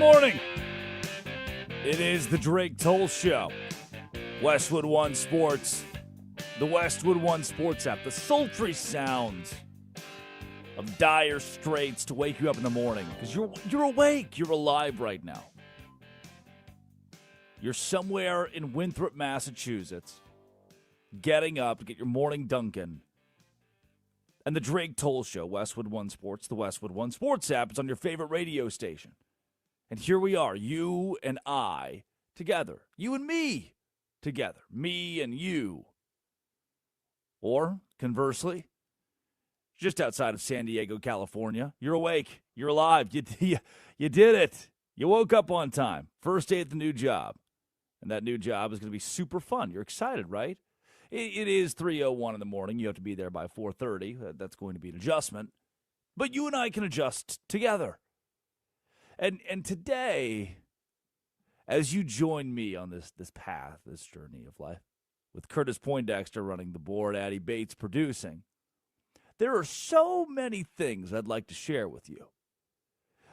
morning. It is the Drake Toll Show. Westwood One Sports. The Westwood One Sports app. The sultry sounds of Dire Straits to wake you up in the morning. Because you're awake. You're alive right now. You're somewhere in Winthrop, Massachusetts, getting up to get your morning Dunkin'. And the Drake Toll Show, Westwood One Sports, the Westwood One Sports app, is on your favorite radio station. And here we are, you and I together. You and me together. Me and you. Or, conversely, just outside of San Diego, California, you're awake. You're alive. You did it. You woke up on time. First day at the new job. And that new job is going to be super fun. You're excited, right? It is 3:01 in the morning. You have to be there by 4:30. That's going to be an adjustment. But you and I can adjust together. And today, as you join me on this path, this journey of life, with Curtis Poindexter running the board, Addie Bates producing, there are so many things I'd like to share with you.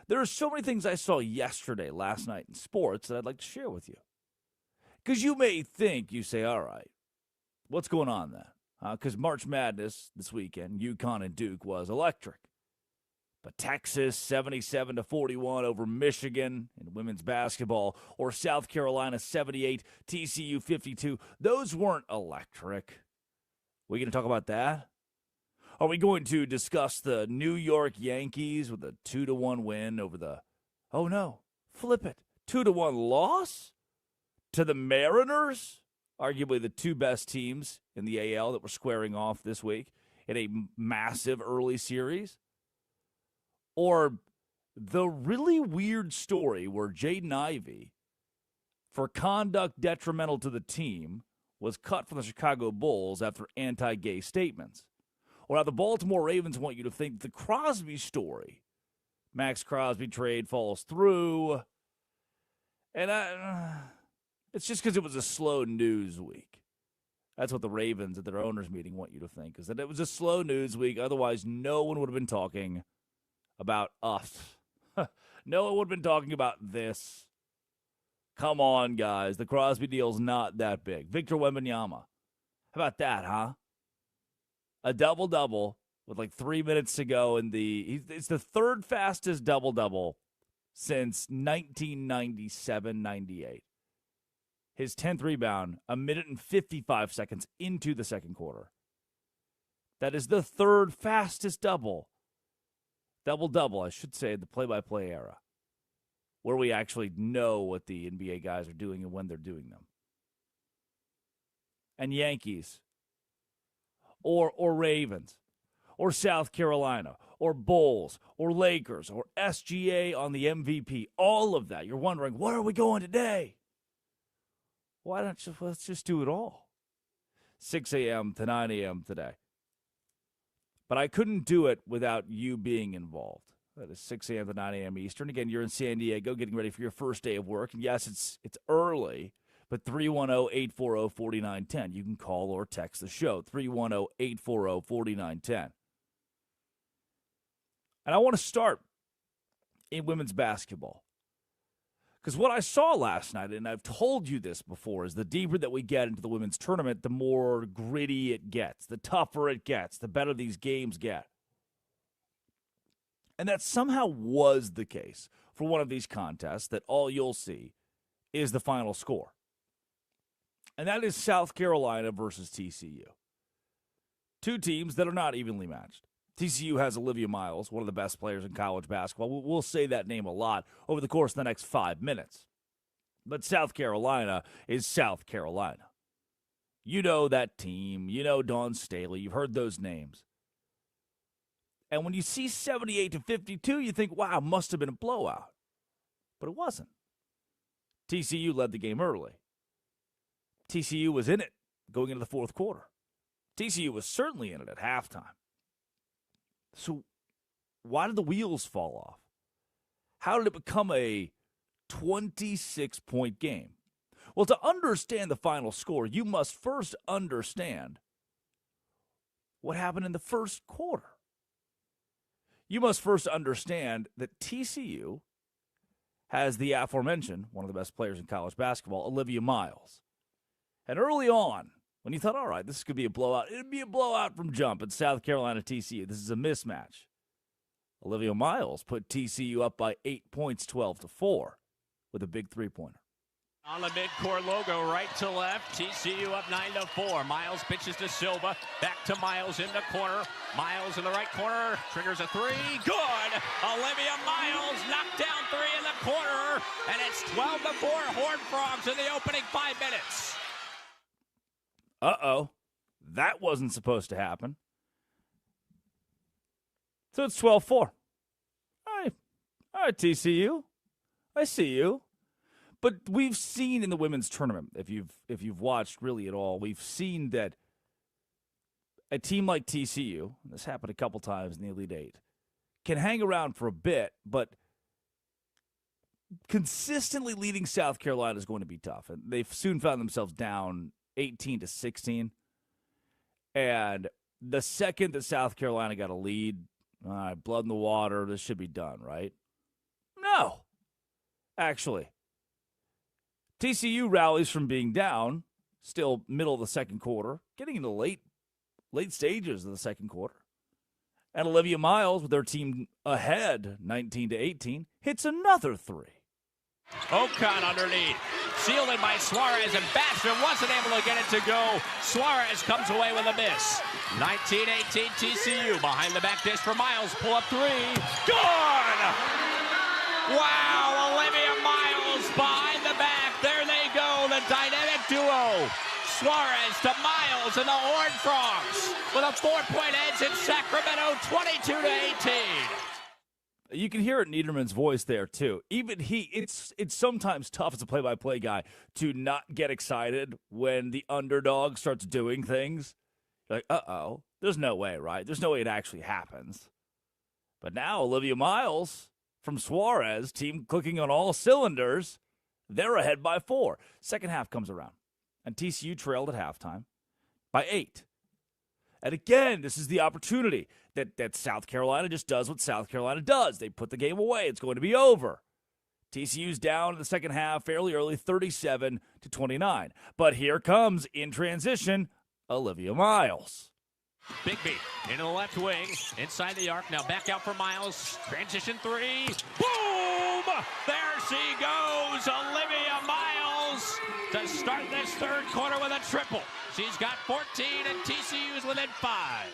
There are so many things I saw yesterday, last night in sports that I'd like to share with you. Because you may think, you say, all right, what's going on then? Because March Madness this weekend, UConn and Duke, was electric. But Texas 77-41 over Michigan in women's basketball, or South Carolina 78, TCU 52, those weren't electric. We going to talk about that? Are we going to discuss the New York Yankees with a 2-1 win over the, oh no, flip it, 2-1 loss to the Mariners? Arguably the two best teams in the AL that were squaring off this week in a massive early series. Or the really weird story where Jaden Ivey, for conduct detrimental to the team, was cut from the Chicago Bulls after anti-gay statements. Or how the Baltimore Ravens want you to think the Crosby story, Max Crosby trade, falls through. And it's just because it was a slow news week. That's what the Ravens at their owners' meeting want you to think, is that it was a slow news week. Otherwise, no one would have been talking about us. No one would have been talking about this. Come on, guys. The Crosby deal's not that big. Victor Wembanyama. How about that, huh? A double-double with like 3 minutes to go in it's the third fastest double-double since 1997-98. His 10th rebound, 1 minute and 55 seconds into the second quarter. That is the third fastest double-double, I should say, the play-by-play era, where we actually know what the NBA guys are doing and when they're doing them. And Yankees, or Ravens, or South Carolina, or Bulls, or Lakers, or SGA on the MVP, all of that. You're wondering, where are we going today? Let's just do it all. 6 a.m. to 9 a.m. today. But I couldn't do it without you being involved. That is 6 a.m. to 9 a.m. Eastern. Again, you're in San Diego getting ready for your first day of work. And yes, it's early, but 310-840-4910. You can call or text the show, 310-840-4910. And I want to start in women's basketball. Because what I saw last night, and I've told you this before, is the deeper that we get into the women's tournament, the more gritty it gets, the tougher it gets, the better these games get. And that somehow was the case for one of these contests, that all you'll see is the final score. And that is South Carolina versus TCU. Two teams that are not evenly matched. TCU has Olivia Miles, one of the best players in college basketball. We'll say that name a lot over the course of the next 5 minutes. But South Carolina is South Carolina. You know that team. You know Dawn Staley. You've heard those names. And when you see 78-52, you think, wow, must have been a blowout. But it wasn't. TCU led the game early. TCU was in it going into the fourth quarter. TCU was certainly in it at halftime. So why did the wheels fall off? How did it become a 26-point game? Well, to understand the final score, you must first understand what happened in the first quarter. You must first understand that TCU has the aforementioned, one of the best players in college basketball, Olivia Miles. And early on, when you thought, all right, this could be a blowout, it'd be a blowout from jump at South Carolina TCU. This is a mismatch. Olivia Miles put TCU up by 8 points, 12-4, with a big three-pointer. On the midcourt logo, right to left, TCU up 9-4. Miles pitches to Silva, back to Miles in the corner. Miles in the right corner, triggers a three, good! Olivia Miles knocked down three in the corner, and it's 12-4 Horned Frogs in the opening 5 minutes. Uh-oh, that wasn't supposed to happen. So it's 12-4. All right, TCU, I see you. But we've seen in the women's tournament, if you've watched really at all, we've seen that a team like TCU, and this happened a couple times in the Elite Eight, can hang around for a bit, but consistently leading South Carolina is going to be tough. And they've soon found themselves down 18-16. And the second that South Carolina got a lead, all right, blood in the water, this should be done, right? No. Actually, TCU rallies from being down, still middle of the second quarter, getting into late stages of the second quarter. And Olivia Miles, with their team ahead, 19-18, hits another three. UConn underneath, sealed in by Suarez, and Baxter wasn't able to get it to go. Suarez comes away with a miss. 19-18 TCU, behind the back dish for Miles, pull up three, good! Wow, Olivia Miles behind the back. There they go, the dynamic duo. Suarez to Miles and the Horned Frogs with a 4-point edge in Sacramento, 22-18. You can hear it in Niederman's voice there, too. Even it's sometimes tough as a play-by-play guy to not get excited when the underdog starts doing things. You're like, uh-oh, there's no way, right? There's no way it actually happens. But now Olivia Miles from Suarez, team clicking on all cylinders, they're ahead by 4. Second half comes around, and TCU trailed at halftime by 8. And again, this is the opportunity that South Carolina just does what South Carolina does. They put the game away. It's going to be over. TCU's down in the second half fairly early, 37-29. But here comes, in transition, Olivia Miles. Bigby into the left wing, inside the arc. Now back out for Miles. Transition three. Boom! There she goes, Olivia Miles, to start this third quarter with a triple. She's got 14, and TCU's within 5.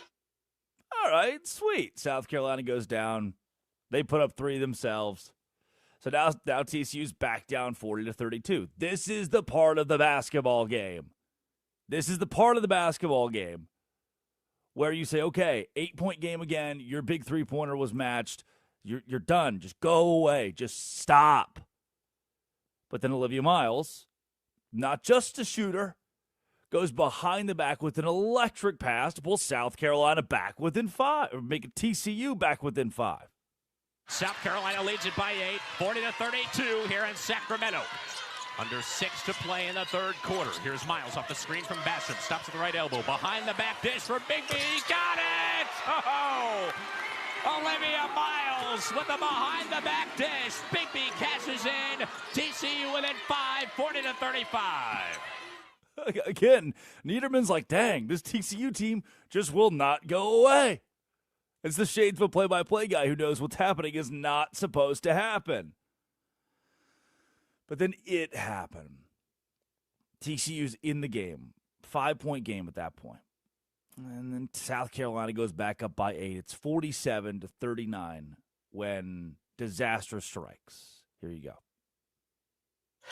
All right, sweet. South Carolina goes down. They put up 3 themselves. So now TCU's back down 40-32. This is the part of the basketball game. This is the part of the basketball game where you say, okay, 8-point game again, your big three-pointer was matched, you're done, just go away, just stop. But then Olivia Miles, not just a shooter, goes behind the back with an electric pass to pull South Carolina back within 5, or make TCU back within 5. South Carolina leads it by 8, 40-32 here in Sacramento. Under 6 to play in the third quarter. Here's Miles off the screen from Basham. Stops at the right elbow. Behind the back dish for Bigby. Got it! Oh! Olivia Miles with the behind the back dish. Bigby cashes in. TCU within 5, 40-35. Again, Niederman's like, dang, this TCU team just will not go away. It's the shades of a play-by-play guy who knows what's happening is not supposed to happen. But then it happened. TCU's in the game. 5-point game at that point. And then South Carolina goes back up by 8. It's 47-39 when disaster strikes. Here you go.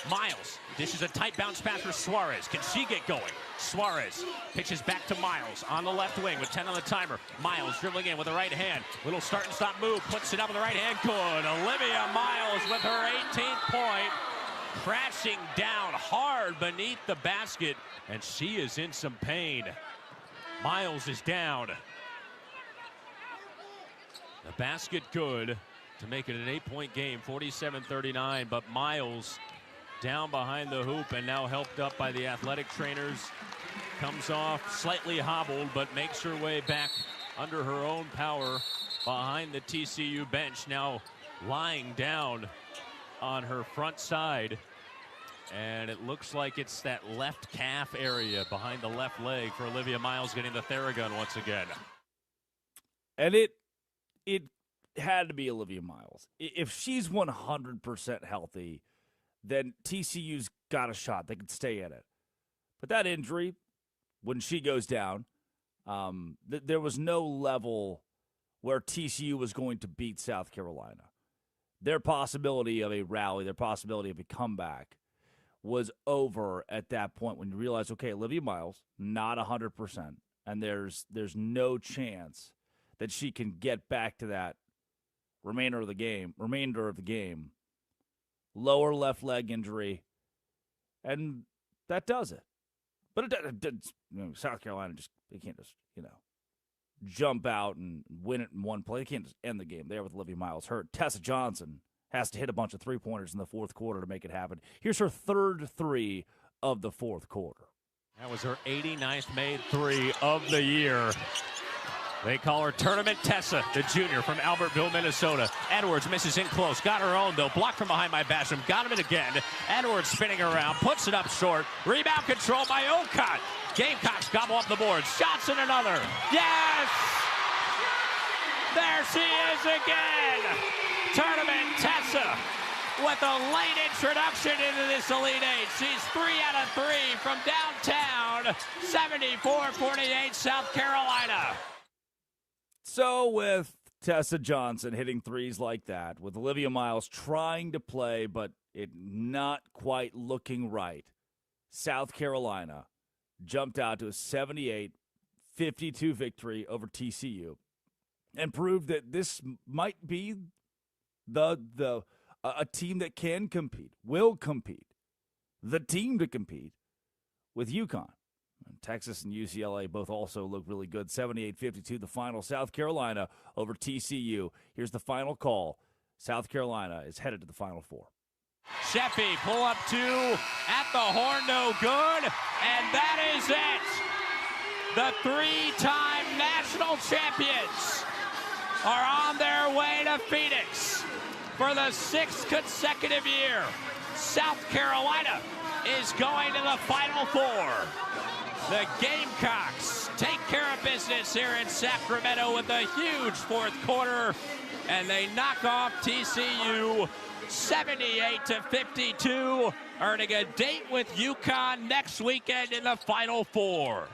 Miles dishes a tight bounce pass for Suarez. Can she get going? Suarez pitches back to Miles on the left wing with 10 on the timer. Miles dribbling in with the right hand. Little start and stop move. Puts it up with the right hand. Good. Olivia Miles with her 18th point. Crashing down hard beneath the basket. And she is in some pain. Miles is down. The basket good to make it an 8-point game. 47-39. But Miles down behind the hoop and now helped up by the athletic trainers. Comes off slightly hobbled, but makes her way back under her own power behind the TCU bench. Now lying down on her front side. And it looks like it's that left calf area behind the left leg for Olivia Miles getting the Theragun once again. And it had to be Olivia Miles. If she's 100% healthy, then TCU's got a shot. They can stay in it. But that injury, when she goes down, there was no level where TCU was going to beat South Carolina. Their possibility of a rally, their possibility of a comeback was over at that point when you realize, okay, Olivia Miles, not 100%, and there's no chance that she can get back to that remainder of the game. Lower left leg injury, and that does it. But South Carolina they can't just, jump out and win it in one play. They can't just end the game there with Olivia Miles hurt. Tessa Johnson has to hit a bunch of three-pointers in the fourth quarter to make it happen. Here's her third three of the fourth quarter. That was her 89th made three of the year. They call her Tournament Tessa, the junior from Albertville, Minnesota. Edwards misses in close. Got her own, though. Blocked from behind by Basham. Got him in again. Edwards spinning around. Puts it up short. Rebound control by UConn. Gamecocks gobble up the board. Shots in another. Yes! There she is again. Tournament Tessa with a late introduction into this Elite Eight. She's 3 out of 3 from downtown. 74-48 South Carolina. So with Tessa Johnson hitting threes like that, with Olivia Miles trying to play but it not quite looking right, South Carolina jumped out to a 78-52 victory over TCU and proved that this might be a team that can compete, will compete, the team to compete with UConn. Texas and UCLA both also look really good. 78-52 the final. South Carolina over TCU. Here's the final call. South Carolina is headed to the Final Four. Sheffy pull up two at the horn, no good. And that is it. The three-time national champions are on their way to Phoenix for the 6th consecutive year. South Carolina is going to the Final Four. The Gamecocks take care of business here in Sacramento with a huge fourth quarter, and they knock off TCU 78-52, earning a date with UConn next weekend in the Final Four.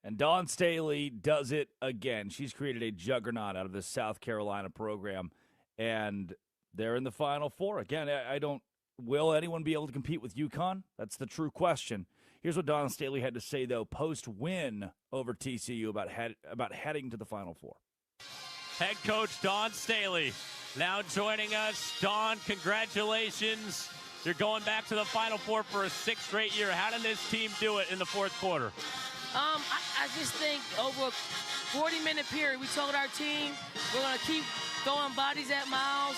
And Dawn Staley does it again. She's created a juggernaut out of the South Carolina program, and they're in the Final Four. Again, will anyone be able to compete with UConn? That's the true question. Here's what Dawn Staley had to say, though, post-win over TCU about heading to the Final Four. Head coach Dawn Staley now joining us. Dawn, congratulations. You're going back to the Final Four for a 6th straight year. How did this team do it in the fourth quarter? I just think over a 40-minute period, we told our team we're going to keep throwing bodies at Miles.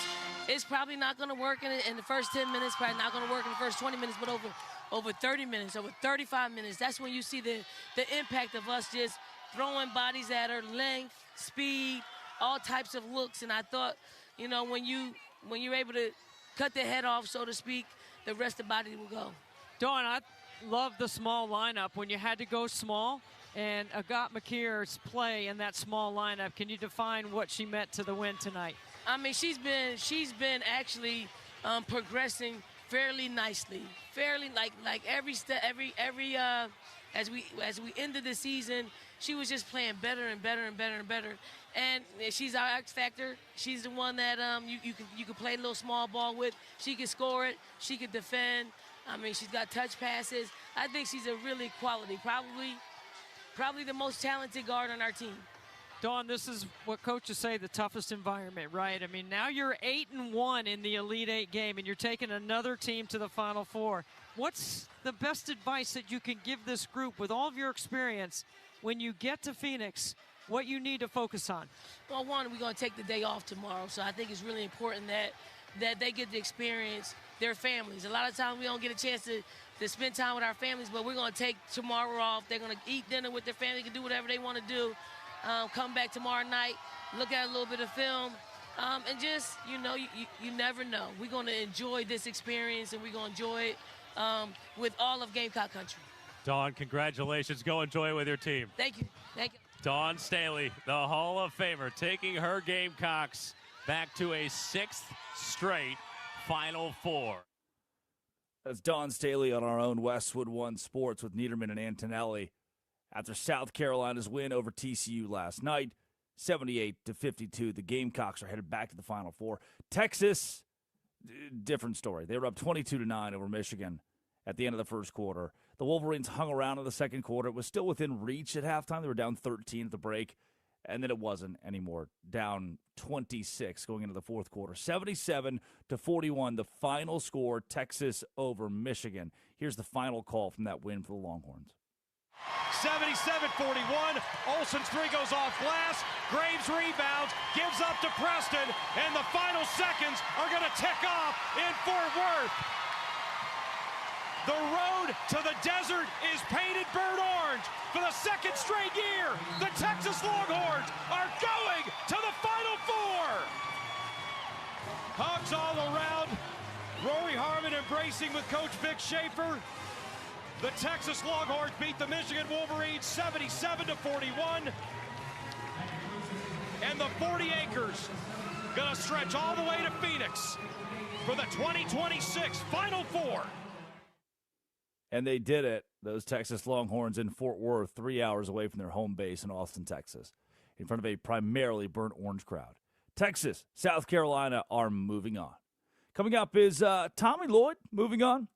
It's probably not going to work in the first 10 minutes, probably not going to work in the first 20 minutes, but over 30 minutes, over 35 minutes, that's when you see the impact of us just throwing bodies at her, length, speed, all types of looks. And I thought, when you're able to cut the head off, so to speak, the rest of the body will go. Dawn, I love the small lineup when you had to go small, and Agat Makir's play in that small lineup. Can you define what she meant to the win tonight? I mean, she's been actually progressing fairly nicely, like every step, as we ended the season, she was just playing better and better and better and better. And she's our X factor. She's the one that you can play a little small ball with. She can score it. She can defend. I mean, she's got touch passes. I think she's a really quality, probably the most talented guard on our team. Dawn, this is what coaches say, the toughest environment, right? I mean, now you're 8-1 in the Elite Eight game, and you're taking another team to the Final Four. What's the best advice that you can give this group with all of your experience when you get to Phoenix, what you need to focus on? Well, one, we're going to take the day off tomorrow, so I think it's really important that they get to experience their families. A lot of times we don't get a chance to spend time with our families, but we're going to take tomorrow off. They're going to eat dinner with their family, can do whatever they want to do. Come back tomorrow night, look at a little bit of film, And just, you never know. We're going to enjoy this experience, and we're going to enjoy it with all of Gamecock Country. Dawn, congratulations. Go enjoy it with your team. Thank you. Thank you. Dawn Staley, the Hall of Famer, taking her Gamecocks back to a 6th straight Final Four. That's Dawn Staley on our own Westwood One Sports with Niederman and Antonelli after South Carolina's win over TCU last night, 78-52. The Gamecocks are headed back to the Final Four. Texas, different story. They were up 22-9 over Michigan at the end of the first quarter. The Wolverines hung around in the second quarter. It was still within reach at halftime. They were down 13 at the break, and then it wasn't anymore. Down 26 going into the fourth quarter. 77-41, the final score, Texas over Michigan. Here's the final call from that win for the Longhorns. 77-41. Olsen's three goes off glass. Graves rebounds, gives up to Preston, and the final seconds are going to tick off in Fort Worth. The road to the desert is painted burnt orange for the second straight year. The Texas Longhorns are going to the Final Four. Hugs all around. Rory Harmon embracing with Coach Vic Schaefer. The Texas Longhorns beat the Michigan Wolverines 77-41. And the 40 acres gonna stretch all the way to Phoenix for the 2026 Final Four. And they did it, those Texas Longhorns in Fort Worth, 3 hours away from their home base in Austin, Texas, in front of a primarily burnt orange crowd. Texas, South Carolina are moving on. Coming up is Tommy Lloyd moving on.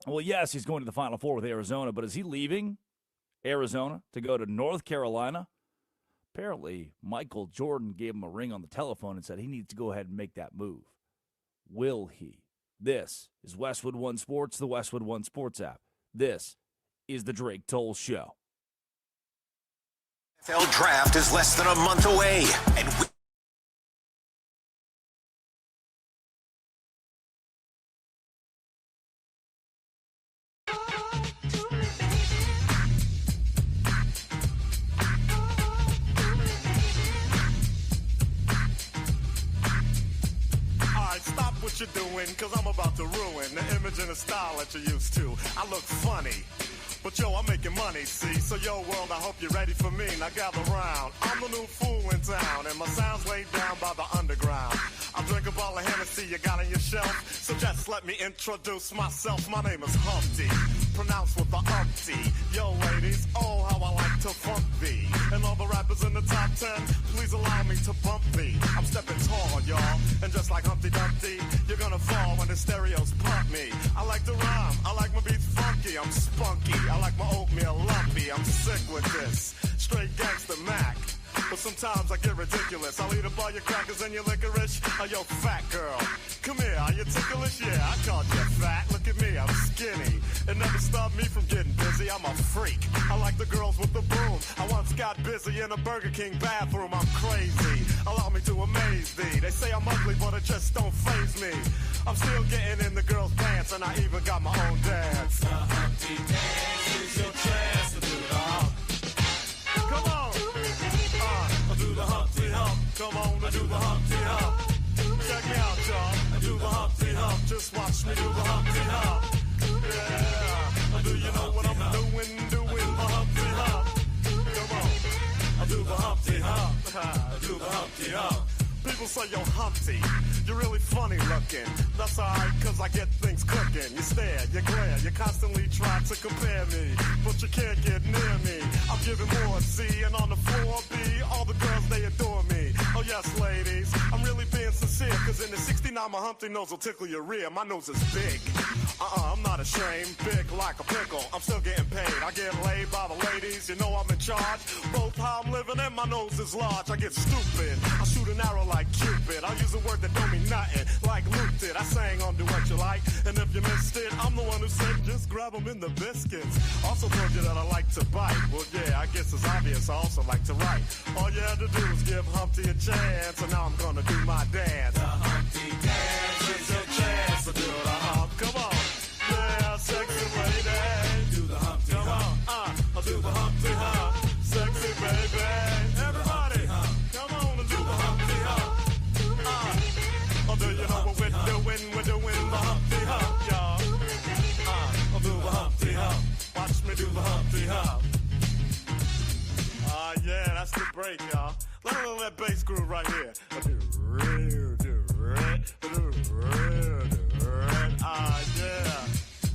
Well, yes, he's going to the Final Four with Arizona, but is he leaving Arizona to go to North Carolina? Apparently, Michael Jordan gave him a ring on the telephone and said he needs to go ahead and make that move. Will he? This is Westwood One Sports, the Westwood One Sports app. This is the Drake Toll Show. NFL draft is less than a month away, and stop what you're doing, cause I'm about to ruin the image and the style that you're used to. I look funny, but yo, I'm making money, see? So yo, world, I hope you're ready for me. Now gather round. I'm the new fool in town, and my sound's laid down by the underground. I drink up all the Hennessy you got on your shelf, so just let me introduce myself. My name is Humpty, pronounced with the umpty. Yo, ladies, oh, how I like to funk thee. And all the rappers in the top 10, please allow me to bump thee. I'm stepping tall, y'all, and just like Humpty Dumpty, you're gonna fall when the stereos pump me. I like to rhyme, I like my beats funky, I'm spunky. I like my oatmeal lumpy, I'm sick with this. Straight gangster Mac. But sometimes I get ridiculous. I'll eat up all your crackers and your licorice. Oh, yo, fat girl, come here, are you ticklish? Yeah, I called you fat. Look at me, I'm skinny. It never stopped me from getting busy. I'm a freak. I like the girls with the boom. I once got busy in a Burger King bathroom. I'm crazy. Allow me to amaze thee. They say I'm ugly, but it just don't faze me. I'm still getting in the girls' pants, and I even got my own dance. The Humpty Dance is your chance to do the hump. Come on. Do the Humpty Hump. Come on, I do the Humpty Hump. Check me out, y'all. I do the Humpty Hump. Just watch me do the Humpty Hump. Yeah. Do you know what I'm doing? Doing the Humpty Hump. Come on. I do the Humpty Hump. I do the Humpty Hump. People say, yo, Humpty, you're really funny looking. That's alright, cause I get things cooking. You stare, you glare, you constantly try to compare me, but you can't get near me. I'm giving more C, and on the floor B, all the girls, they adore me. Oh yes, ladies, I'm really being sincere, cause in the 69, my Humpty nose will tickle your rear. My nose is big. I'm not ashamed, big like a pickle. I'm still getting paid. I get laid by the ladies, you know I'm in charge. Both how I'm living and my nose is large. I get stupid. I shoot an arrow like Cupid. I use a word that don't mean nothing, like Luke did. I sang on Do What You Like, and if you missed it, I'm the one who said just grab them in the biscuits. Also told you that I like to bite. Well, yeah, I guess it's obvious I also like to write. All you had to do was give Humpty a chance, and now I'm gonna do my dance. The Humpty Dance is your chance to do the hump. Come on. Yeah, sexy lady. Do the Humpty Hump. I'll do the Humpty Hump. Sexy baby. Everybody, come on and do the Humpty Hump. break, y'all. Let that bass groove right here. Ah, yeah.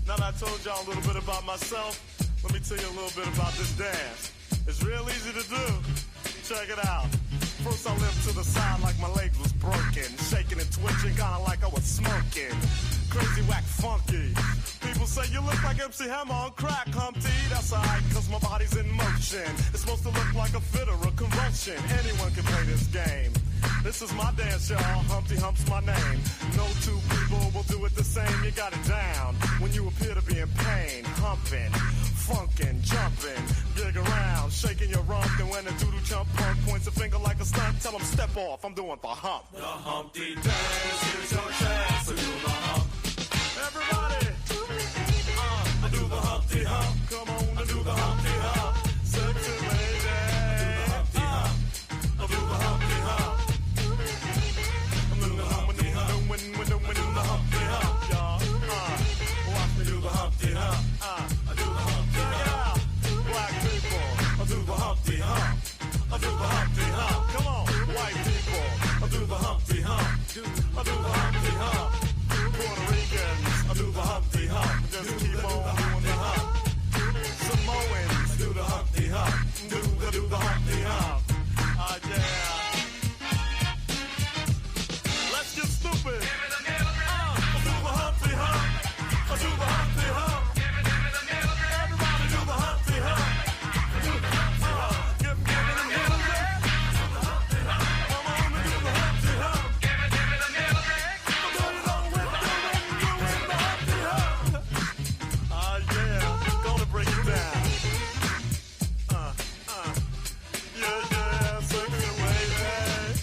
Now that I told y'all a little bit about myself, let me tell you a little bit about this dance. It's real easy to do. Check it out. First I limped to the side like my leg was broken, shaking and twitching, kinda like I was smoking. Crazy, whack, funky. People say you look like MC Hammer on crack, Humpty. That's alright, cause my body's in motion. It's supposed to look like a fit or a convulsion. Anyone can play this game. This is my dance, y'all. Humpty Hump's my name. No two people will do it the same. You got it down when you appear to be in pain. Humping, funkin', jumping, dig around, shaking your rump. And when a doodle chump punk points a finger like a stunt, tell him step off. I'm doing the hump. The Humpty dance, here's your chance to do the hump. Everybody, I do the Humpty Hump. Come on, I do the Humpty Hump. Sexy lady, I do the Humpty Hump. I'm doing the Humpty Hump. When the Humpty Hump, y'all. Watch me do the Humpty Hump. I do the Humpty Hump. Black people, I do the Humpty Hump. I do the Humpty Hump. Come on, white people, I do the Humpty Hump. I do the Humpty Hump. Puerto Ricans, I do the Humpty Hump. Just keep on doing the hump. Samoans, do the Humpty Hump. Do the Humpty Hump. Yeah. Let's get stupid. I do the Humpty Hump. I do the Humpty Hump. Everybody do the Humpty Hump. Do the Humpty Hump. Give me the middle leg. Come on and do the Humpty Hump. Yeah, gonna break it down. Yeah, sexy lady.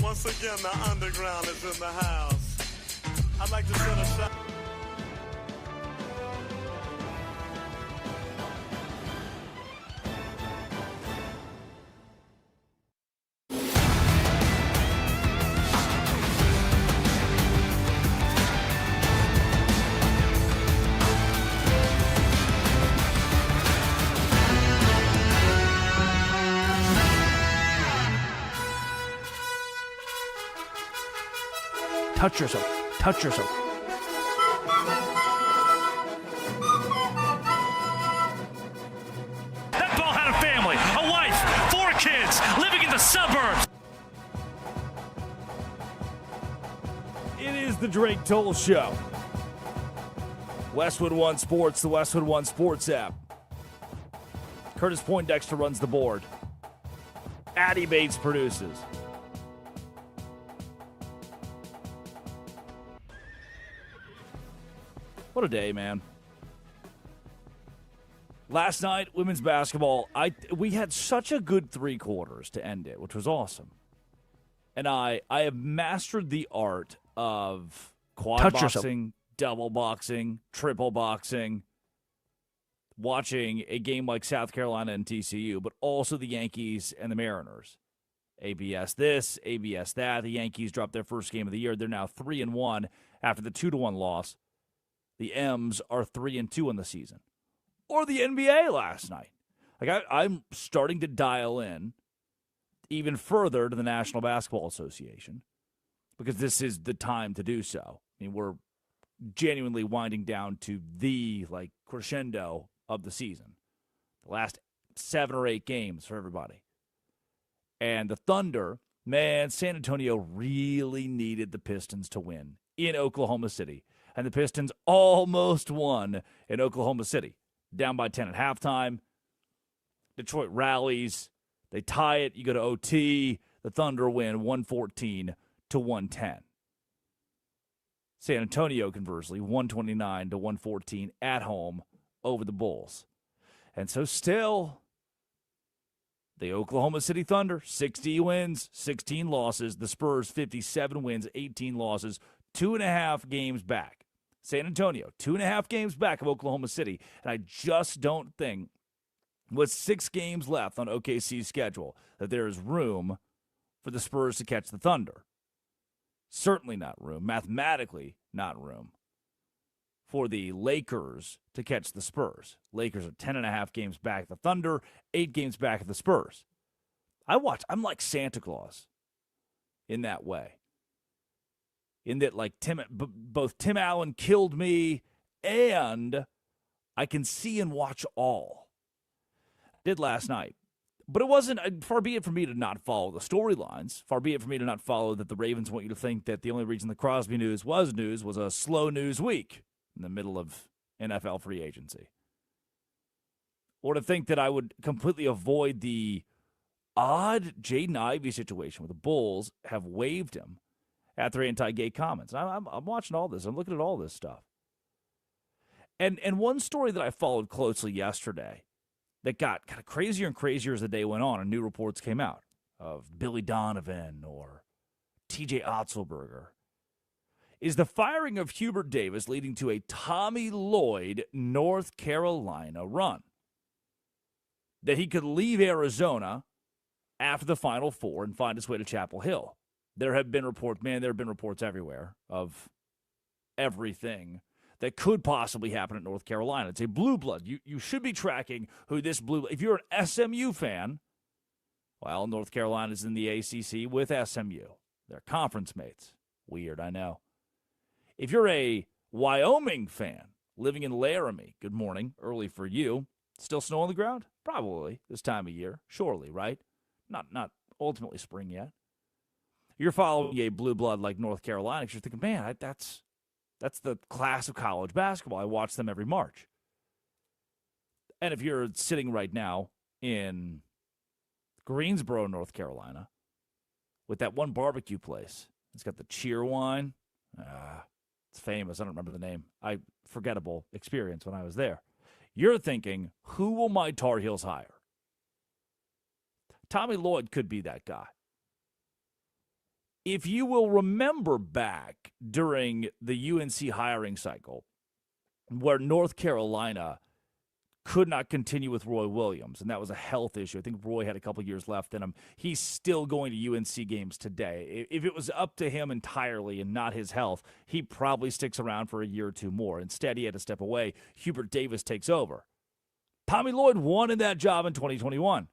Once again, the underground is in the house. I'd like to send a shout. Touch yourself. Touch yourself. That ball had a family, a wife, 4 kids, living in the suburbs. It is the Drake Toll Show. Westwood One Sports, the Westwood One Sports app. Curtis Poindexter runs the board. Addie Bates produces. What a day, man. Last night, women's basketball, we had such a good 3 quarters to end it, which was awesome. And I have mastered the art of quad boxing, double boxing, triple boxing, watching a game like South Carolina and TCU, but also the Yankees and the Mariners. ABS this, ABS that. The Yankees dropped their first game of the year. They're now 3-1 after the 2-1 loss. The M's are 3-2 in the season. Or the NBA last night. Like I'm starting to dial in even further to the National Basketball Association because this is the time to do so. I mean, we're genuinely winding down to the crescendo of the season. The last 7 or 8 games for everybody. And the Thunder, man, San Antonio really needed the Pistons to win in Oklahoma City. And the Pistons almost won in Oklahoma City. Down by 10 at halftime. Detroit rallies. They tie it. You go to OT. The Thunder win 114-110. San Antonio, conversely, 129-114 at home over the Bulls. And so still, the Oklahoma City Thunder, 60 wins, 16 losses. The Spurs, 57 wins, 18 losses, 2.5 games back. San Antonio, 2.5 games back of Oklahoma City. And I just don't think, with 6 games left on OKC's schedule, that there is room for the Spurs to catch the Thunder. Certainly not room, mathematically not room, for the Lakers to catch the Spurs. Lakers are 10.5 games back of the Thunder, 8 games back of the Spurs. I'm like Santa Claus in that way. In that, like, both Tim Allen killed me and I can see and watch all. Did last night. But it wasn't, far be it for me to not follow the storylines. Far be it for me to not follow that the Ravens want you to think that the only reason the Crosby news was a slow news week in the middle of NFL free agency. Or to think that I would completely avoid the odd Jaden Ivey situation where the Bulls have waived him after anti-gay comments. I'm watching all this. I'm looking at all this stuff. And one story that I followed closely yesterday that got kind of crazier and crazier as the day went on and new reports came out of Billy Donovan or TJ Otzelberger is the firing of Hubert Davis leading to a Tommy Lloyd, North Carolina run. That he could leave Arizona after the Final Four and find his way to Chapel Hill. There have been reports everywhere of everything that could possibly happen at North Carolina. It's a blue blood. You should be tracking who this blue. If you're an SMU fan, well, North Carolina's in the ACC with SMU. They're conference mates. Weird, I know. If you're a Wyoming fan living in Laramie, good morning, early for you. Still snow on the ground? Probably this time of year. Surely, right? Not ultimately spring yet. You're following a blue blood like North Carolina because you're thinking, man, that's the class of college basketball. I watch them every March. And if you're sitting right now in Greensboro, North Carolina, with that one barbecue place, it's got the cheer wine. It's famous. I don't remember the name. Forgettable experience when I was there. You're thinking, who will my Tar Heels hire? Tommy Lloyd could be that guy. If you will remember back during the UNC hiring cycle, where North Carolina could not continue with Roy Williams, and that was a health issue. I think Roy had a couple years left in him. He's still going to UNC games today. If it was up to him entirely and not his health, he probably sticks around for a year or two more. Instead, he had to step away. Hubert Davis takes over. Tommy Lloyd won in that job in 2021.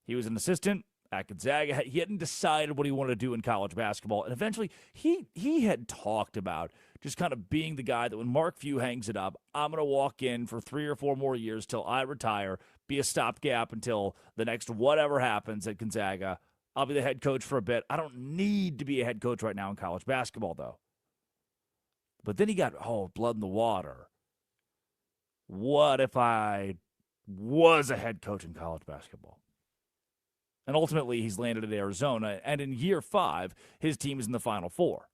He was an assistant at Gonzaga. He hadn't decided what he wanted to do in college basketball. And eventually, he had talked about just kind of being the guy that when Mark Few hangs it up, I'm going to walk in for 3 or 4 more years till I retire, be a stopgap until the next whatever happens at Gonzaga. I'll be the head coach for a bit. I don't need to be a head coach right now in college basketball, though. But then he got, blood in the water. What if I was a head coach in college basketball? And ultimately, he's landed at Arizona. And in year 5, his team is in the Final Four.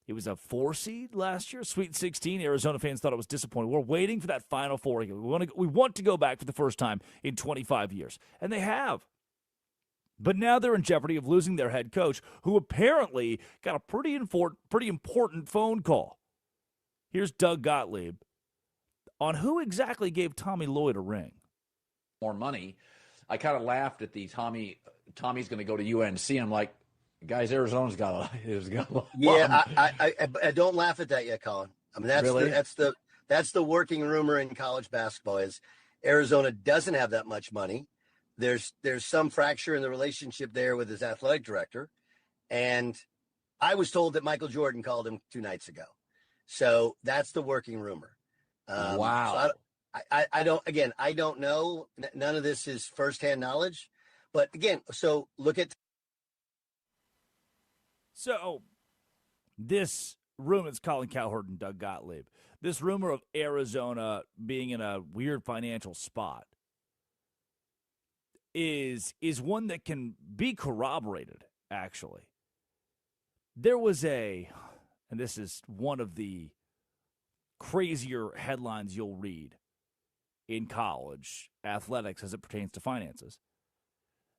It was a 4 seed last year, Sweet 16. Arizona fans thought it was disappointing. We're waiting for that Final Four. We want to go back for the first time in 25 years. And they have. But now they're in jeopardy of losing their head coach, who apparently got a pretty important phone call. Here's Doug Gottlieb on who exactly gave Tommy Lloyd a ring. More money. I kind of laughed at the Tommy's going to go to UNC. I'm like, guys, Arizona's got a yeah. I don't laugh at that yet, Colin. I mean, that's the working rumor in college basketball is Arizona doesn't have that much money. There's some fracture in the relationship there with his athletic director, and I was told that Michael Jordan called him 2 nights ago. So that's the working rumor. Wow. So I don't know. None of this is firsthand knowledge. But again, so look at. So this rumor, it's Colin Cowherd and Doug Gottlieb. This rumor of Arizona being in a weird financial spot is one that can be corroborated, actually. There was and this is one of the crazier headlines you'll read in college athletics as it pertains to finances.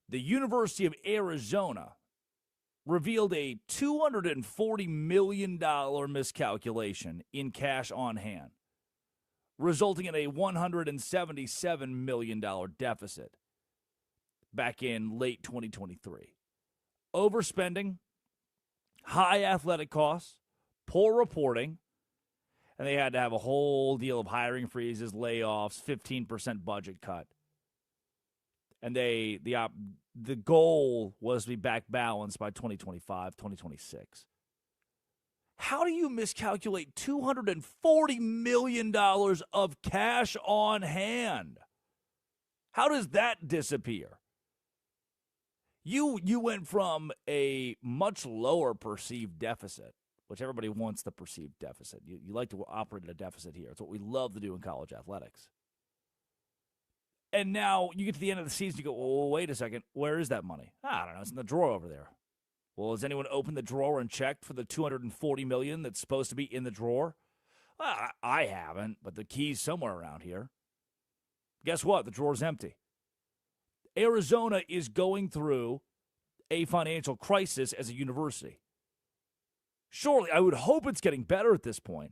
The University of Arizona revealed a $240 million miscalculation in cash on hand, resulting in a $177 million deficit back in late 2023. Overspending, high athletic costs, poor reporting, and they had to have a whole deal of hiring freezes, layoffs, 15% budget cut. And the goal was to be back balanced by 2025, 2026. How do you miscalculate $240 million of cash on hand? How does that disappear? You went from a much lower perceived deficit, which everybody wants the perceived deficit. You like to operate at a deficit here. It's what we love to do in college athletics. And now you get to the end of the season, you go, well, wait a second, where is that money? I don't know, it's in the drawer over there. Well, has anyone opened the drawer and checked for the $240 million that's supposed to be in the drawer? I haven't, but the key's somewhere around here. Guess what? The drawer's empty. Arizona is going through a financial crisis as a university. Surely, I would hope it's getting better at this point.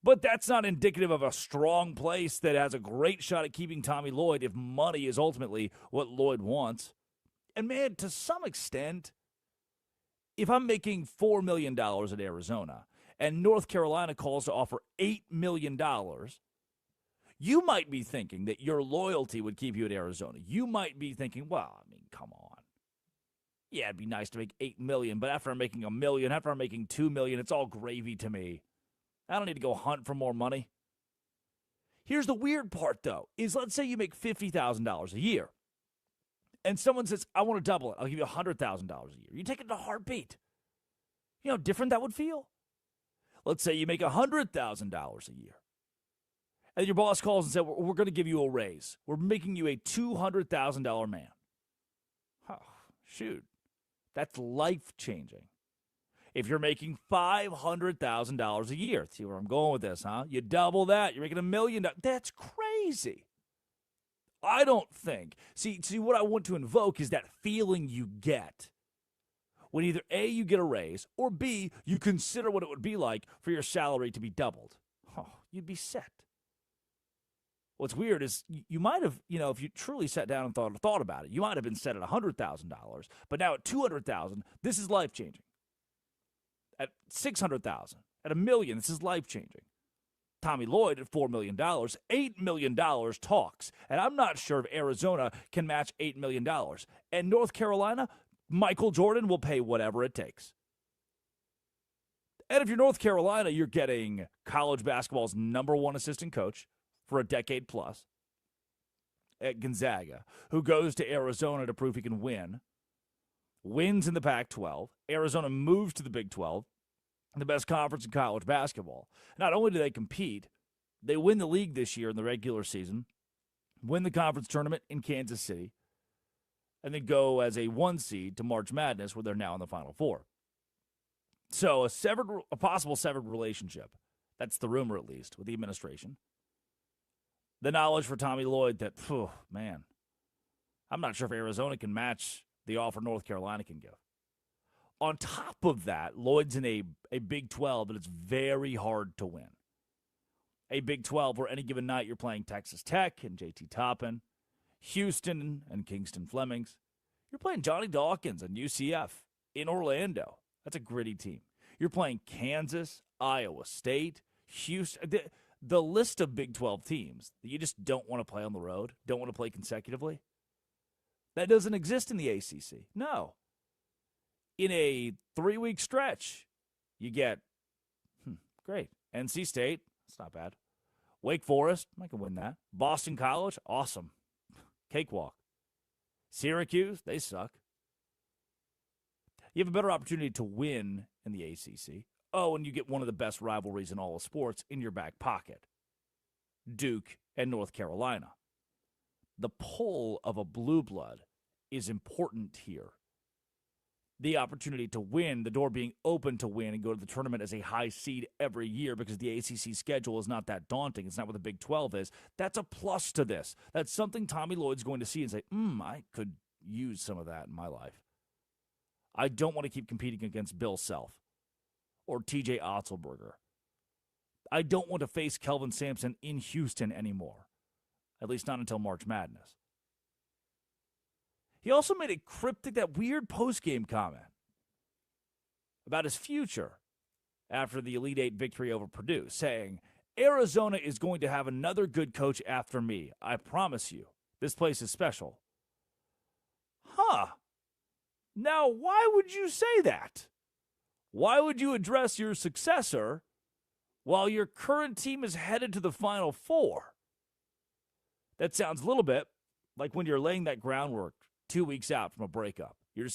But that's not indicative of a strong place that has a great shot at keeping Tommy Lloyd if money is ultimately what Lloyd wants. And man, to some extent, if I'm making $4 million at Arizona and North Carolina calls to offer $8 million, you might be thinking that your loyalty would keep you at Arizona. You might be thinking, well, I mean, come on. Yeah, it'd be nice to make $8 million, but after I'm making $1 million, after I'm making $2 million, it's all gravy to me. I don't need to go hunt for more money. Here's the weird part, though, is let's say you make $50,000 a year, and someone says, I want to double it. I'll give you $100,000 a year. You take it in a heartbeat. You know how different that would feel? Let's say you make $100,000 a year, and your boss calls and says, we're going to give you a raise. We're making you a $200,000 man. Oh, shoot. That's life-changing. If you're making $500,000 a year, see where I'm going with this, huh? You double that, you're making $1 million. That's crazy. I don't think. See, what I want to invoke is that feeling you get when either A, you get a raise, or B, you consider what it would be like for your salary to be doubled. Oh, you'd be set. What's weird is you might have, if you truly sat down and thought about it, you might have been set at $100,000, but now at $200,000, this is life-changing. At $600,000, at $1 million, this is life-changing. Tommy Lloyd at $4 million, $8 million talks. And I'm not sure if Arizona can match $8 million. And North Carolina, Michael Jordan will pay whatever it takes. And if you're North Carolina, you're getting college basketball's #1 assistant coach for a decade plus at Gonzaga, who goes to Arizona to prove he can win. Wins in the Pac-12. Arizona moves to the Big 12, the best conference in college basketball. Not only do they compete, they win the league this year in the regular season, win the conference tournament in Kansas City, and then go as a 1 seed to March Madness, where they're now in the Final Four. So a possible severed relationship. That's the rumor, at least, with the administration. The knowledge for Tommy Lloyd that, man, I'm not sure if Arizona can match the offer North Carolina can give. On top of that, Lloyd's in a Big 12 that it's very hard to win. A Big 12 where any given night you're playing Texas Tech and JT Toppin, Houston and Kingston Flemings. You're playing Johnny Dawkins and UCF in Orlando. That's a gritty team. You're playing Kansas, Iowa State, Houston. The list of Big 12 teams that you just don't want to play on the road, don't want to play consecutively, that doesn't exist in the ACC. No. In a 3-week stretch, you get, great. NC State, that's not bad. Wake Forest, I can win that. Boston College, awesome. Cakewalk. Syracuse, they suck. You have a better opportunity to win in the ACC. Oh, and you get one of the best rivalries in all of sports in your back pocket. Duke and North Carolina. The pull of a blue blood is important here. The opportunity to win, the door being open to win and go to the tournament as a high seed every year because the ACC schedule is not that daunting. It's not what the Big 12 is. That's a plus to this. That's something Tommy Lloyd's going to see and say, I could use some of that in my life. I don't want to keep competing against Bill Self or TJ Otzelberger. I don't want to face Kelvin Sampson in Houston anymore, at least not until March Madness. He also made that weird post-game comment about his future after the Elite Eight victory over Purdue, saying, Arizona is going to have another good coach after me. I promise you, this place is special. Now, why would you say that? Why would you address your successor while your current team is headed to the Final Four? That sounds a little bit like when you're laying that groundwork 2 weeks out from a breakup. You're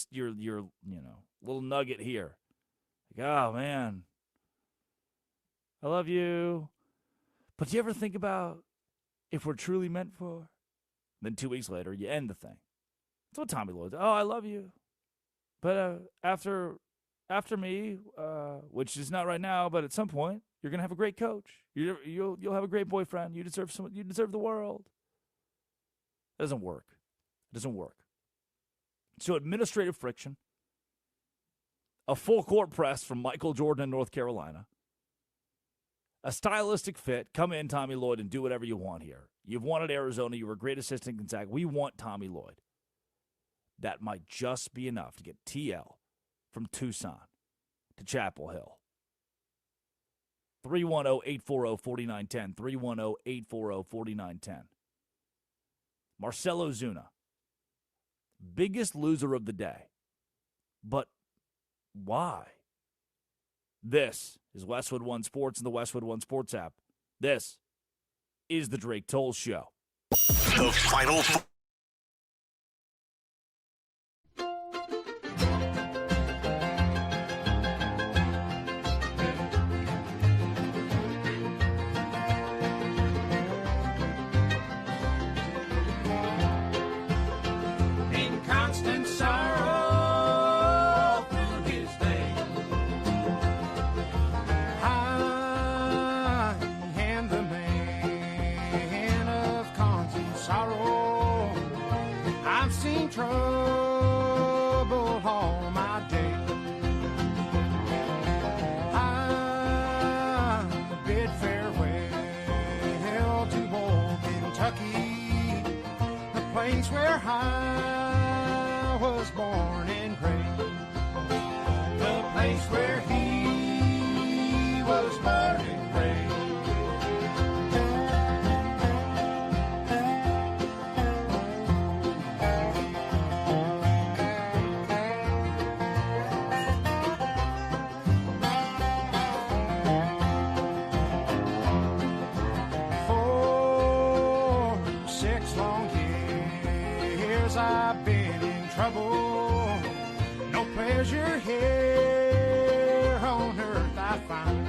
little nugget here. Like, oh, man, I love you. But do you ever think about if we're truly meant for? Then 2 weeks later, you end the thing. That's what Tommy Lloyd said. Oh, I love you. But after me, which is not right now, but at some point, you're gonna have a great coach. You'll have a great boyfriend. You deserve the world. It doesn't work. It doesn't work. So administrative friction, a full court press from Michael Jordan in North Carolina, a stylistic fit. Come in, Tommy Lloyd, and do whatever you want here. You've won at Arizona. You were a great assistant in Gonzaga. We want Tommy Lloyd. That might just be enough to get TL from Tucson to Chapel Hill. 310-840-4910. 310-840-4910. Marcelo Zuna. Biggest loser of the day. But why? This is Westwood One Sports and the Westwood One Sports app. This is the Drake Toll Show. The Final Four. Trouble all my day. I bid farewell to old Kentucky, the place where I was born and raised, the place where he was born and raised. I've been in trouble. No pleasure here on earth I find.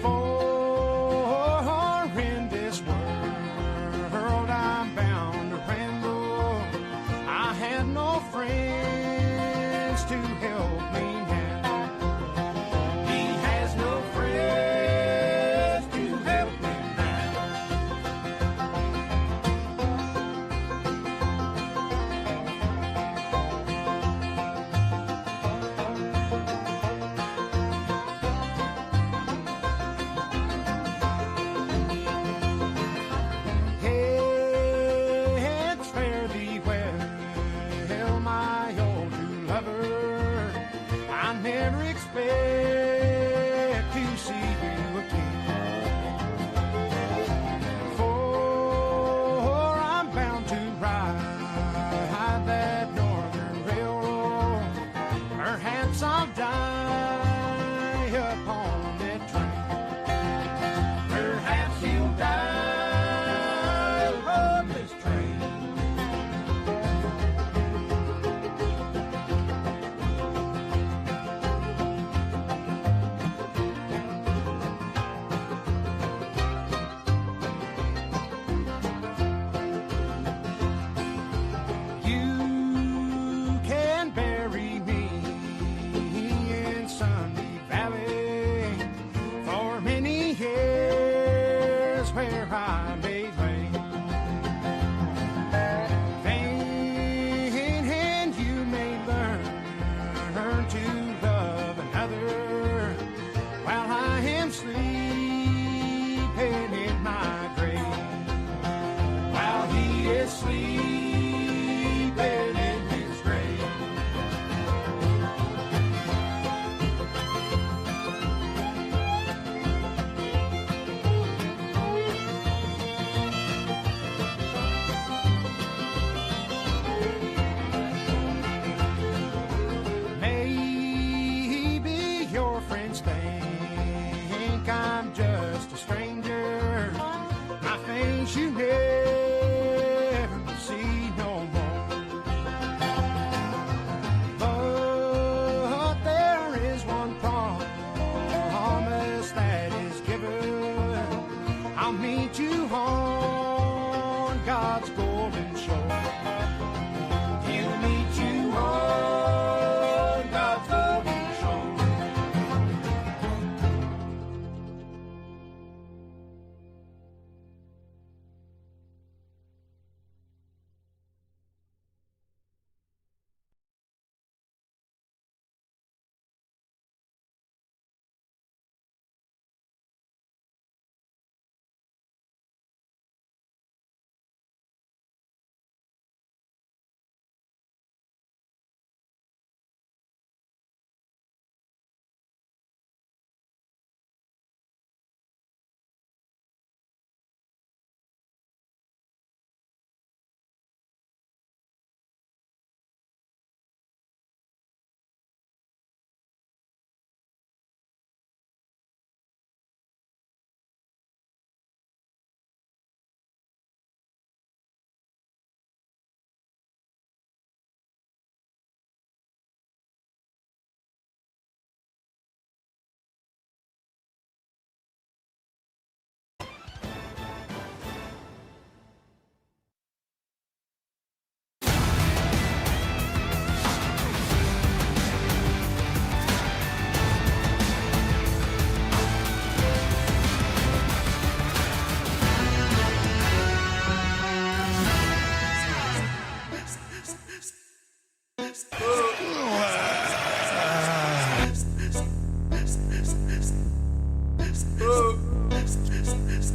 For in this world I'm bound to ramble. I had no friends to help me now. He has no friends to help me now. God's golden shore. He'll meet you on God's golden shore.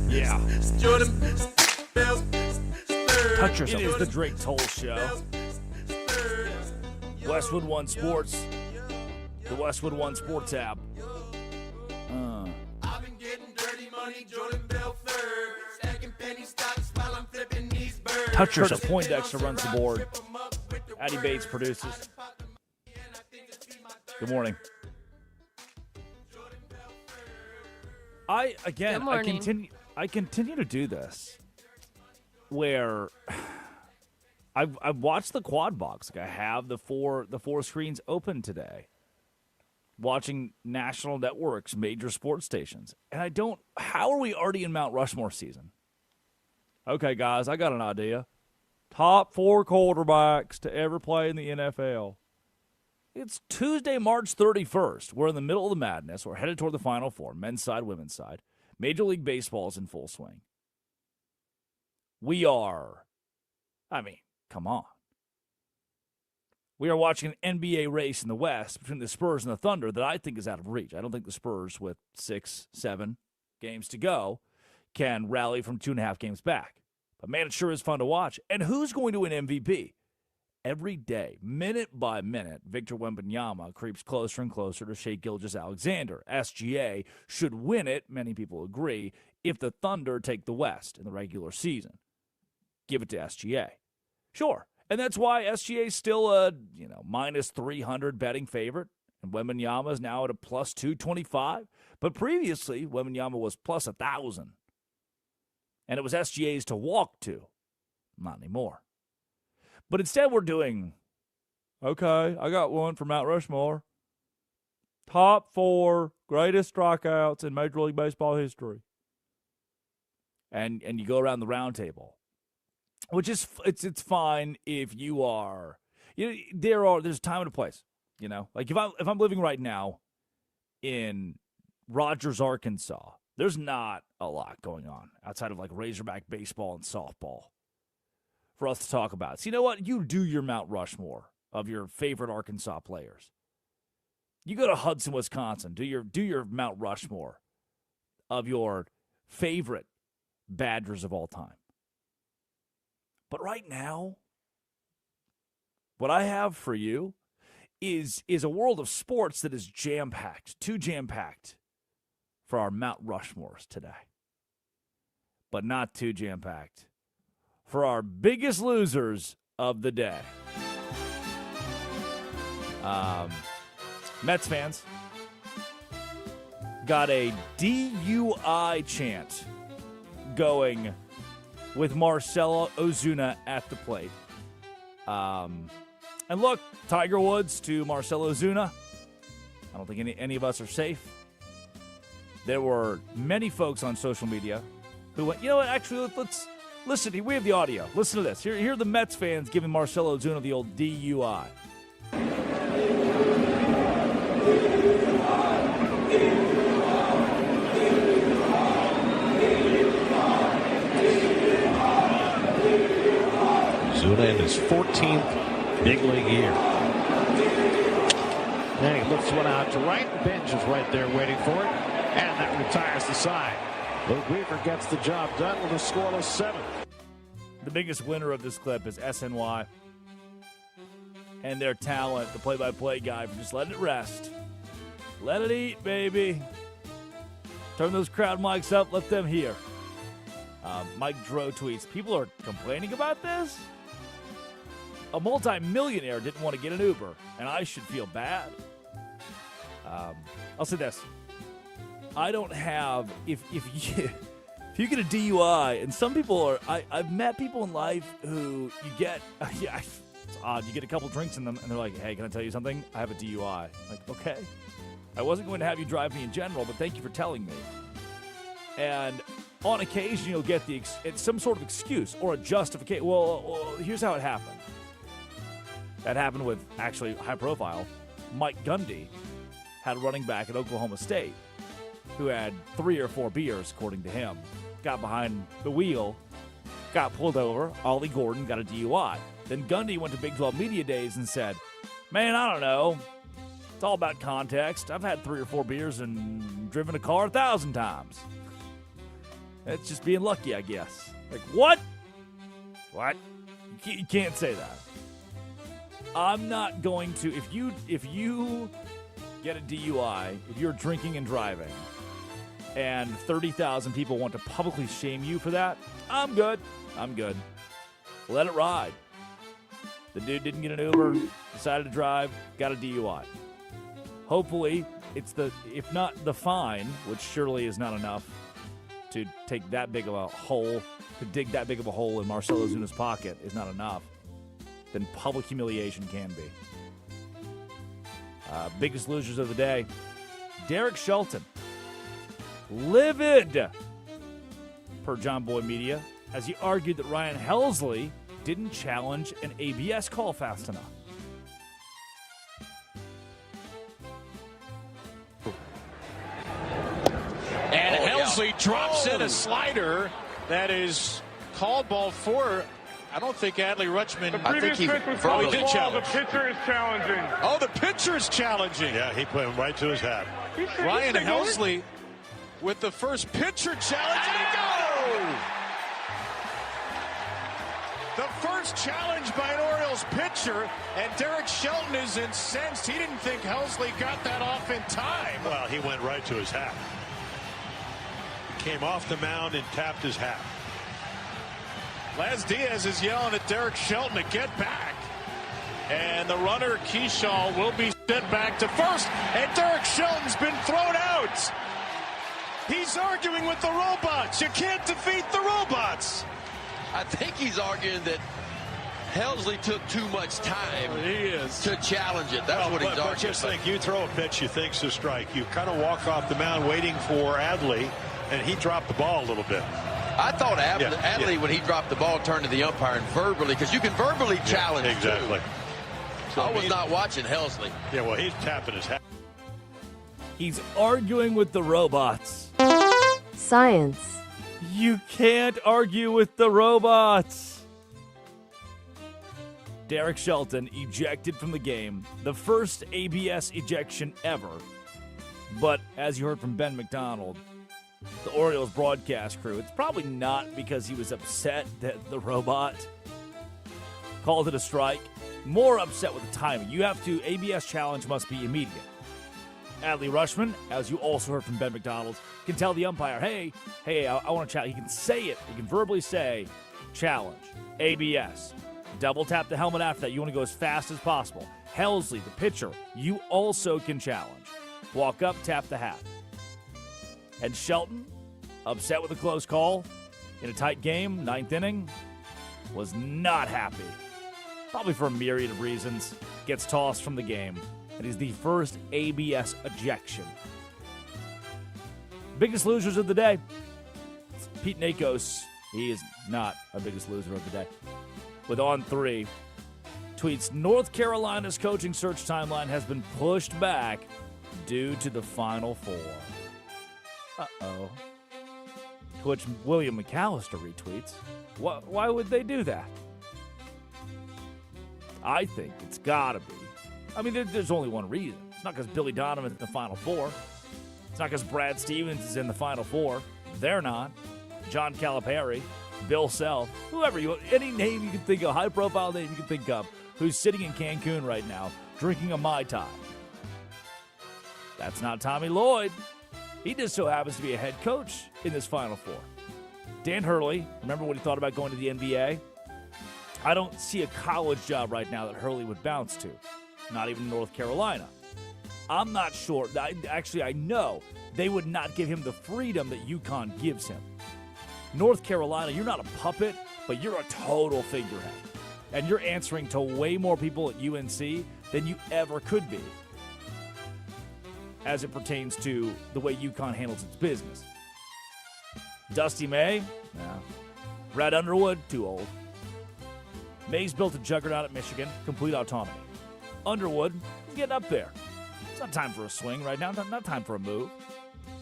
Yeah. Touch It is the Drake Toll Show. Westwood One Sports. The Westwood One Sports app. Touch yourself. Curtis Poindexter runs the board. Addie Bates produces. Good morning. I Good morning. continue to do this where I've watched the quad box. Like I have the four screens open today, watching national networks, major sports stations, and I don't. How are we already in Mount Rushmore season? Okay, guys, I got an idea. Top 4 quarterbacks to ever play in the NFL. It's Tuesday, March 31st. We're in the middle of the madness. We're headed toward the Final Four, men's side, women's side. Major League Baseball is in full swing. We are, come on. We are watching an NBA race in the West between the Spurs and the Thunder that I think is out of reach. I don't think the Spurs, with 6, 7 games to go, can rally from 2.5 games back. But, man, it sure is fun to watch. And who's going to win MVP? Every day, minute by minute, Victor Wembanyama creeps closer and closer to Shai Gilgeous-Alexander. SGA should win it, many people agree, if the Thunder take the West in the regular season. Give it to SGA. Sure. And that's why SGA is still a, minus 300 betting favorite. And Wembanyama is now at a plus 225. But previously, Wembanyama was plus 1,000. And it was SGA's to walk to. Not anymore. But instead we're doing, okay, I got one for Mount Rushmore. Top 4 greatest strikeouts in Major League Baseball history. And you go around the round table. Which is, it's fine if you are, there's time and a place, Like if I'm living right now in Rogers, Arkansas, there's not a lot going on outside of like Razorback baseball and softball for us to talk about. So you know what? You do your Mount Rushmore of your favorite Arkansas players. You go to Hudson, Wisconsin, do your Mount Rushmore of your favorite Badgers of all time. But right now, what I have for you is a world of sports that is jam-packed, too jam-packed for our Mount Rushmores today. But not too jam-packed for our biggest losers of the day. Mets fans got a DUI chant going with Marcell Ozuna at the plate. And look, Tiger Woods to Marcell Ozuna. I don't think any of us are safe. There were many folks on social media who went, you know what, actually, Listen, we have the audio. Listen to this. Here are the Mets fans giving Marcell Ozuna the old DUI. Ozuna in his 14th big league year. And he lifts one out to right. The bench is right there waiting for it. And that retires the side. Luke Weaver gets the job done with a scoreless 7th. The biggest winner of this clip is SNY and their talent, the play-by-play guy, for just letting it rest. Let it eat, baby. Turn those crowd mics up. Let them hear. Mike Dro tweets, people are complaining about this? A multi-millionaire didn't want to get an Uber, and I should feel bad. I'll say this. I don't have, if you get a DUI, and some people are, I've met people in life who you get, it's odd, you get a couple drinks in them, and they're like, hey, can I tell you something? I have a DUI. Like, okay. I wasn't going to have you drive me in general, but thank you for telling me. And on occasion, you'll get it's some sort of excuse or a justification. Well, here's how it happened. That happened with, actually, high profile, Mike Gundy had a running back at Oklahoma State who had 3 or 4 beers, according to him, got behind the wheel, got pulled over. Ollie Gordon got a DUI. Then Gundy went to Big 12 Media Days and said, man, I don't know. It's all about context. I've had 3 or 4 beers and driven a car 1,000 times. It's just being lucky, I guess. Like, what? What? You can't say that. I'm not going to, if you get a DUI, if you're drinking and driving, and 30,000 people want to publicly shame you for that, I'm good. Let it ride. The dude didn't get an Uber, decided to drive, got a DUI. Hopefully, if not the fine, which surely is not enough to take that big of a hole, to dig that big of a hole in Marcell Ozuna's pocket is not enough, then public humiliation can be. Biggest losers of the day, Derek Shelton. Livid, per John Boy Media, as he argued that Ryan Helsley didn't challenge an ABS call fast enough. And Helsley drops in a slider that is called ball 4. I don't think Adley Rutschman. I think he did challenge. The pitcher is challenging. Oh, the pitcher is challenging. Yeah, he put him right to his hat. Ryan Helsley with the first pitcher challenge, and he goes! The first challenge by an Orioles pitcher, and Derek Shelton is incensed. He didn't think Helsley got that off in time. Well, he went right to his hat. He came off the mound and tapped his hat. Laz Diaz is yelling at Derek Shelton to get back. And the runner, Keyshaw, will be sent back to first. And Derek Shelton's been thrown out. He's arguing with the robots. You can't defeat the robots. I think he's arguing that Helsley took too much time to challenge it. That's what he's arguing. But just think, you throw a pitch you think's a strike. You kind of walk off the mound waiting for Adley, and he dropped the ball a little bit. I thought Adley, when he dropped the ball, turned to the umpire and verbally, because you can verbally challenge exactly. too. So I was not watching Helsley. Yeah, well, he's tapping his hat. He's arguing with the robots. Science. You can't argue with the robots. Derek Shelton ejected from the game. The first ABS ejection ever. But as you heard from Ben McDonald, the Orioles broadcast crew, it's probably not because he was upset that the robot called it a strike. More upset with the timing. ABS challenge must be immediate. Adley Rutschman, as you also heard from Ben McDonald, can tell the umpire, hey, I want to challenge. He can say it. He can verbally say, challenge, ABS. Double tap the helmet after that. You want to go as fast as possible. Helsley, the pitcher, you also can challenge. Walk up, tap the hat. And Shelton, upset with a close call in a tight game, 9th inning, was not happy. Probably for a myriad of reasons. Gets tossed from the game. And he's the first ABS ejection. Biggest losers of the day. Pete Nakos He is not our biggest loser of the day. With On 3, tweets, North Carolina's coaching search timeline has been pushed back due to the Final Four. Uh-oh. To which William McAllister retweets, why would they do that? I think it's got to be. I mean, there's only one reason. It's not because Billy Donovan's in the Final Four. It's not because Brad Stevens is in the Final Four. They're not. John Calipari, Bill Self, whoever any name you can think of, high-profile name you can think of, who's sitting in Cancun right now drinking a Mai Tai. That's not Tommy Lloyd. He just so happens to be a head coach in this Final Four. Dan Hurley, remember what he thought about going to the NBA? I don't see a college job right now that Hurley would bounce to. Not even North Carolina. I'm not sure. Actually, I know they would not give him the freedom that UConn gives him. North Carolina, you're not a puppet, but you're a total figurehead. And you're answering to way more people at UNC than you ever could be, as it pertains to the way UConn handles its business. Dusty May? No. Brad Underwood? Too old. May's built a juggernaut at Michigan, complete autonomy. Underwood is getting up there. It's not time for a swing right now, not time for a move.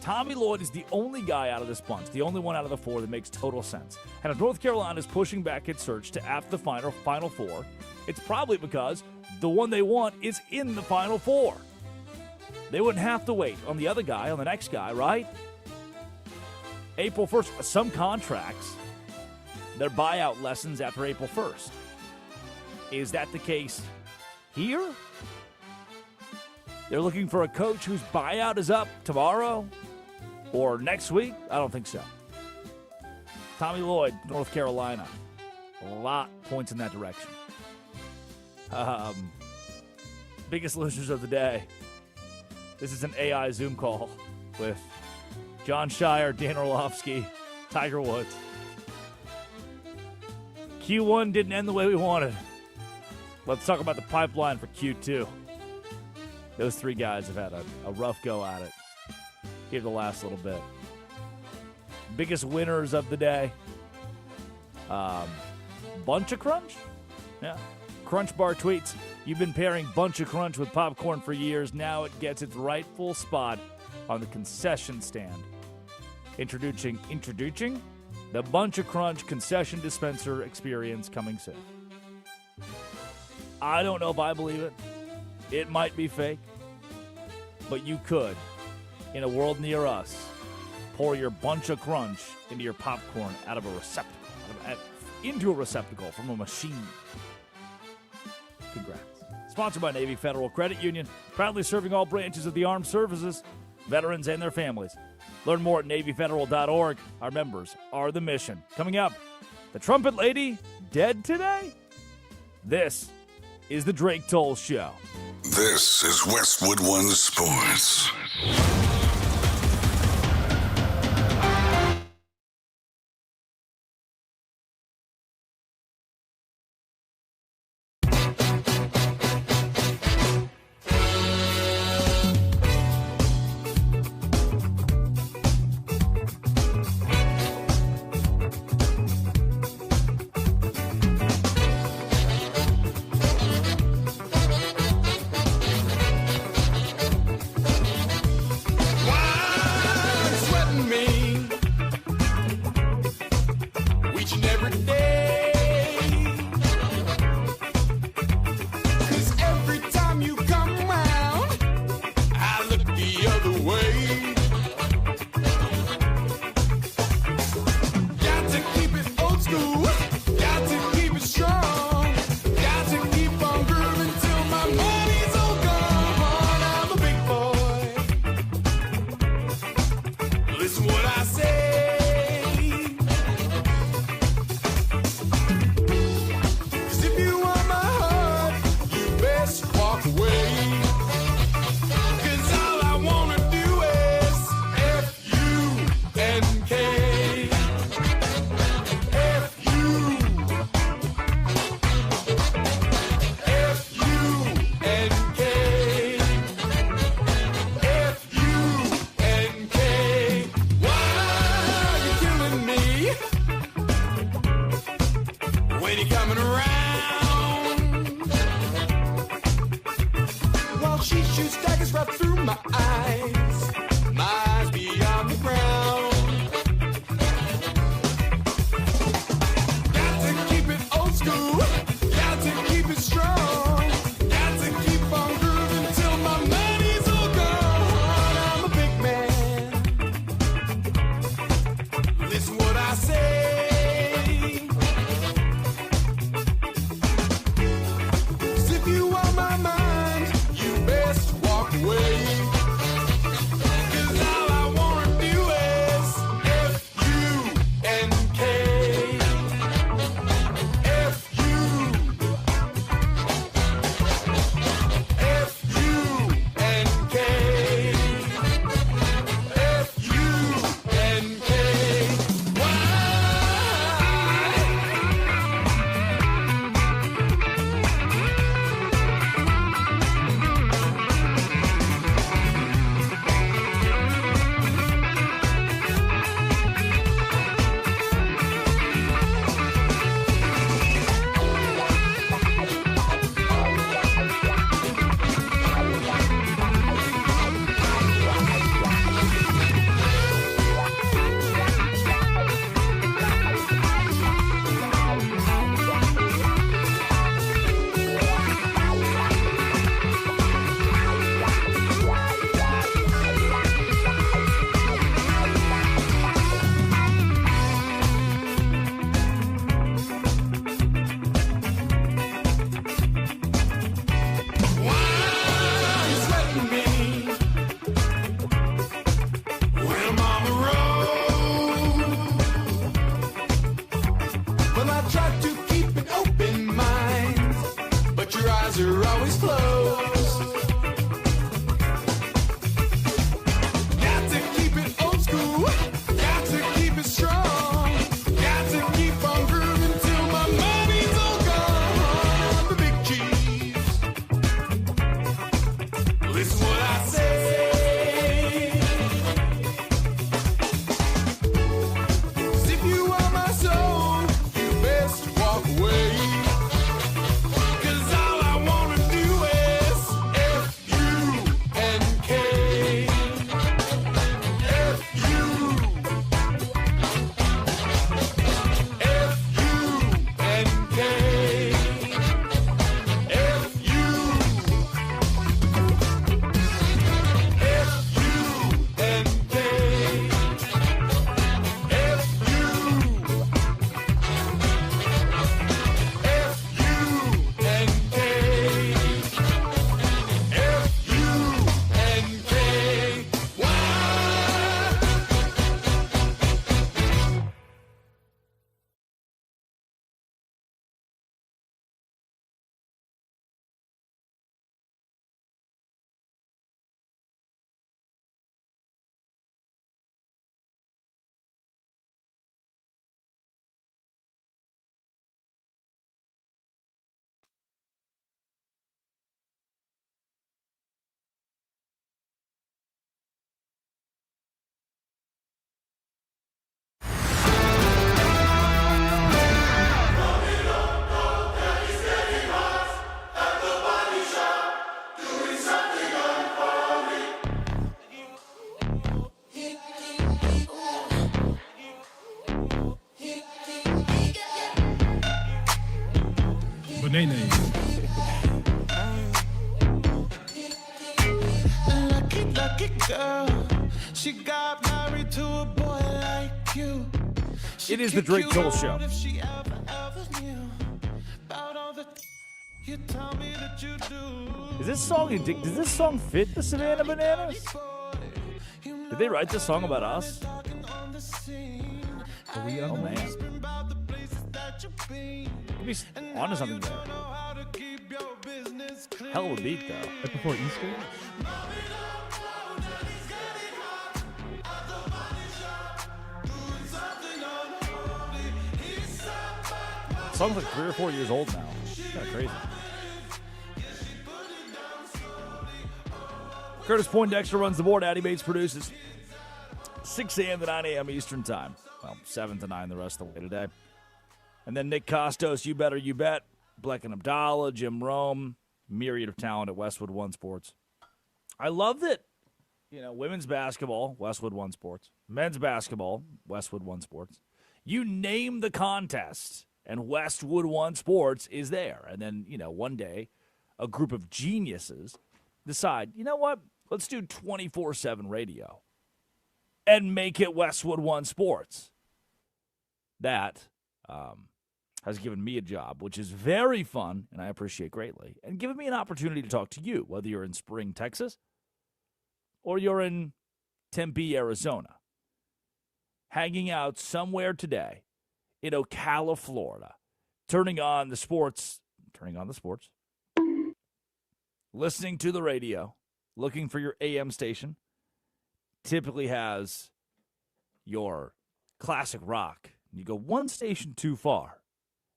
Tommy Lloyd is the only guy out of this bunch, the only one out of the four that makes total sense. And if North Carolina is pushing back its search to after the Final Four, it's probably because the one they want is in the Final Four. They wouldn't have to wait on the other guy, on the next guy, right? April 1st, some contracts, their buyout lessons after April 1st. Is that the case here? They're looking for a coach whose buyout is up tomorrow or next week? I don't think so. Tommy Lloyd, North Carolina. A lot points in that direction. Biggest losers of the day. This is an AI Zoom call with John Shire, Dan Orlovsky, Tiger Woods. Q1 didn't end the way we wanted. Let's talk about the pipeline for Q2. Those three guys have had a rough go at it here the last little bit. Biggest winners of the day. Bunch of Crunch? Yeah. Crunch Bar tweets, you've been pairing Bunch of Crunch with popcorn for years. Now it gets its rightful spot on the concession stand. Introducing the Bunch of Crunch concession dispenser experience coming soon. I don't know if I believe it. It might be fake, but you could, in a world near us, pour your Bunch of Crunch into your popcorn out of a receptacle, into a receptacle from a machine. Congrats. Sponsored by Navy Federal Credit Union, proudly serving all branches of the armed services, veterans, and their families. Learn more at NavyFederal.org. Our members are the mission. Coming up, the trumpet lady dead today? This is the Drake Toll Show. This is Westwood One Sports. when you're coming around. While she shoots daggers right through my eyes beyond the ground. Got to keep it old school, got to keep it strong, got to keep on grooving till my money's all gone. I'm a big man, listen what I say. If you want my mind, you best walk away. Bananas. Lucky girl, she got married to a boy like you. It is the Drake Toll Show. Does this song fit the Savannah Bananas? Did they write this song about us? Are we on? Oh man. Could be onto something there. Hell of a beat though. Right before Easter? The song's like 3 or 4 years old now. It's kind of crazy. Curtis Poindexter runs the board. Addie Bates produces. 6 a.m. to 9 a.m. Eastern Time. Well, 7 to 9 the rest of the way today. And then Nick Costos, You Better You Bet, Bleck and Abdallah, Jim Rome, myriad of talent at Westwood One Sports. I love that, women's basketball, Westwood One Sports, men's basketball, Westwood One Sports. You name the contest, and Westwood One Sports is there. And then, one day, a group of geniuses decide, you know what, let's do 24/7 radio and make it Westwood One Sports. That has given me a job, which is very fun, and I appreciate greatly, and given me an opportunity to talk to you, whether you're in Spring, Texas, or you're in Tempe, Arizona, hanging out somewhere today in Ocala, Florida, turning on the sports, listening to the radio, looking for your AM station, typically has your classic rock. You go one station too far,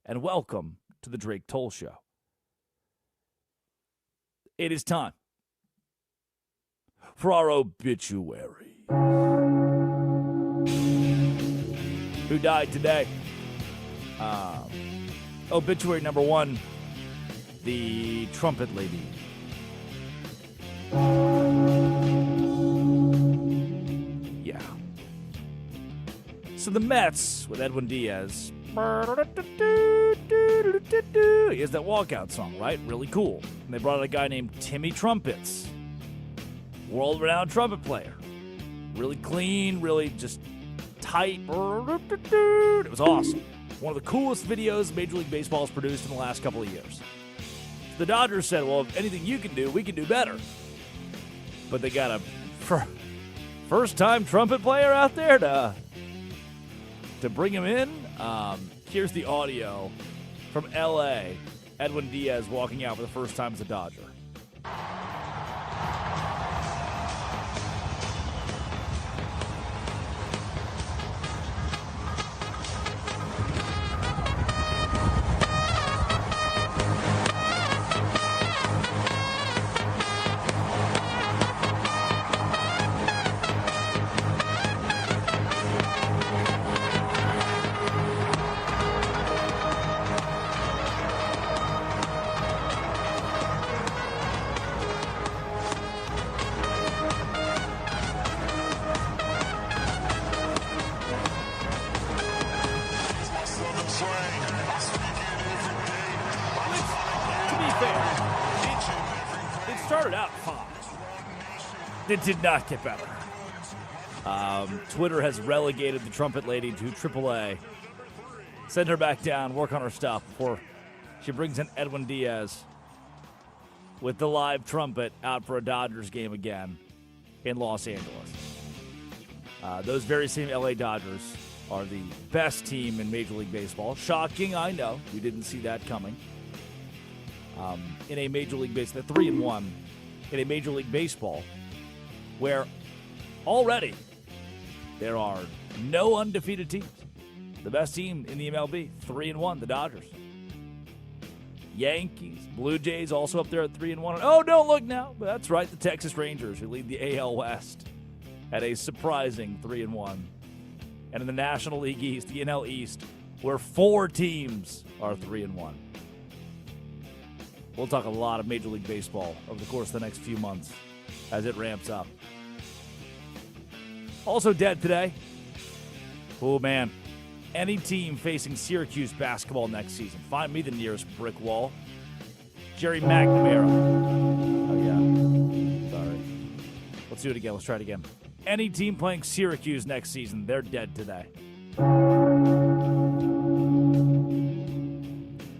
and welcome to the Drake Toll Show. It is time for our obituary. Who died today? Obituary number 1, the trumpet lady. Yeah. So the Mets with Edwin Diaz. He has that walkout song, right? Really cool. And they brought out a guy named Timmy Trumpets. World-renowned trumpet player. Really clean, really just tight. It was awesome. One of the coolest videos Major League Baseball has produced in the last couple of years. The Dodgers said, well, if anything you can do, we can do better. But they got a first-time trumpet player out there to bring him in. Here's the audio from L.A. Edwin Diaz walking out for the first time as a Dodger. It did not get better. Twitter has relegated the trumpet lady to AAA. Send her back down, work on her stuff before she brings in Edwin Diaz with the live trumpet out for a Dodgers game again in Los Angeles. Those very same LA Dodgers are the best team in Major League Baseball. Shocking, I know. We didn't see that coming. In a Major League Baseball, they're 3-1 in a Major League Baseball where already there are no undefeated teams. The best team in the MLB, 3-1, the Dodgers. Yankees, Blue Jays also up there at 3-1. Oh, don't look now. But that's right, the Texas Rangers, who lead the AL West at a surprising 3-1. And in the National League East, the NL East, where 4 teams are 3-1. We'll talk a lot of Major League Baseball over the course of the next few months as it ramps up. Also dead today. Oh, man. Any team facing Syracuse basketball next season, find me the nearest brick wall. Jerry McNamara. Oh, yeah. Sorry. Let's do it again. Let's try it again. Any team playing Syracuse next season, they're dead today.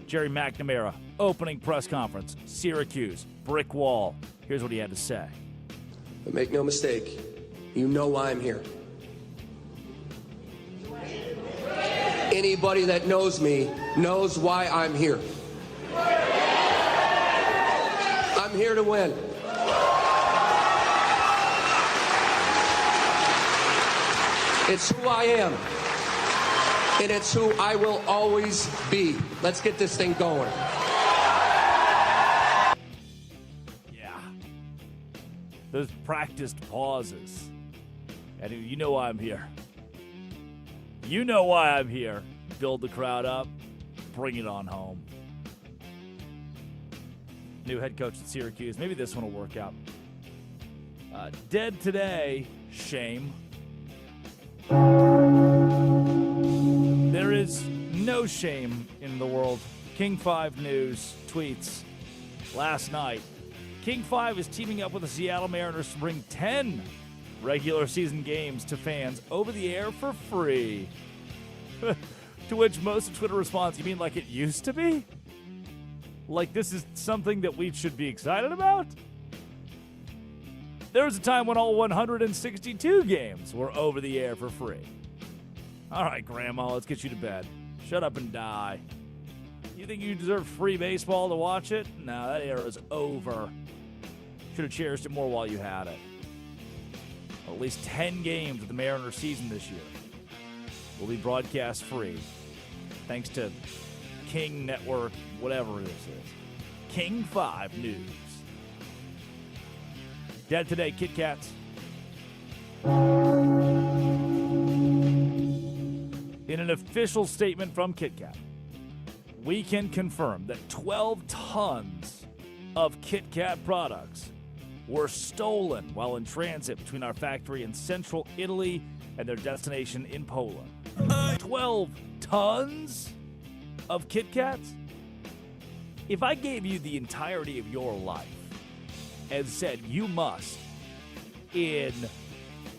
Jerry McNamara, opening press conference, Syracuse, brick wall. Here's what he had to say. But make no mistake, you know why I'm here. Anybody that knows me knows why I'm here. I'm here to win. It's who I am, and it's who I will always be. Let's get this thing going. Yeah. Those practiced pauses. And you know why I'm here. You know why I'm here. Build the crowd up. bring it on home. New head coach at Syracuse. Maybe this one will work out. Dead today, shame. There is no shame in the world. King 5 News tweets last night. King 5 is teaming up with the Seattle Mariners to bring 10 regular season games to fans over the air for free. To which most of Twitter responds, you mean like it used to be? Like this is something that we should be excited about? There was a time when all 162 games were over the air for free. All right, Grandma, let's get you to bed. Shut up and die. You think you deserve free baseball to watch it? No, that era is over. Should have cherished it more while you had it. At least 10 games of the Mariners season this year will be broadcast free. Thanks to King Network, whatever this is. King 5 News. Dead today, Kit Kats. In an official statement from Kit Kat, we can confirm that 12 tons of Kit Kat products were stolen while in transit between our factory in central Italy and their destination in Poland. 12 tons of Kit Kats? If I gave you the entirety of your life and said you must, in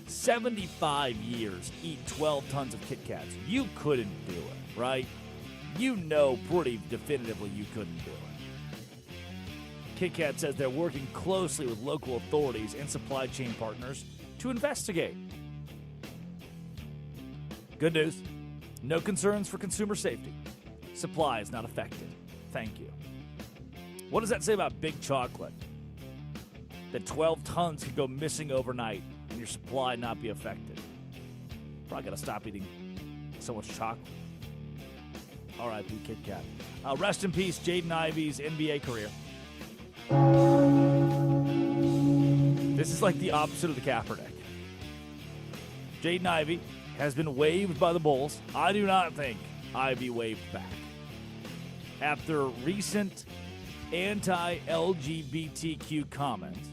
75 years, eat 12 tons of Kit Kats, you couldn't do it, right? You know pretty definitively you couldn't do it. Kit Kat says they're working closely with local authorities and supply chain partners to investigate. Good news. No concerns for consumer safety. Supply is not affected. Thank you. What does that say about big chocolate? That 12 tons could go missing overnight and your supply not be affected. Probably got to stop eating so much chocolate. R.I.P. Kit Kat. Rest in peace, Jaden Ivey's NBA career. This is like the opposite of the Kaepernick. Jaden Ivey has been waived by the Bulls. I do not think Ivey waved back. After recent anti-LGBTQ comments,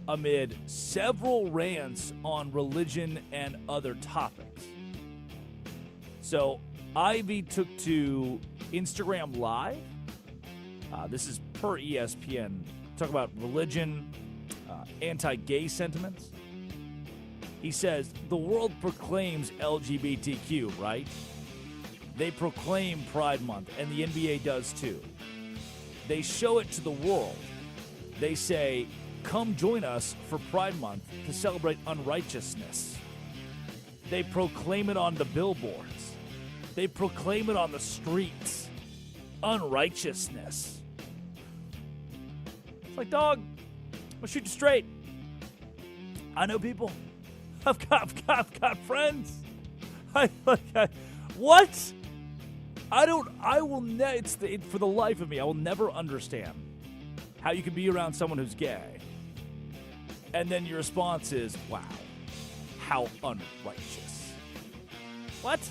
amid several rants on religion and other topics. So Ivey took to Instagram Live. This is per ESPN. Talk about religion, anti-gay sentiments. He says, the world proclaims LGBTQ, right? They proclaim Pride Month, and the NBA does too. They show it to the world. They say, come join us for Pride Month to celebrate unrighteousness. They proclaim it on the billboards. They proclaim it on the streets. Unrighteousness. It's like, dog, I'll shoot you straight. I know people. I've got friends. What? For the life of me, I will never understand how you can be around someone who's gay. And then your response is, wow, how unrighteous. What?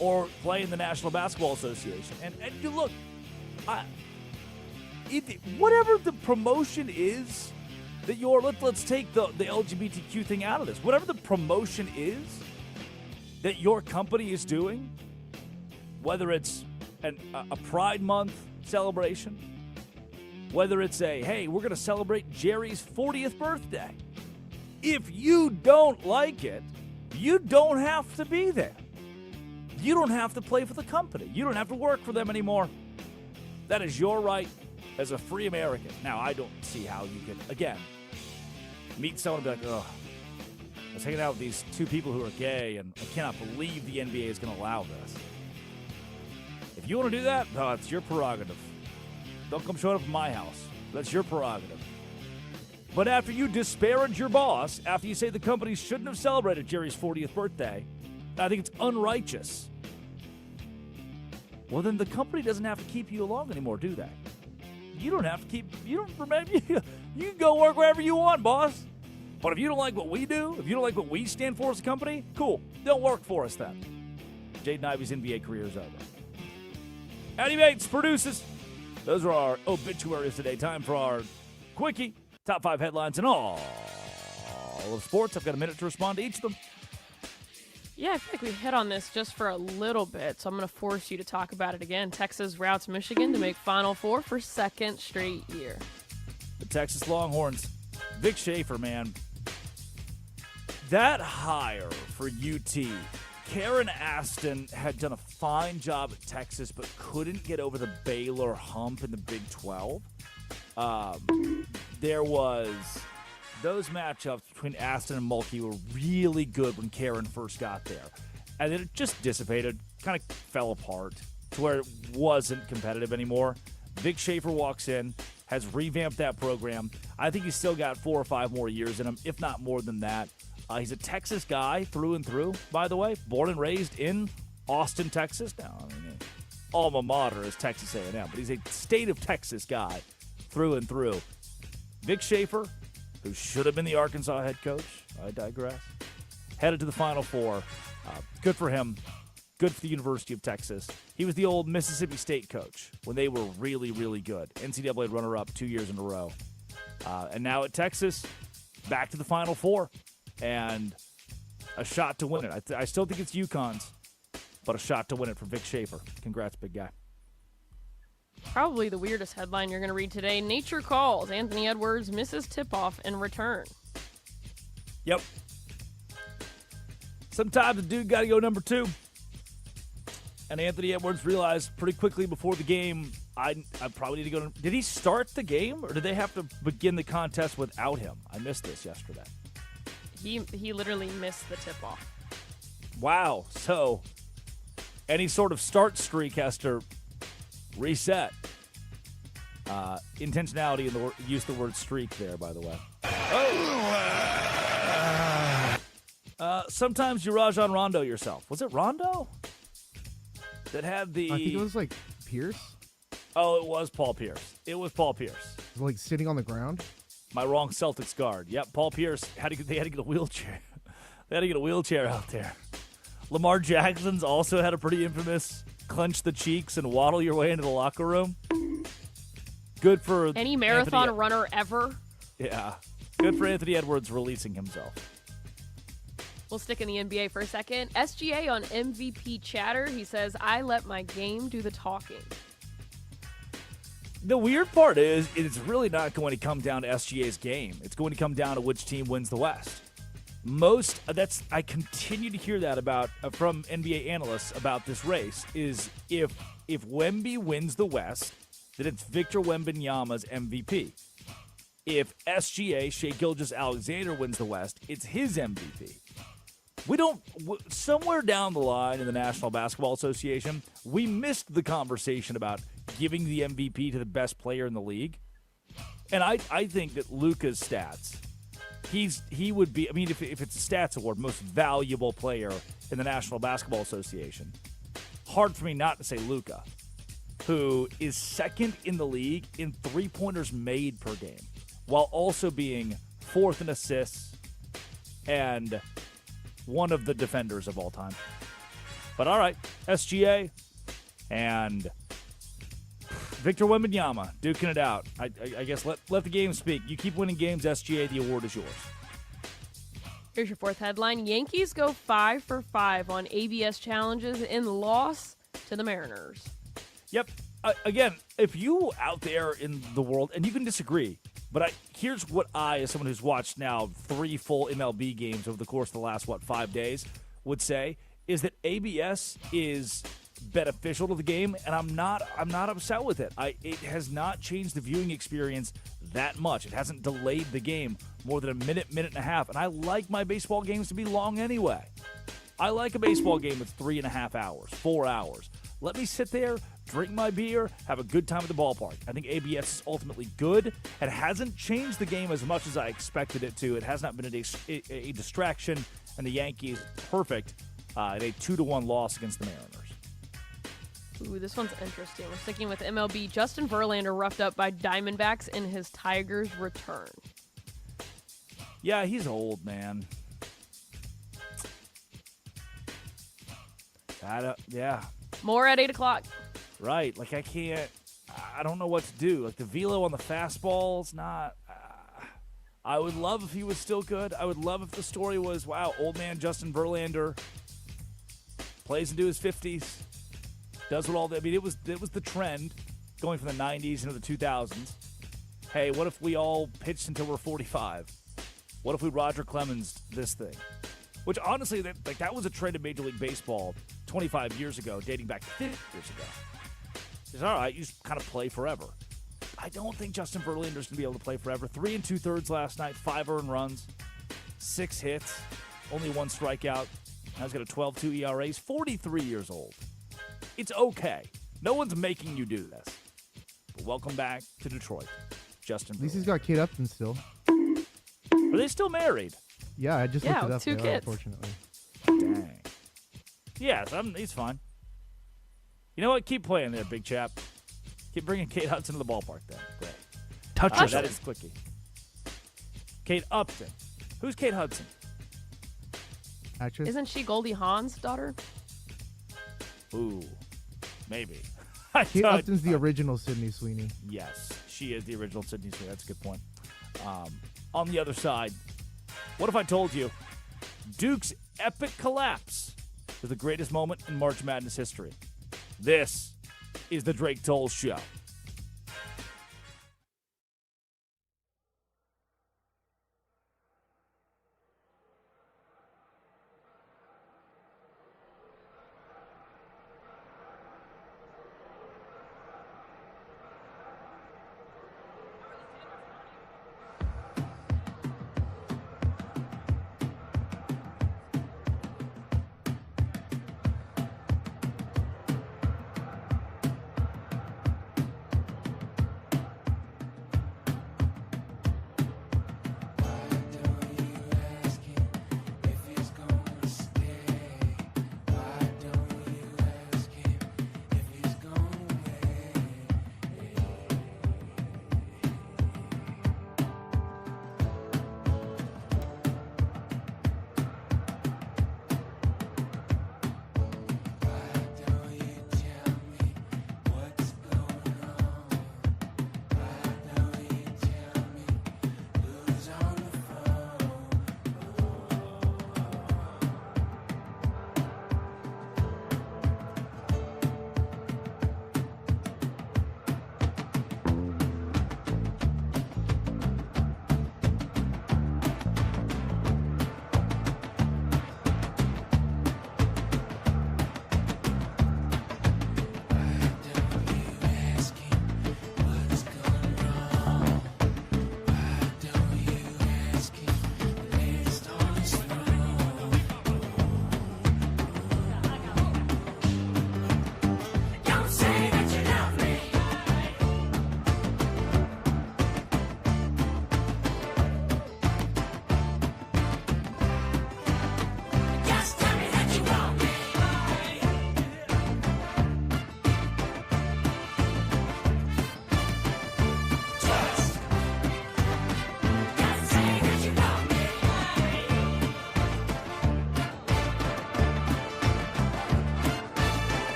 Or play in the National Basketball Association. And you look, whatever the promotion is that let's take the LGBTQ thing out of this. Whatever the promotion is that your company is doing, whether it's a Pride Month celebration, whether it's hey, we're going to celebrate Jerry's 40th birthday. If you don't like it, you don't have to be there. You don't have to play for the company. You don't have to work for them anymore. That is your right as a free American. Now, I don't see how you could, again, meet someone and be like, oh, I was hanging out with these two people who are gay, and I cannot believe the NBA is going to allow this. If you want to do that, no, it's your prerogative. Don't come showing up at my house. That's your prerogative. But after you disparage your boss, after you say the company shouldn't have celebrated Jerry's 40th birthday, I think it's unrighteous. Well, then the company doesn't have to keep you along anymore, do they? You don't have to keep, you can go work wherever you want, boss. But if you don't like what we do, if you don't like what we stand for as a company, cool, don't work for us then. Jaden Ivey's NBA career is over. Eddie Bates produces. Those are our obituaries today. Time for our quickie. Top 5 headlines in all of sports. I've got a minute to respond to each of them. Yeah, I feel like we hit on this just for a little bit, so I'm going to force you to talk about it again. Texas routs Michigan to make Final Four for second straight year. The Texas Longhorns. Vic Schaefer, man. That hire for UT. Karen Aston had done a fine job at Texas, but couldn't get over the Baylor hump in the Big 12. There was... Those matchups between Aston and Mulkey were really good when Karen first got there. And then it just dissipated, kind of fell apart to where it wasn't competitive anymore. Vic Schaefer walks in, has revamped that program. I think he's still got 4 or 5 more years in him, if not more than that. He's a Texas guy through and through, by the way. Born and raised in Austin, Texas. Now, I mean, alma mater is Texas A&M, but he's a state of Texas guy through and through. Vic Schaefer, who should have been the Arkansas head coach, I digress, headed to the Final Four. Good for him. Good for the University of Texas. He was the old Mississippi State coach when they were really, really good. NCAA runner-up 2 years in a row. And now at Texas, back to the Final Four. And a shot to win it. I still think it's UConn's, but a shot to win it for Vic Schaefer. Congrats, big guy. Probably the weirdest headline you're going to read today. Nature calls. Anthony Edwards misses tip-off in return. Yep. Sometimes the dude got to go number 2. And Anthony Edwards realized pretty quickly before the game, I probably need to go. Did he start the game, or did they have to begin the contest without him? I missed this yesterday. He literally missed the tip-off. Wow. So any sort of start streak has to reset. Intentionality in the use the word streak there, by the way. Sometimes you Rajon Rondo yourself. Was it Rondo that had the... I think it was like Pierce. Oh, it was Paul Pierce. It was Paul Pierce. Like sitting on the ground? My wrong Celtics guard. Yep, Paul Pierce. They had to get a wheelchair. They had to get a wheelchair out there. Lamar Jackson's also had a pretty infamous clench the cheeks and waddle your way into the locker room. Good for any marathon runner ever. Yeah. Good for Anthony Edwards releasing himself. We'll stick in the NBA for a second. SGA on MVP chatter. He says, I let my game do the talking. The weird part is it's really not going to come down to SGA's game. It's going to come down to which team wins the West. I continue to hear that about from NBA analysts about this race is if Wemby wins the West, then it's Victor Wembanyama's MVP. If SGA, Shai Gilgeous-Alexander, wins the West, it's his MVP. Somewhere down the line in the National Basketball Association, we missed the conversation about giving the MVP to the best player in the league. And I think that Luka's stats, he would be, I mean, if it's a stats award, most valuable player in the National Basketball Association. Hard for me not to say Luka, who is second in the league in three-pointers made per game, while also being fourth in assists and one of the defenders of all time. But all right, SGA and Victor Wembanyama duking it out. I guess let the game speak. You keep winning games, SGA, the award is yours. Here's your fourth headline. Yankees go 5 for 5 on ABS challenges in loss to the Mariners. Yep. Again, if you out there in the world, and you can disagree, but here's what I, as someone who's watched now 3 full MLB games over the course of the last, 5 days, would say, is that ABS is beneficial to the game, and I'm not upset with it. It has not changed the viewing experience that much. It hasn't delayed the game more than a minute and a half, and I like my baseball games to be long anyway. I like a baseball game that's 3.5 hours, 4 hours. Let me sit there, drink my beer, have a good time at the ballpark. I think ABS is ultimately good. It hasn't changed the game as much as I expected it to. It has not been a distraction, and the Yankees perfect in a 2-1 loss against the Mariners. Ooh, this one's interesting. We're sticking with MLB. Justin Verlander roughed up by Diamondbacks in his Tigers return. Yeah, he's old, man. Yeah. More at 8 o'clock. Right. Like, I don't know what to do. Like, the velo on the fastball is not. I would love if he was still good. I would love if the story was, wow, old man Justin Verlander plays into his 50s, does what all that. I mean, it was the trend going from the 90s into the 2000s. Hey, what if we all pitched until we're 45? What if we Roger Clemens this thing? Which, honestly, that was a trend in Major League Baseball 25 years ago, dating back 50 years ago. It's all right, you just kind of play forever. I don't think Justin Verlander's going to be able to play forever. 3 2/3 last night, 5 earned runs, 6 hits, only 1 strikeout. Now he's got a 12.2 ERA. He's 43 years old. It's okay. No one's making you do this. But welcome back to Detroit, Justin Verlander. At least he's got Kate Upton still. Are they still married? Yeah, I just looked it up. 2 kids. Unfortunately. Dang. Yes, he's fine. You know what? Keep playing there, big chap. Keep bringing Kate Hudson to the ballpark then. Great. Touch yourself. That is quickie. Kate Upton. Who's Kate Hudson? Actress? Isn't she Goldie Hawn's daughter? Ooh, maybe. Kate Upton's the original Sydney Sweeney. Yes, she is the original Sydney Sweeney. That's a good point. On the other side, what if I told you Duke's epic collapse is the greatest moment in March Madness history? This is the Drake Toll Show.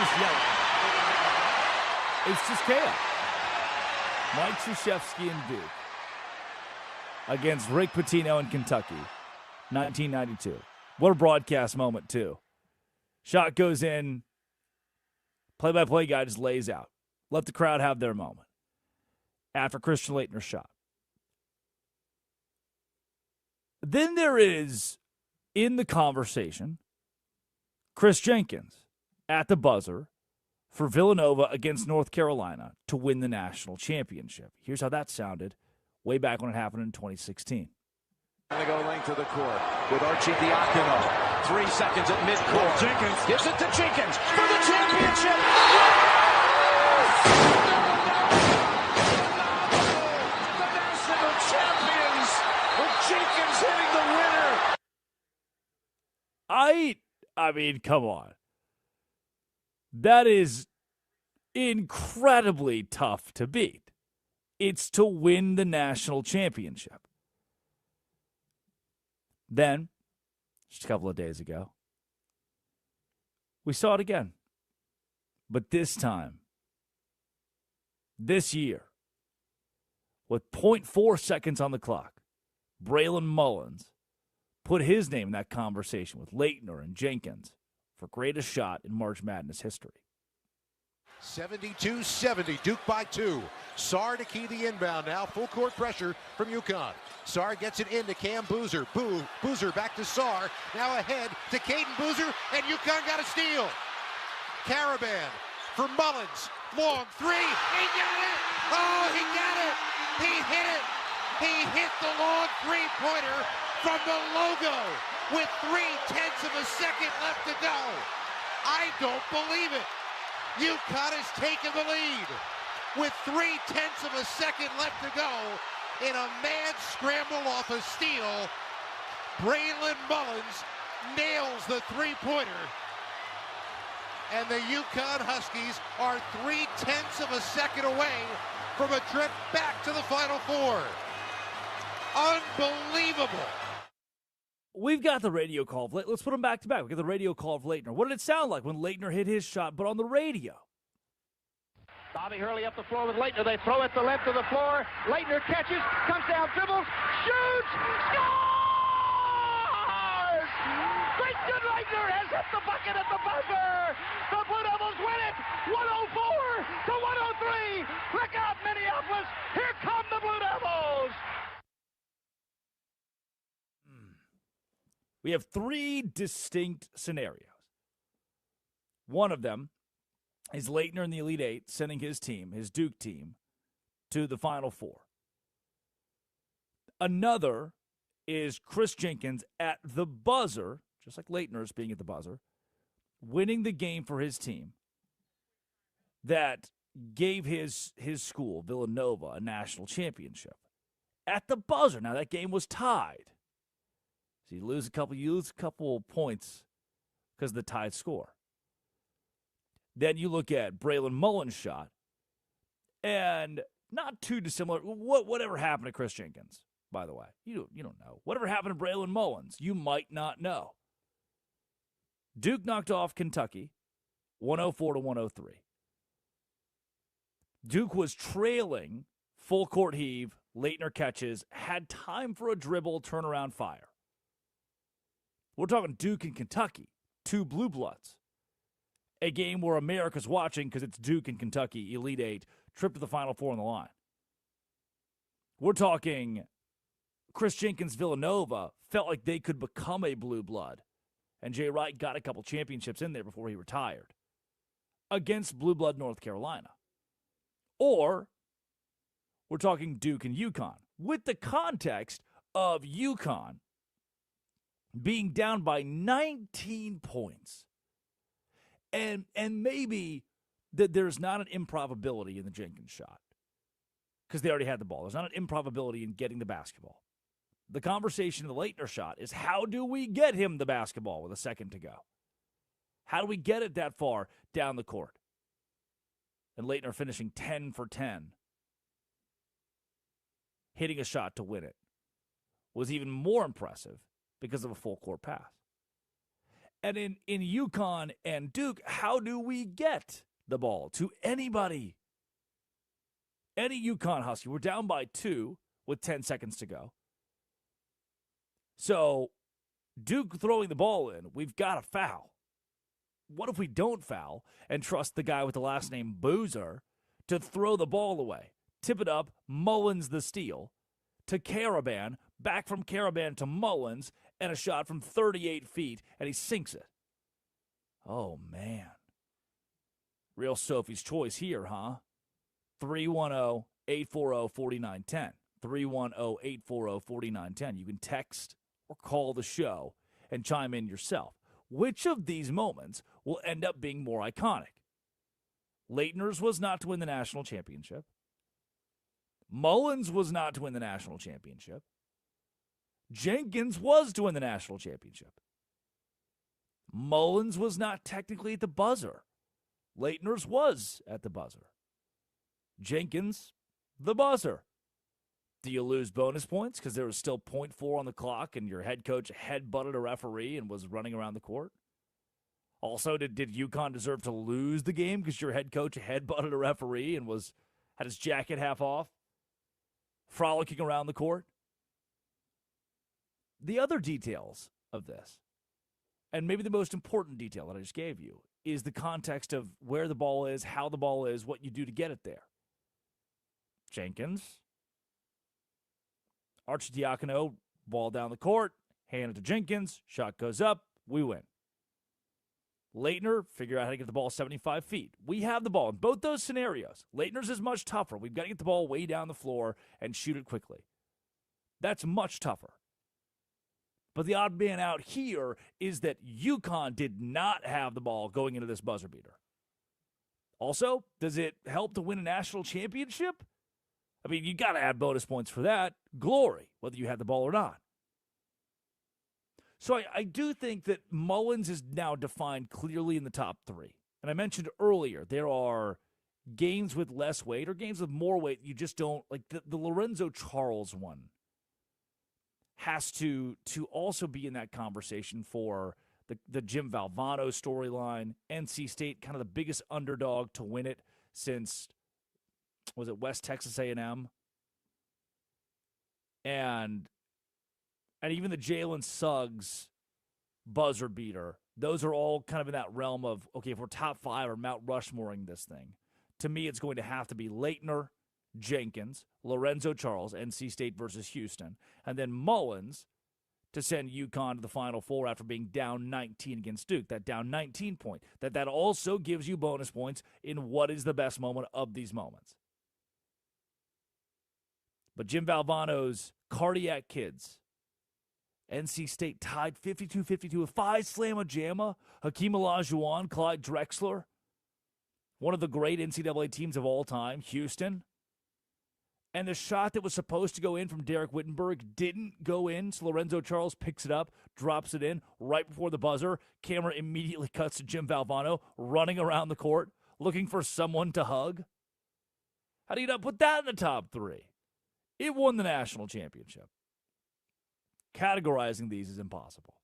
just yelling. It's just chaos. Mike Krzyzewski and Duke against Rick Pitino in Kentucky, 1992. What a broadcast moment, too. Shot goes in. Play-by-play guy just lays out. Let the crowd have their moment. After Christian Laettner's shot. Then there is, in the conversation, Chris Jenkins at the buzzer for Villanova against North Carolina to win the national championship. Here's how that sounded way back when it happened in 2016. Going to go length of the court with Archie Diacono. 3 seconds at midcourt. Jenkins gives it to Jenkins for the championship. The national champions with Jenkins hitting the winner. I mean, come on. That is incredibly tough to beat. It's to win the national championship. Then, just a couple of days ago, we saw it again. But this time, this year, with 0.4 seconds on the clock, Braylon Mullins put his name in that conversation with Laettner and Jenkins for greatest shot in March Madness history. 72-70, Duke by 2. Sarr to key the inbound now. Full court pressure from UConn. Sarr gets it into Cam Boozer. Boozer back to Sarr. Now ahead to Caden Boozer, and UConn got a steal. Caravan for Mullins. Long three. He got it. Oh, he got it. He hit it. He hit the long three-pointer from the logo with 0.3 of a second left to go. I don't believe it. UConn has taken the lead with 0.3 of a second left to go in a mad scramble off a steal. Braylon Mullins nails the three-pointer, and the UConn Huskies are 0.3 of a second away from a trip back to the Final Four. Unbelievable. We've got the radio call of Let's put them back to back. We got the radio call of Laettner. What did it sound like when Laettner hit his shot, but on the radio? Bobby Hurley up the floor with Laettner. They throw it to left of the floor. Laettner catches, comes down, dribbles, shoots, scores! Christian Laettner has hit the bucket at the buzzer. The Blue Devils win it, 104-103. Look out, Minneapolis! Here come the Blue Devils. We have 3 distinct scenarios. One of them is Laettner in the Elite Eight sending his team, his Duke team, to the Final Four. Another is Chris Jenkins at the buzzer, just like Laettner's being at the buzzer, winning the game for his team that gave his school, Villanova, a national championship. At the buzzer. Now, that game was tied. So you lose a couple points because of the tied score. Then you look at Braylon Mullins' shot, and not too dissimilar. Whatever happened to Chris Jenkins, by the way, you don't know. Whatever happened to Braylon Mullins, you might not know. Duke knocked off Kentucky, 104-103. Duke was trailing, full court heave, Laettner catches, had time for a dribble, turnaround fire. We're talking Duke and Kentucky, 2 blue bloods. A game where America's watching because it's Duke and Kentucky, Elite Eight, trip to the Final Four on the line. We're talking Chris Jenkins Villanova felt like they could become a blue blood, and Jay Wright got a couple championships in there before he retired against blue blood North Carolina. Or we're talking Duke and UConn with the context of UConn being down by 19 points. And maybe that there's not an improbability in the Jenkins shot because they already had the ball. There's not an improbability in getting the basketball. The conversation in the Laettner shot is how do we get him the basketball with a second to go? How do we get it that far down the court? And Laettner finishing 10 for 10, hitting a shot to win it, was even more impressive because of a full court pass. And in UConn and Duke, how do we get the ball to anybody? Any UConn Husky. We're down by 2 with 10 seconds to go. So Duke throwing the ball in, we've got to foul. What if we don't foul and trust the guy with the last name Boozer to throw the ball away? Tip it up, Mullins the steal, to Caravan, back from Caravan to Mullins, and a shot from 38 feet, and he sinks it. Oh, man. Real Sophie's choice here, huh? 310-840-4910. 310-840-4910. You can text or call the show and chime in yourself. Which of these moments will end up being more iconic? Leitner's was not to win the national championship. Mullins was not to win the national championship. Jenkins was to win the national championship. Mullins was not technically at the buzzer. Leitner's was at the buzzer. Jenkins, the buzzer. Do you lose bonus points because there was still 0.4 on the clock and your head coach head-butted a referee and was running around the court? Also, did UConn deserve to lose the game because your head coach head-butted a referee and had his jacket half off, frolicking around the court? The other details of this, and maybe the most important detail that I just gave you, is the context of where the ball is, how the ball is, what you do to get it there. Jenkins, Arcidiacono, ball down the court, hand it to Jenkins, shot goes up, we win. Leitner, figure out how to get the ball 75 feet. We have the ball in both those scenarios. Leitner's is much tougher. We've got to get the ball way down the floor and shoot it quickly. That's much tougher. But the odd man out here is that UConn did not have the ball going into this buzzer beater. Also, does it help to win a national championship? I mean, you got to add bonus points for that. Glory, whether you had the ball or not. So I do think that Mullins is now defined clearly in the top 3. And I mentioned earlier, there are games with less weight or games with more weight. You just don't, like the Lorenzo Charles one has to also be in that conversation for the Jim Valvano storyline. NC State, kind of the biggest underdog to win it since, was it West Texas A&M? And even the Jalen Suggs buzzer beater, those are all kind of in that realm of, okay, if we're top 5 or Mount Rushmoreing this thing, to me it's going to have to be Leitner, Jenkins, Lorenzo Charles, NC State versus Houston, and then Mullins to send UConn to the Final Four after being down 19 against Duke. That down 19 point. That also gives you bonus points in what is the best moment of these moments. But Jim Valvano's Cardiac Kids, NC State tied 52-52 with Phi Slamma Jamma, Hakeem Olajuwon, Clyde Drexler, one of the great NCAA teams of all time, Houston. And the shot that was supposed to go in from Derek Wittenberg didn't go in, so Lorenzo Charles picks it up, drops it in right before the buzzer. Camera immediately cuts to Jim Valvano running around the court, looking for someone to hug. How do you not put that in the top 3? It won the national championship. Categorizing these is impossible.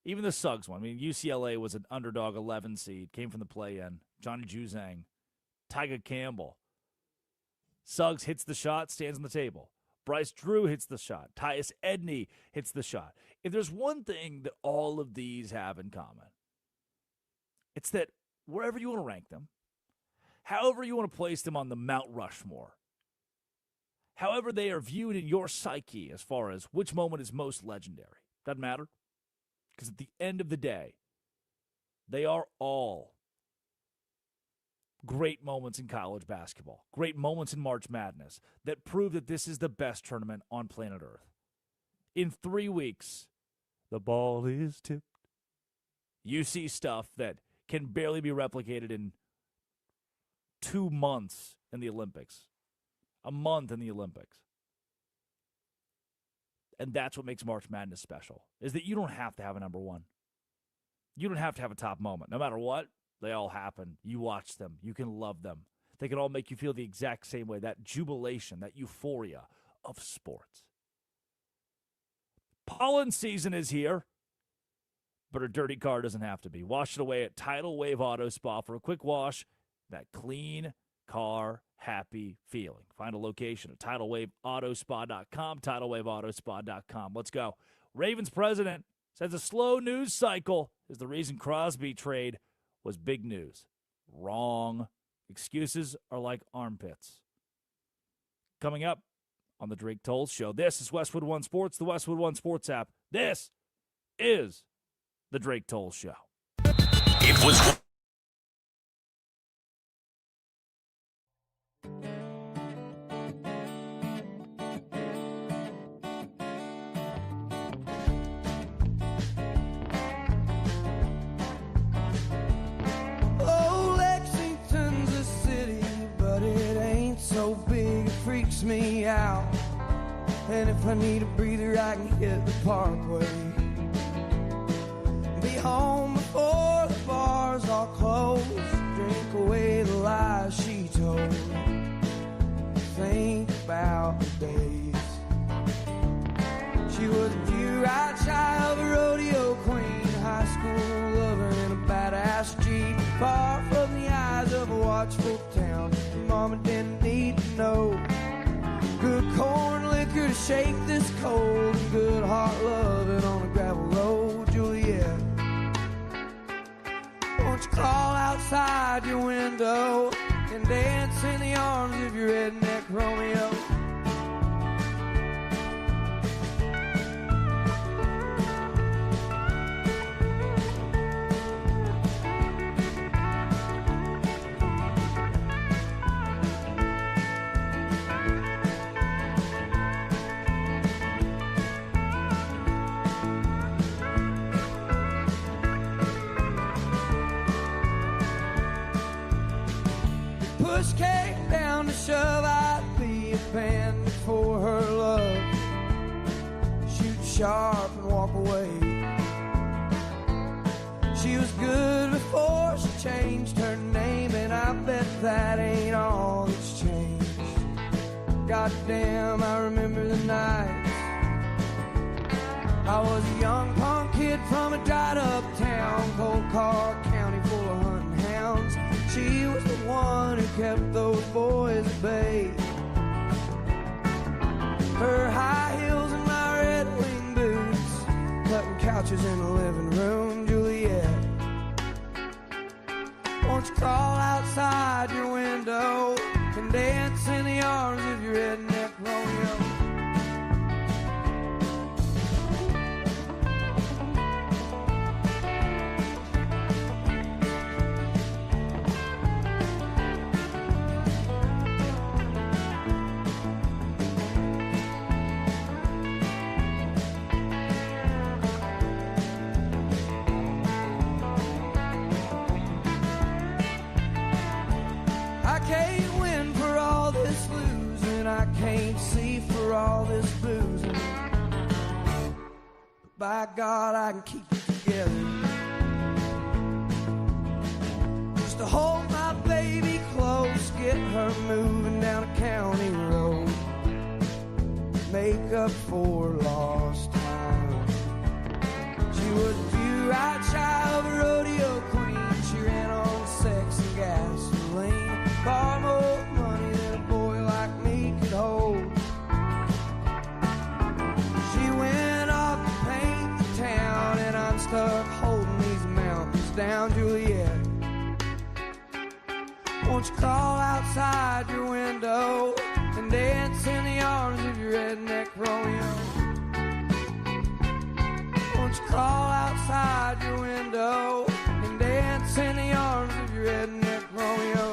Even the Suggs one. I mean, UCLA was an underdog 11 seed, came from the play-in. Johnny Juzang, Tyga Campbell. Suggs hits the shot, stands on the table. Bryce Drew hits the shot. Tyus Edney hits the shot. If there's one thing that all of these have in common, it's that wherever you want to rank them, however you want to place them on the Mount Rushmore, however they are viewed in your psyche as far as which moment is most legendary, doesn't matter. Because at the end of the day, they are all great moments in college basketball, great moments in March Madness that prove that this is the best tournament on planet Earth. In 3 weeks, the ball is tipped. You see stuff that can barely be replicated in 2 months in the Olympics, a month in the Olympics. And that's what makes March Madness special, is that you don't have to have a number one. You don't have to have a top moment. No matter what, they all happen. You watch them. You can love them. They can all make you feel the exact same way, that jubilation, that euphoria of sports. Pollen season is here. but her dirty car doesn't have to be. Wash it away at Tidal Wave Auto Spa for a quick wash, that clean car happy feeling. Find a location at TidalWaveAutoSpa.com, TidalWaveAutoSpa.com. Let's go. Ravens president says a slow news cycle is the reason Crosby trade was big news. Wrong. Excuses are like armpits. Coming up on the Drake Toll Show, this is Westwood One Sports, the Westwood One Sports app. This is the Drake Toll Show. It was... Freaks me out, and if I need a breather I can hit the Parkway. Be home before the bars all close, drink away the lies she told. Think about the days she was a pure-eyed child, a rodeo queen, high school lover in a badass Jeep, far from the eyes of a watchful town. Mama didn't need to know. Good corn liquor to shake this cold, and good heart loving on a gravel road. Juliet, won't you crawl outside your window and dance in the arms of your redneck Romeo? Push came down to shove, I'd be a bandit for her love. Shoot sharp and walk away. She was good before she changed her name, and I bet that ain't all that's changed. Goddamn, I remember the nights. I was a young punk kid from a dried up town, Cold Car County full of hunting hounds. She was the one who kept those boys at bay. Her high heels and my red wing boots, cutting couches in the living room. Juliet, won't you crawl outside your window and dance in the arms of your redneck Romeo? Can't win for all this losing, I can't see for all this boozing, but by God I can keep it together. Just to hold my baby close, get her moving down a county road, make up for lost time. She was a pure-eyed child, a rodeo queen, she ran on sex and gasoline. Far more money than a boy like me could hold. She went off to paint the town, and I'm stuck holding these mountains down. Juliet, won't you crawl outside your window and dance in the arms of your redneck Romeo? Won't you crawl outside your window and dance in the arms of your redneck Romeo?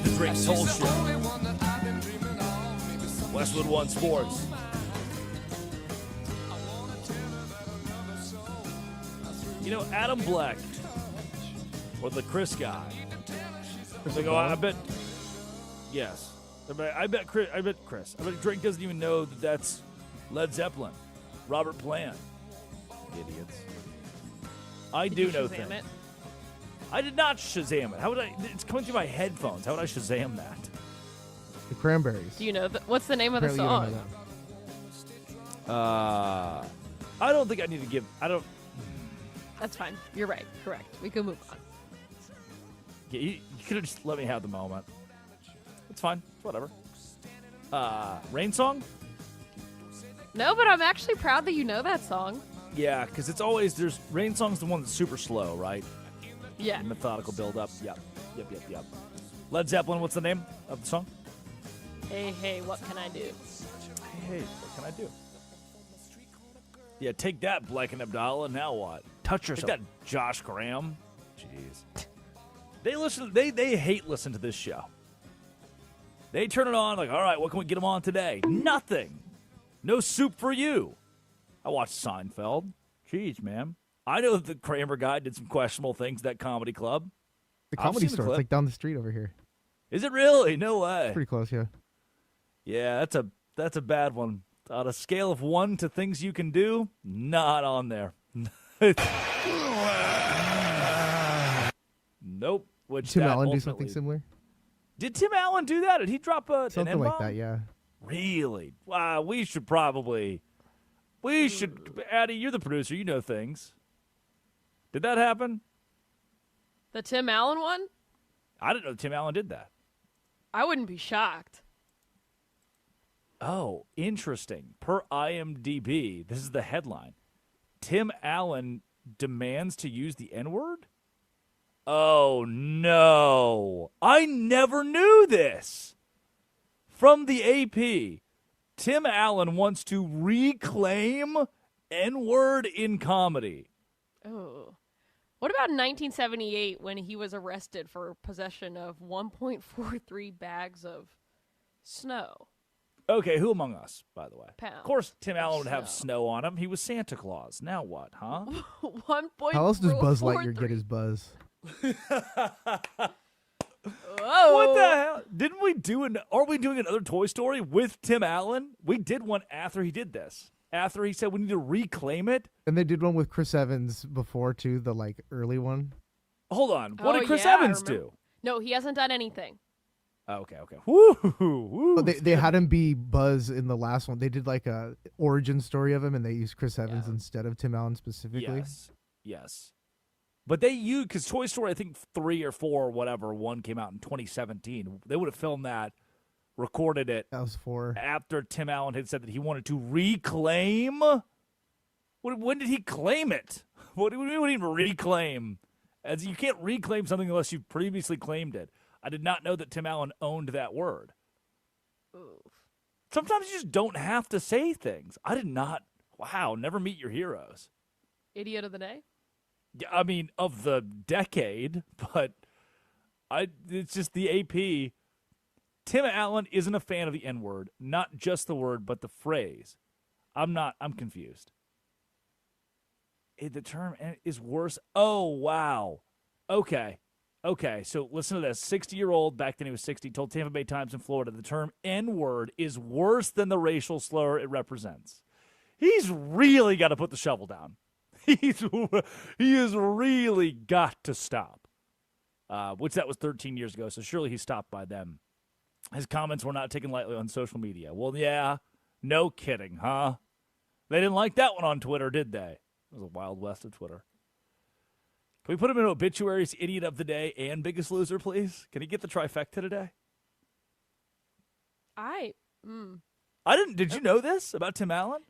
is the Drake Toll Show. Westwood One Sports. You know, Adam Black, or the Chris guy. Like, oh, I bet. Yes, I bet Chris. I bet Drake doesn't even know that that's Led Zeppelin, Robert Plant. Idiots. I do know things. It? I did not Shazam it. How would I? It's coming through my headphones. How would I Shazam that? The Cranberries. Do you know what's the name of the song? I don't think I need to give. I don't. That's fine. You're right. Correct. We can move on. Yeah, you could have just let me have the moment. It's fine. It's whatever. Rain Song? No, but I'm actually proud that you know that song. Yeah, because it's always, Rain Song's the one that's super slow, right? Yeah. The methodical build-up. Yep. Led Zeppelin, what's the name of the song? Hey, what can I do? Hey, what can I do? Yeah, take that, Black and Abdallah. Now what? Touch yourself. Take that, Josh Graham. Jeez. They hate listen to this show. They turn it on like, all right, what can we get them on today? Nothing. No soup for you. I watched Seinfeld. Jeez, man. I know that the Kramer guy did some questionable things at that comedy club. The Comedy Store. It's like down the street over here. Is it really? No way. It's pretty close, yeah. Yeah, that's a bad one. On a scale of 1 to things you can do, not on there. Nope. Which Tim Allen do something similar? Did Tim Allen do that? Did he drop something an like that? Yeah. Really? Wow. We should. Addie, you're the producer. You know things. Did that happen? The Tim Allen one? I didn't know Tim Allen did that. I wouldn't be shocked. Oh, interesting. Per IMDb, this is the headline. Tim Allen demands to use the N-word? Oh, no. I never knew this. From the AP, Tim Allen wants to reclaim N-word in comedy. Oh. What about in 1978 when he was arrested for possession of 1.43 bags of snow? Okay, who among us, by the way? Pounds. Of course, Tim Allen would have snow on him. He was Santa Claus. Now what, huh? 1.43. How else does Buzz Lightyear get his buzz? Whoa. What the hell? Didn't we are we doing another Toy Story with Tim Allen? We did one after he did this. After he said we need to reclaim it. And they did one with Chris Evans before, too, the early one. Hold on. What did Chris Evans do? No, he hasn't done anything. Okay. Woo. Oh, they had him be Buzz in the last one. They did a origin story of him, and they used Chris Evans instead of Tim Allen specifically. Yes. But they used, because Toy Story, I think 3 or 4 or whatever, one came out in 2017. They would have filmed that, recorded it. That was 4. After Tim Allen had said that he wanted to reclaim. When did he claim it? What do you mean reclaim? As you can't reclaim something unless you've previously claimed it. I did not know that Tim Allen owned that word. Oof. Sometimes you just don't have to say things. I did not. Wow, never meet your heroes. Idiot of the day? Yeah, I mean, of the decade, but it's just the AP. Tim Allen isn't a fan of the N-word. Not just the word, but the phrase. I'm confused. The term is worse. Oh, wow. Okay, so listen to this. 60-year-old, back then he was 60, told Tampa Bay Times in Florida the term N-word is worse than the racial slur it represents. He's really got to put the shovel down. He has really got to stop. Which that was 13 years ago, so surely he stopped by then. His comments were not taken lightly on social media. Well, yeah, no kidding, huh? They didn't like that one on Twitter, did they? It was a Wild West of Twitter. Can we put him in obituaries, idiot of the day, and biggest loser, please? Can he get the trifecta today? Did you know this about Tim Allen?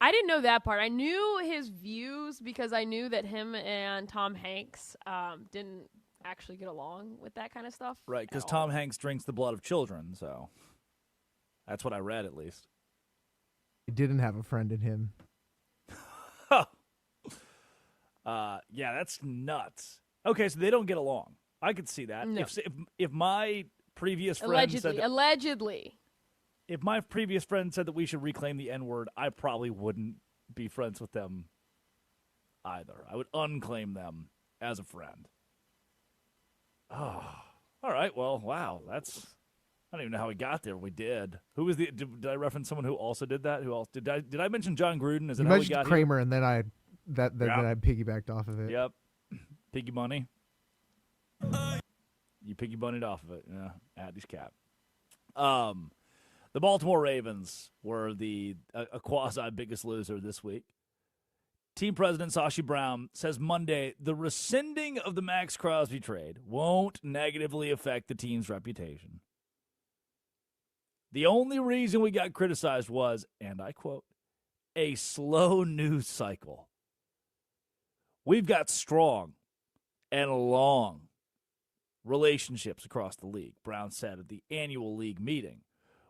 I didn't know that part. I knew his views because I knew that him and Tom Hanks didn't actually get along with that kind of stuff. Right, because Tom Hanks drinks the blood of children, so that's what I read at least. He didn't have a friend in him. Yeah, that's nuts. Okay, so they don't get along. I could see that. No. If my previous friend said Allegedly. If my previous friend said that we should reclaim the N-word, I probably wouldn't be friends with them either. I would unclaim them as a friend. Oh, all right. Well, wow. I don't even know how we got there. We did. Who was did I reference someone who also did that? Who else did I mention John Gruden? Is that how we got Kramer, here? and then I piggybacked off of it. Yep. Piggy money. You piggy bunnied off of it. Yeah. Addy's cap. The Baltimore Ravens were a quasi biggest loser this week. Team president Sashi Brown says Monday the rescinding of the Max Crosby trade won't negatively affect the team's reputation. The only reason we got criticized was, and I quote, a slow news cycle. We've got strong and long relationships across the league, Brown said at the annual league meeting.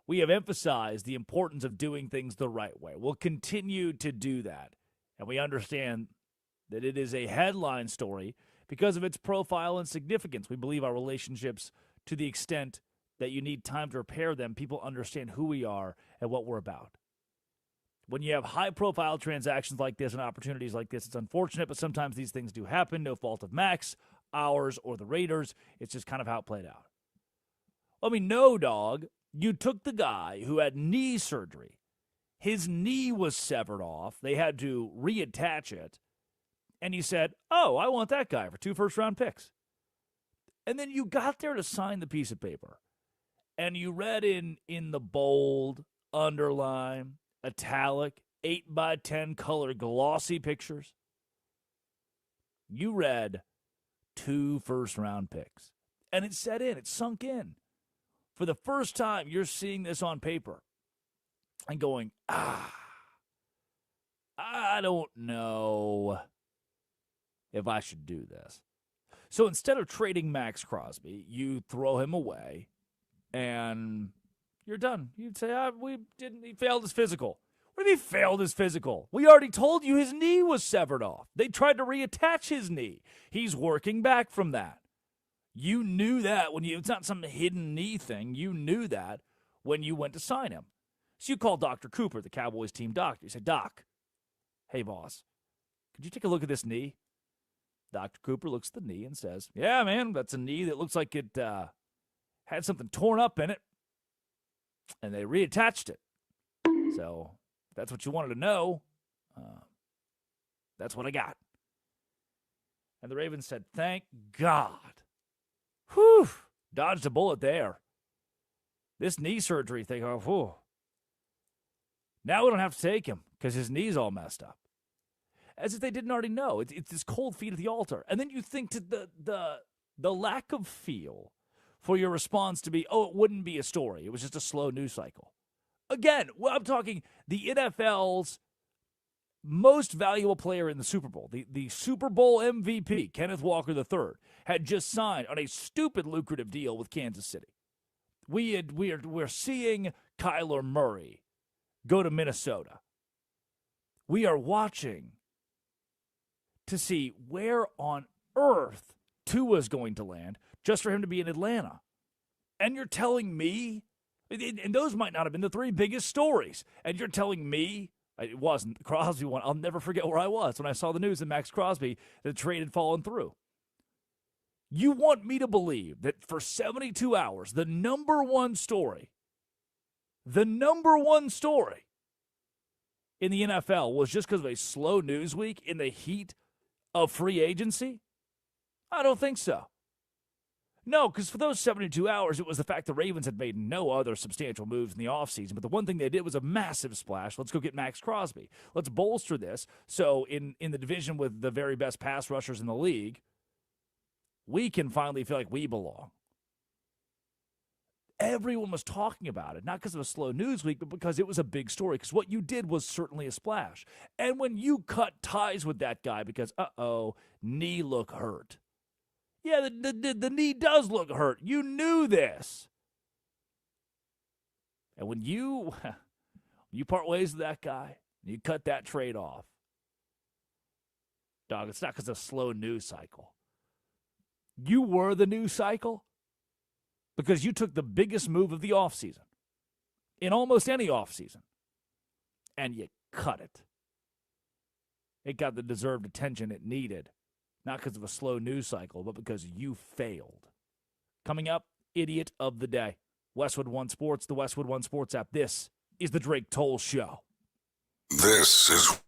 We have emphasized the importance of doing things the right way. We'll continue to do that. And we understand that it is a headline story because of its profile and significance. We believe our relationships, to the extent that you need time to repair them, people understand who we are and what we're about. When you have high-profile transactions like this and opportunities like this, it's unfortunate, but sometimes these things do happen. No fault of Max, ours, or the Raiders. It's just kind of how it played out. I mean, no, dog. You took the guy who had knee surgery. His knee was severed off. They had to reattach it. And you said, oh, I want that guy for 2 first-round picks. And then you got there to sign the piece of paper. And you read in the bold, underline, italic, 8x10 color glossy pictures. You read 2 first-round picks. And it set in. It sunk in. For the first time, you're seeing this on paper and going, I don't know if I should do this. So instead of trading Max Crosby, you throw him away and you're done. You'd say, he failed his physical. What do you mean failed his physical? We already told you his knee was severed off. They tried to reattach his knee. He's working back from that. You knew that it's not some hidden knee thing. You knew that when you went to sign him. So you called Dr. Cooper, the Cowboys team doctor. You said, Doc, hey, boss, could you take a look at this knee? Dr. Cooper looks at the knee and says, yeah, man, that's a knee that looks like it had something torn up in it. And they reattached it. So if that's what you wanted to know, that's what I got. And the Ravens said, thank God. Whew, dodged a bullet there. This knee surgery thing, whew. Now we don't have to take him because his knee's all messed up. As if they didn't already know. It's this cold feet at the altar. And then you think to the lack of feel for your response to be, it wouldn't be a story. It was just a slow news cycle. Again, I'm talking the NFL's most valuable player in the Super Bowl, the Super Bowl MVP, Kenneth Walker III, had just signed on a stupid lucrative deal with Kansas City. We're seeing Kyler Murray go to Minnesota. We are watching to see where on earth Tua's going to land just for him to be in Atlanta. And you're telling me, and those might not have been the 3 biggest stories, and you're telling me, it wasn't the Crosby one. I'll never forget where I was when I saw the news that Max Crosby, the trade had fallen through. You want me to believe that for 72 hours, the number one story in the NFL was just because of a slow news week in the heat of free agency? I don't think so. No, because for those 72 hours, it was the fact the Ravens had made no other substantial moves in the offseason. But the one thing they did was a massive splash. Let's go get Max Crosby. Let's bolster this. So in the division with the very best pass rushers in the league, we can finally feel like we belong. Everyone was talking about it, not because of a slow news week, but because it was a big story. Because what you did was certainly a splash. And when you cut ties with that guy because, knee look hurt. Yeah, the knee does look hurt. You knew this. And when you part ways with that guy, you cut that trade off, dog, it's not because of a slow news cycle. You were the news cycle. because you took the biggest move of the offseason, in almost any offseason, and you cut it. It got the deserved attention it needed, not because of a slow news cycle, but because you failed. Coming up, Idiot of the Day. Westwood One Sports, the Westwood One Sports app. This is the Drake Toll Show. This is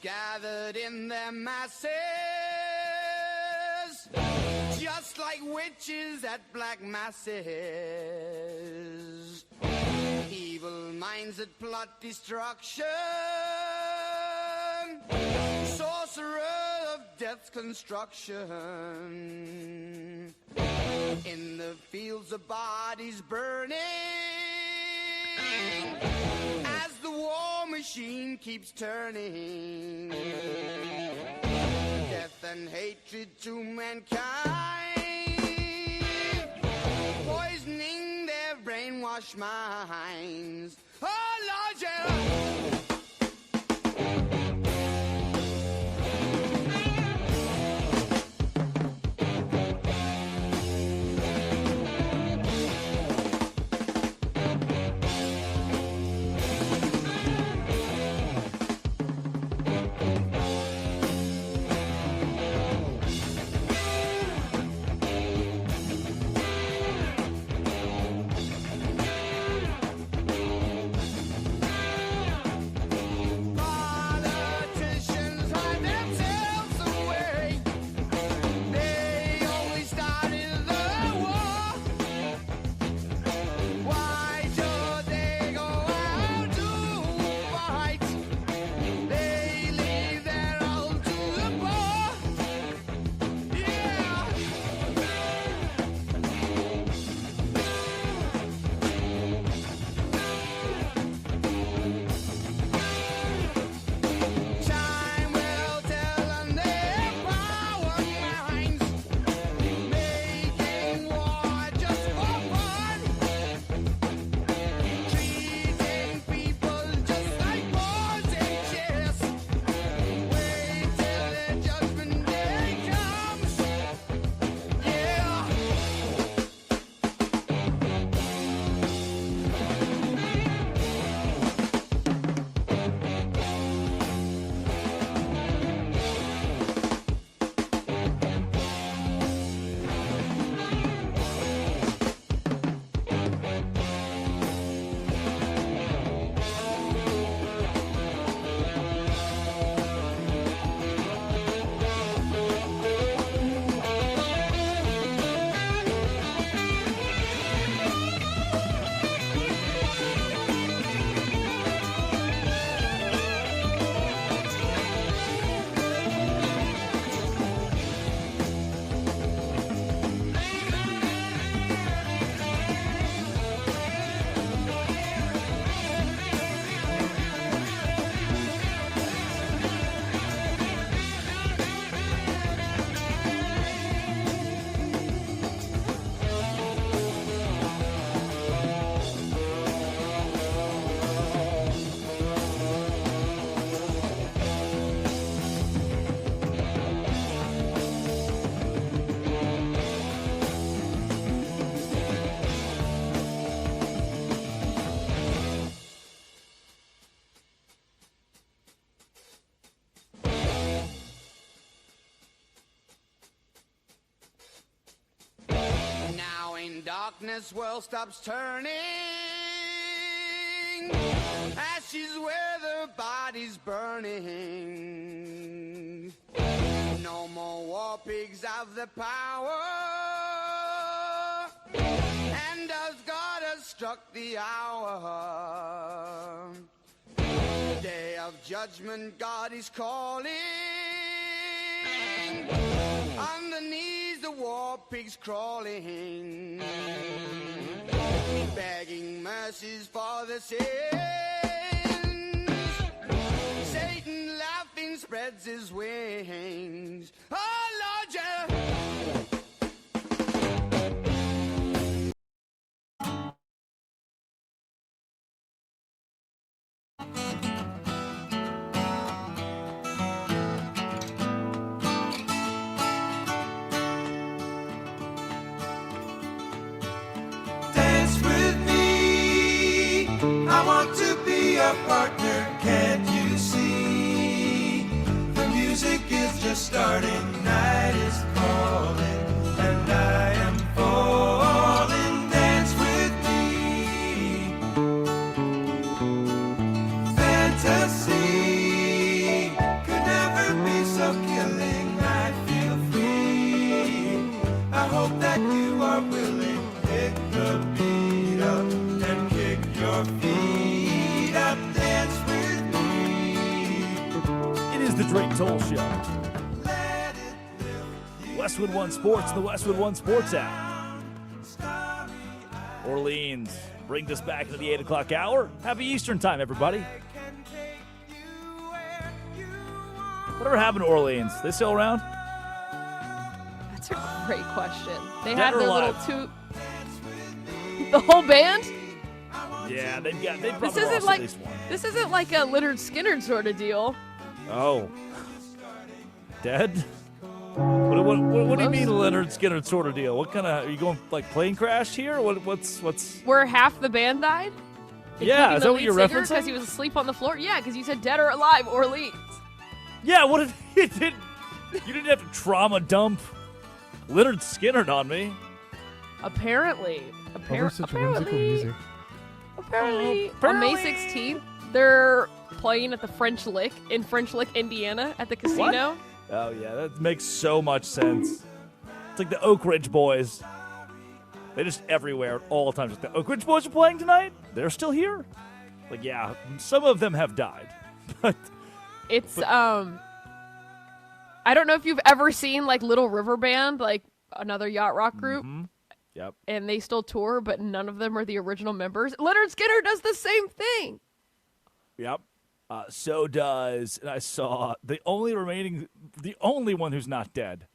gathered in their masses, just like witches at black masses. Evil minds that plot destruction, sorcerer of death's construction. In the fields of bodies burning, as the war machine keeps turning, death and hatred to mankind, poisoning their brainwashed minds. Oh Lord, yeah. In darkness, world stops turning. Ashes where the body's burning. No more war pigs have the power. And as God has struck the hour, day of judgment, God is calling. On the knees, the war pigs crawling, begging mercies for the sins. Satan laughing spreads his wings. Oh Lord, yeah. Dance with me. I want to be a partner. Can't you see? The music is just starting. Night is calling, and I am falling. Dance with me. Fantasy could never be so killing. I feel free. I hope that you are willing. Pick the beat up and kick your feet up. Dance with me. It is the Drake Toll Show. Westwood One Sports, the Westwood One Sports app. Orleans brings us back into the 8 o'clock hour. Happy Eastern time, everybody. Whatever happened to Orleans? They still around? That's a great question. They Dead had or their alive? little the whole band? Yeah, they probably This lost isn't at like least one. this isn't like a Leonard Skinner sort of deal. Oh. Dead? What do you mean Leonard Skinner sort of deal? What kind of, are you going like plane crash here? What's Where half the band died? Yeah, is that what you're referencing? Because he was asleep on the floor? Yeah, because you said dead or alive, Orleans. Yeah, what if you didn't have to trauma dump Leonard Skinner on me? Apparently. Such whimsical music. Apparently, on May 16th, they're playing at the French Lick in French Lick, Indiana, at the casino. What? Oh, yeah, that makes so much sense. It's like the Oak Ridge Boys. They're just everywhere all the time. Just the Oak Ridge Boys are playing tonight? They're still here? Like, yeah, some of them have died. But I don't know if you've ever seen, like, Little River Band, like, another yacht rock group. Mm-hmm. Yep. And they still tour, but none of them are the original members. Leonard Skinner does the same thing. Yep. So does, and I saw, the only one who's not dead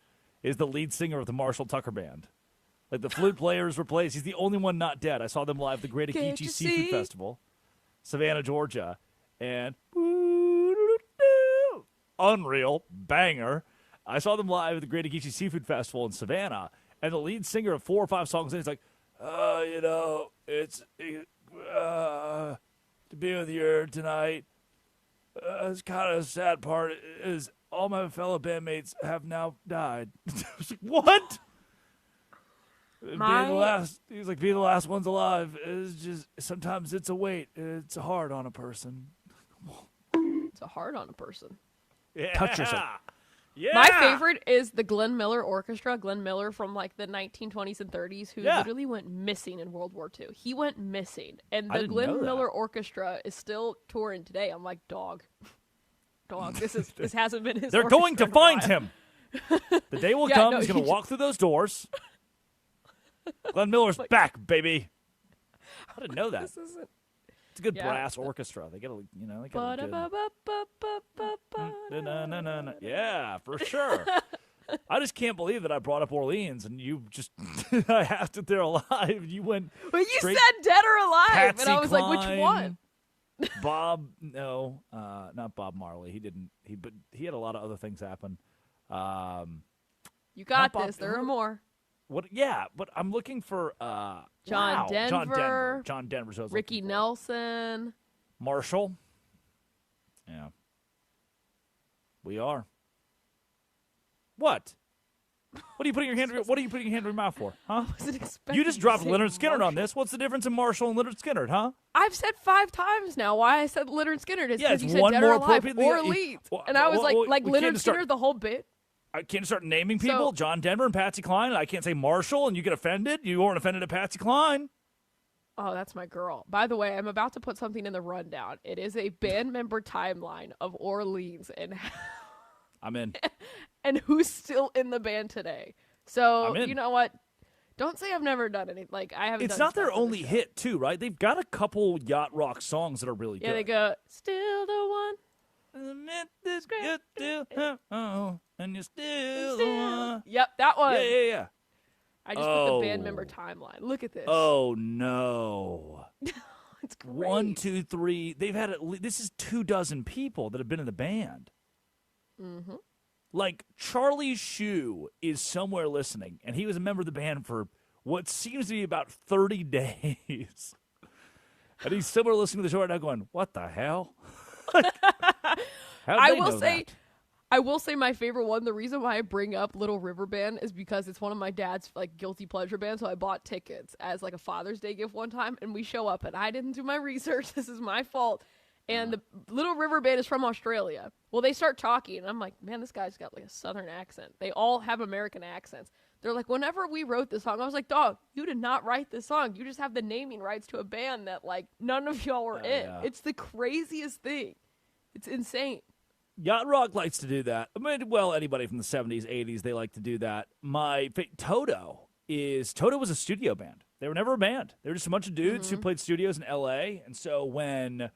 is the lead singer of the Marshall Tucker Band. Like, the flute player is replaced. He's the only one not dead. I saw them live at the Great Akichi Seafood Festival, Savannah, Georgia. And unreal, banger. I saw them live at the Great Akichi Seafood Festival in Savannah, and the lead singer of 4 or 5 songs in, he's like, it's to be with you tonight. It's kind of a sad part is all my fellow bandmates have now died. I was like, what? Being the last ones alive is just, sometimes it's a weight. It's hard on a person. It's a hard on a person. Yeah. Touch yourself. Yeah. My favorite is the Glenn Miller Orchestra. Glenn Miller from like the 1920s and 30s, who literally went missing in World War II. He went missing, and the Glenn Miller Orchestra is still touring today. I'm like, dog. This hasn't been his. They're going to find him. The day will come. No, he's going to walk through those doors. Glenn Miller's back, baby. I didn't know that. It's a good brass orchestra. They get a, they got a good. Yeah, for sure. I just can't believe that I brought up Orleans and you just I asked if they're alive. You went. Well, you said dead or alive, Patsy and I was Cline, like, which one? Bob, no, not Bob Marley. He didn't. But he had a lot of other things happen. You got this. There are more. What? Yeah, but I'm looking for John Denver. John Denver. So Ricky Nelson. Marshall. Yeah. We are. What? What are you putting your hand? What are you putting your hand in your mouth for? Huh? I wasn't expecting You just dropped to say Leonard Skinner on Marshall. this. What's the difference in Marshall and Leonard Skinner, huh? I've said 5 times now why I said Leonard Skinner is Yeah, because it's you said one dead more or alive appropriate or than the- elite. Well, And I was well, like we Leonard can't start- Skinner the whole bit. I can't start naming people. So- John Denver and Patsy Cline. And I can't say Marshall, and you get offended. You weren't offended at Patsy Cline. Oh, that's my girl. By the way, I'm about to put something in the rundown. It is a band member timeline of Orleans and I'm in. and who's still in the band today. So, I'm in. you know what? Don't say I've never done anything. Like, I haven't It's done not their stuff on only the show. hit, too, right? They've got a couple yacht rock songs that are really Yeah, good. they go, still the one. Admit this good to and you're still the one. Yep, that one. Yeah. I just put the band member timeline. Look at this. Oh, no. It's great. 1, 2, 3. They've had this is 24 people that have been in the band. Mm-hmm. Like, Charlie Shue is somewhere listening, and he was a member of the band for what seems to be about 30 days. And he's somewhere listening to the show right now going, what the hell? I will say my favorite one. The reason why I bring up Little River Band is because it's one of my dad's like guilty pleasure bands. So I bought tickets as like a Father's Day gift one time, and we show up, and I didn't do my research. This is my fault. And the Little River Band is from Australia. Well, they start talking, and I'm like, man, this guy's got like a Southern accent. They all have American accents. They're like, whenever we wrote this song, I was like, dog, you did not write this song. You just have the naming rights to a band that like none of y'all were in. Yeah. It's the craziest thing. It's insane. Yacht Rock likes to do that. I mean, well, anybody from the 70s, 80s, they like to do that. Toto was a studio band. They were never a band. They were just a bunch of dudes who played studios in L.A. And so when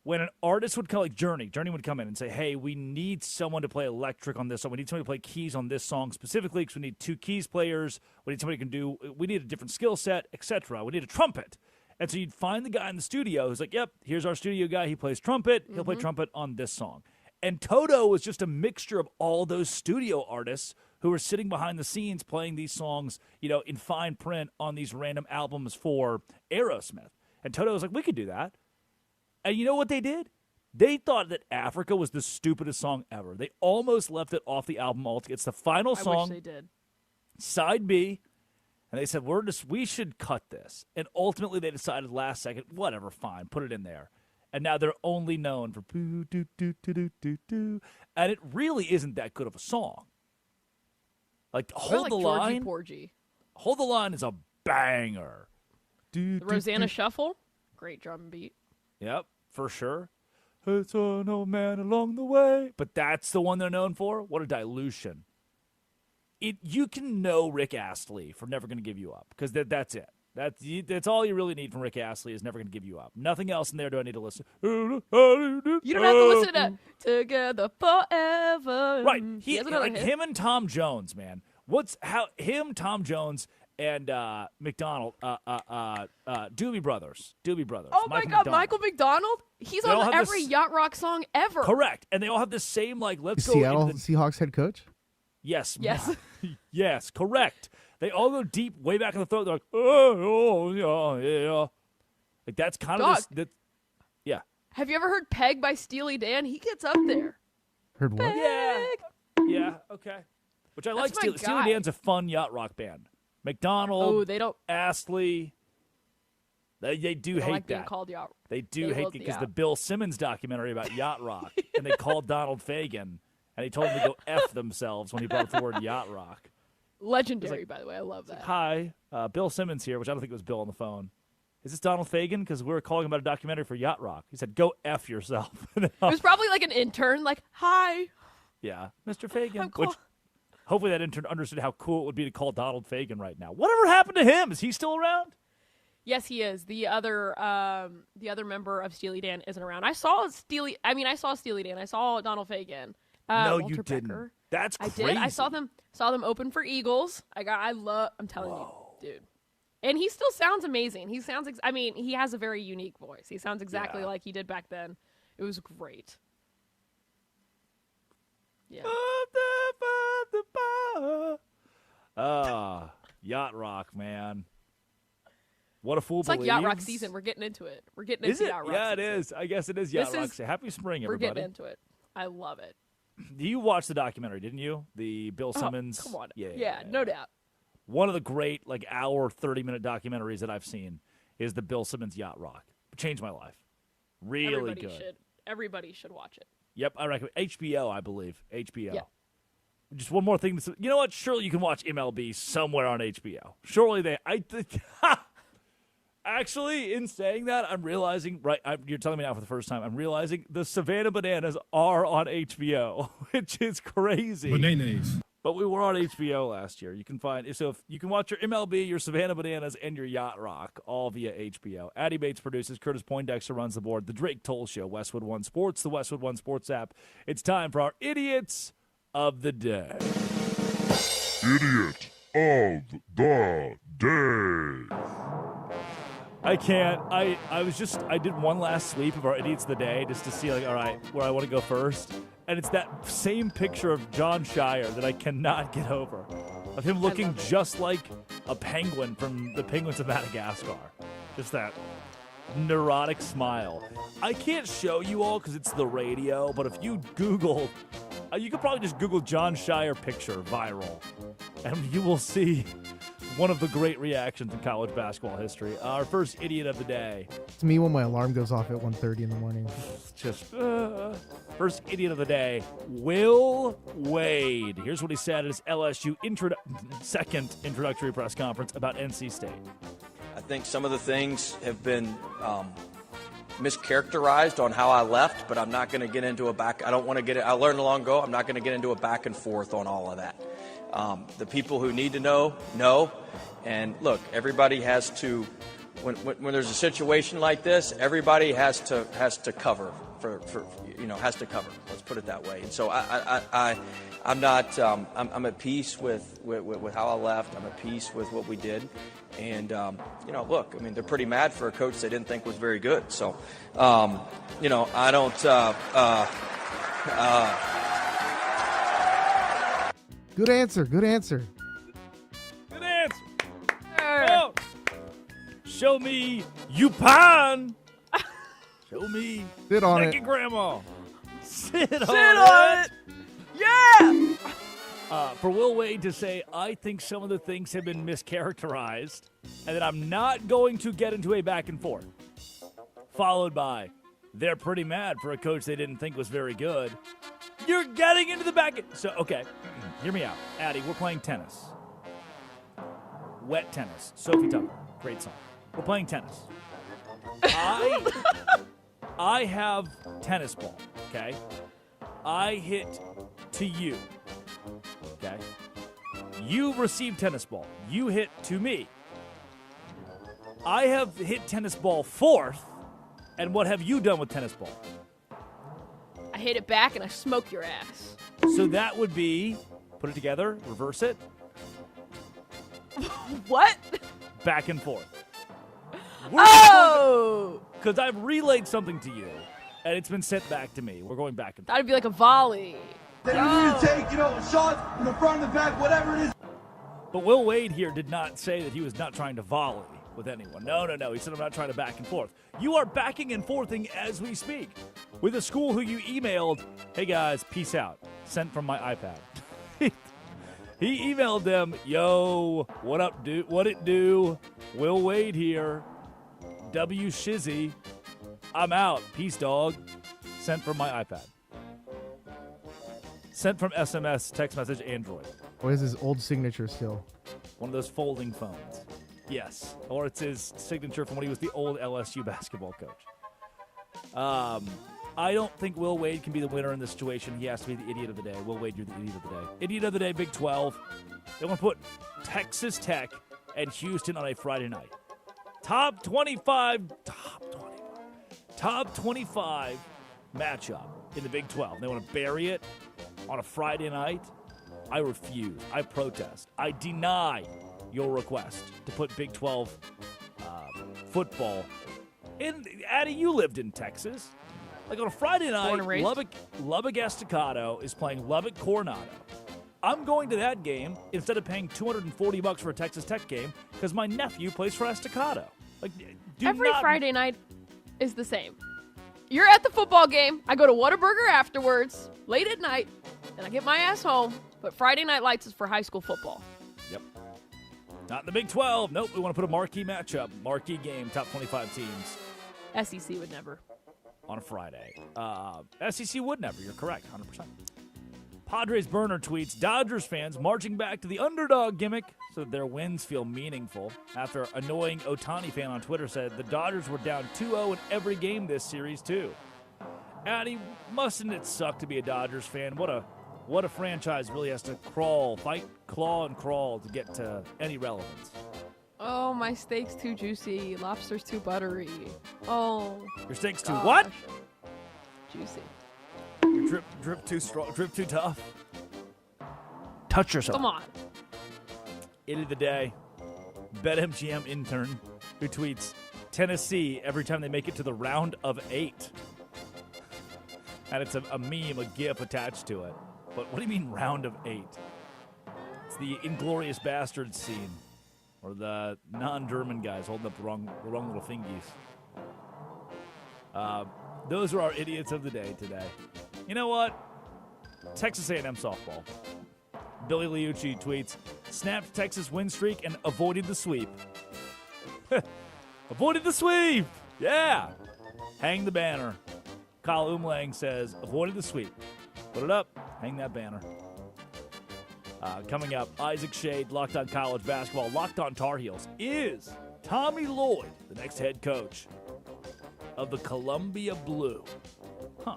an artist would come, like Journey would come in and say, hey, we need someone to play electric on this song. We need somebody to play keys on this song specifically because we need 2 keys players. We need somebody who we need a different skill set, etc. We need a trumpet. And so you'd find the guy in the studio who's like, yep, here's our studio guy. He plays trumpet. He'll play trumpet on this song. And Toto was just a mixture of all those studio artists who were sitting behind the scenes playing these songs, in fine print on these random albums for Aerosmith. And Toto was like, we could do that. And you know what they did? They thought that Africa was the stupidest song ever. They almost left it off the album altogether. It's the final song. I wish they did. Side B. And they said, we should cut this. And ultimately they decided last second, whatever, fine, put it in there. And now they're only known for boo doo doo doo doo doo doo. And it really isn't that good of a song. Like Hold the Line. Porgy. Hold the Line is a banger. The Rosanna Shuffle, great drum beat. Yep, for sure. It's an old man along the way. But that's the one they're known for? What a dilution. You can know Rick Astley for Never Gonna Give You Up, because that's it. That's all you really need from Rick Astley is Never Gonna Give You Up. Nothing else in there do I need to listen. You don't have to listen to that. Together forever. Right. Him and Tom Jones, man. Tom Jones, and McDonald, Doobie Brothers. Oh my God, Michael McDonald? He's on every yacht rock song ever. Correct. And they all have the same, let's go. Seattle Seahawks head coach? Yes. Yes. Yes, correct. They all go deep, way back in the throat. They're like, oh, yeah. Like, that's kind of this. Yeah. Have you ever heard Peg by Steely Dan? He gets up there. Heard what? Peg. Yeah, okay. Which I like. my Steely guy. Dan's a fun yacht rock band. McDonald, they don't. Astley. They do hate like that. being called yacht. They do hate it because the Bill Simmons documentary about yacht rock, and they called Donald Fagen, and he told them to go F themselves when he brought up the word yacht rock. Legendary, by the way. I love that. Hi, Bill Simmons here, which I don't think it was Bill on the phone. Is this Donald Fagen? Because we were calling about a documentary for yacht rock. He said, go F yourself. It was probably like an intern, like, hi. Yeah, Mr. Fagen. Which, hopefully that intern understood how cool it would be to call Donald Fagen right now. Whatever happened to him? Is he still around? Yes, he is. The other member of Steely Dan isn't around. I saw Steely Dan. I saw Donald Fagen. No, Walter you didn't. Becker. That's I crazy. did. I saw them open for Eagles. I'm telling you, dude. And he still sounds amazing. He sounds. He has a very unique voice. He sounds exactly like he did back then. It was great. Yeah. Yacht rock, man. What a fool It's believes. like yacht rock season. We're getting into it. We're getting into yacht rock Yeah, season. it is. I guess it is yacht rock season. Happy spring, We're everybody. getting into it. I love it. You watched the documentary, didn't you? The Bill Simmons. Come on. Yeah, no doubt. One of the great, hour, 30-minute documentaries that I've seen is the Bill Simmons Yacht Rock. It changed my life. Really good. Everybody should watch it. Yep, I recommend. HBO, I believe. HBO. Yeah. Just one more thing. You know what? Surely you can watch MLB somewhere on HBO. Surely Actually, in saying that, I'm realizing, you're telling me now for the first time, I'm realizing the Savannah Bananas are on HBO, which is crazy. Bananas. But we were on HBO last year. You can you can watch your MLB, your Savannah Bananas, and your Yacht Rock all via HBO. Addie Bates produces, Curtis Poindexter runs the board. The Drake Toll Show, Westwood One Sports, the Westwood One Sports app. It's time for our Idiots of the Day. Idiot of the Day. I can't. I did one last sweep of our Idiots of the Day just to see, all right, where I want to go first. And it's that same picture of John Shire that I cannot get over. Of him looking just like a penguin from the Penguins of Madagascar. Just that neurotic smile. I can't show you all because it's the radio, but if you Google, you could probably just Google John Shire picture viral, and you will see one of the great reactions in college basketball history. Our first Idiot of the Day. It's me when my alarm goes off at 1:30 in the morning. First Idiot of the Day, Will Wade. Here's what he said at his LSU second introductory press conference about NC State. I think some of the things have been mischaracterized on how I left, but I'm not going to get into I don't want to get it. I learned long ago. I'm not going to get into a back and forth on all of that. The people who need to know. And look, everybody has to. When there's a situation like this, everybody has to cover has to cover. Let's put it that way. And so I'm not. I'm at peace with how I left. I'm at peace with what we did. And look, I mean, they're pretty mad for a coach they didn't think was very good. So, I don't. Good answer. Good answer. Oh. Show me UConn. Show me Sit on naked it. grandma. Sit on it. Yeah. For Will Wade to say, I think some of the things have been mischaracterized, and that I'm not going to get into a back and forth. Followed by, they're pretty mad for a coach they didn't think was very good. You're getting into the back. So, okay, hear me out. Addie, we're playing tennis. Wet tennis. Sophie Tucker. Great song. We're playing tennis. I have tennis ball, okay? I hit to you, okay? You receive tennis ball. You hit to me. I have hit tennis ball fourth, and what have you done with tennis ball? I hit it back and I smoke your ass. So that would be, put it together, reverse it. What? Back and forth. Because I've relayed something to you, and it's been sent back to me. We're going back and forth. That'd be like a volley. Then you need to take, shots from the front and the back, whatever it is. But Will Wade here did not say that he was not trying to volley with anyone. No. He said, I'm not trying to back and forth. You are backing and forthing as we speak with a school who you emailed, hey guys, peace out. Sent from my iPad. He emailed them, yo, what up, dude? What it do? Will Wade here. W Shizzy. I'm out. Peace, dog. Sent from my iPad. Sent from SMS, text message, Android. What is his old signature still? One of those folding phones. Yes. Or it's his signature from when he was the old LSU basketball coach. I don't think Will Wade can be the winner in this situation. He has to be the idiot of the day. Will Wade, you're the idiot of the day. Idiot of the day, Big 12. They want to put Texas Tech and Houston on a Friday night. Top 25 matchup in the Big 12. They want to bury it on a Friday night. I refuse. I protest. I deny your request to put Big 12 football in. Addie, you lived in Texas. Like on a Friday night, Lubbock Estacado is playing Lubbock Coronado. I'm going to that game instead of paying $240 for a Texas Tech game because my nephew plays for Estacado. Like, every Friday night is the same. You're at the football game. I go to Whataburger afterwards, late at night. and I get my ass home, but Friday Night Lights is for high school football. Yep. Not in the Big 12. Nope. We want to put a marquee matchup, marquee game, top 25 teams. SEC would never. On a Friday. SEC would never. You're correct. 100%. Padres burner tweets, Dodgers fans marching back to the underdog gimmick so that their wins feel meaningful. After annoying Ohtani fan on Twitter said the Dodgers were down 2-0 in every game this series, too. Addy, mustn't it suck to be a Dodgers fan? What a franchise really has to fight, claw, and crawl to get to any relevance. Oh, my steak's too juicy. Lobster's too buttery. Oh. Your steak's too what? Juicy. Your drip too strong, drip too tough. Touch yourself. Come on. Idiot of the day. BetMGM intern who tweets, Tennessee every time they make it to the round of 8. And it's a meme, a GIF attached to it. But what do you mean round of 8? It's the Inglorious Bastards scene. Or the non-German guys holding up the wrong little fingies. Those are our idiots of the day today. You know what? Texas A&M softball. Billy Liucci tweets, snapped Texas win streak and avoided the sweep. Avoided the sweep! Yeah! Hang the banner. Kyle Umlang says, avoided the sweep. Put it up. Hang that banner. Coming up, Isaac Shade, Locked On College Basketball, Locked On Tar Heels. Is Tommy Lloyd the next head coach of the Columbia Blue? Huh.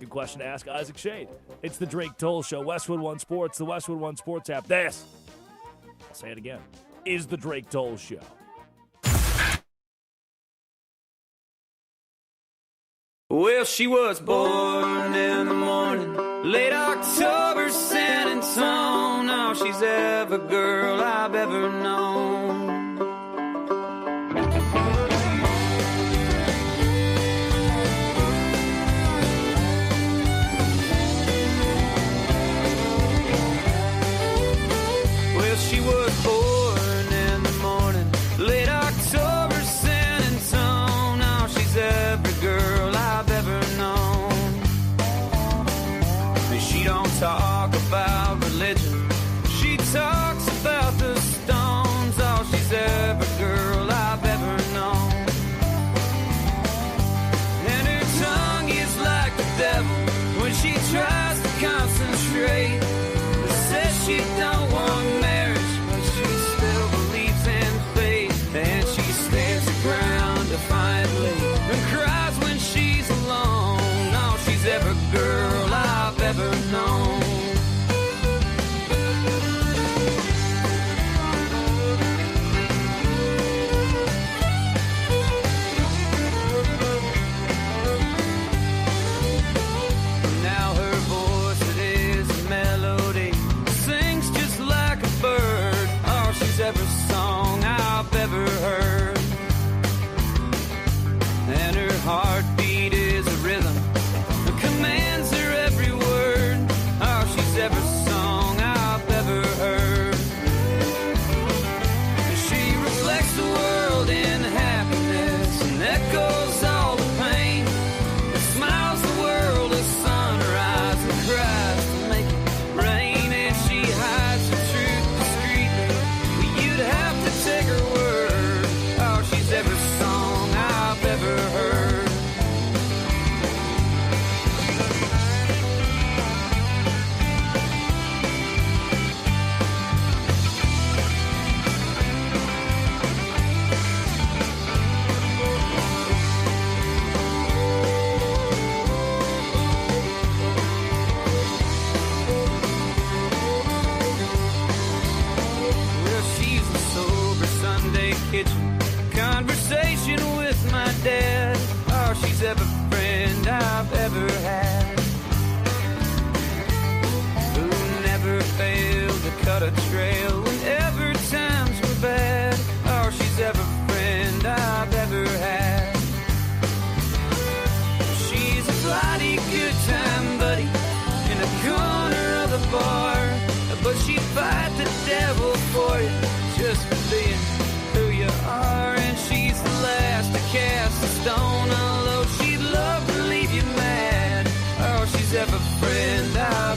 Good question to ask Isaac Shade. It's the Drake Toll Show, Westwood One Sports, the Westwood One Sports app. This, I'll say it again, is the Drake Toll Show. Well, she was born in the morning, late October, San Antonio. Oh, she's every girl I've ever known. Well, she was born in the morning, late October, San Antonio. Oh, she's every girl I've ever known. But she don't talk about religion, she talks about the Stones. Oh, she's every girl I've ever known. And her tongue is like the devil when she tries to concentrate. Says she don't want marriage, but she still believes in faith. And she stares the ground defiantly and cries when she's alone. Oh, she's every girl I've ever known. Now her voice, it is a melody, sings just like a bird. Oh, she's every song I've ever heard. And her heartbeat is a rhythm that commands her every word. Oh, she's every song I've ever heard. She reflects the world in happiness and echoes all the pain. It smiles the world as sunrise and cries to make it rain. And she hides the truth discreetly, but you'd have to take her word. Oh, she's every song I've ever heard. Well, she's the sober Sunday kitchen conversation with my dad. Oh, she's every friend I've ever had, who never failed to cut a trail whenever times were bad. Oh, she's every friend I've ever had. She's a flighty good time buddy in a corner of the bar, but she'd fight the devil for you just for being who you are. And she's the last to cast a stone, although she'd love to leave you mad. Oh, she's every friend I've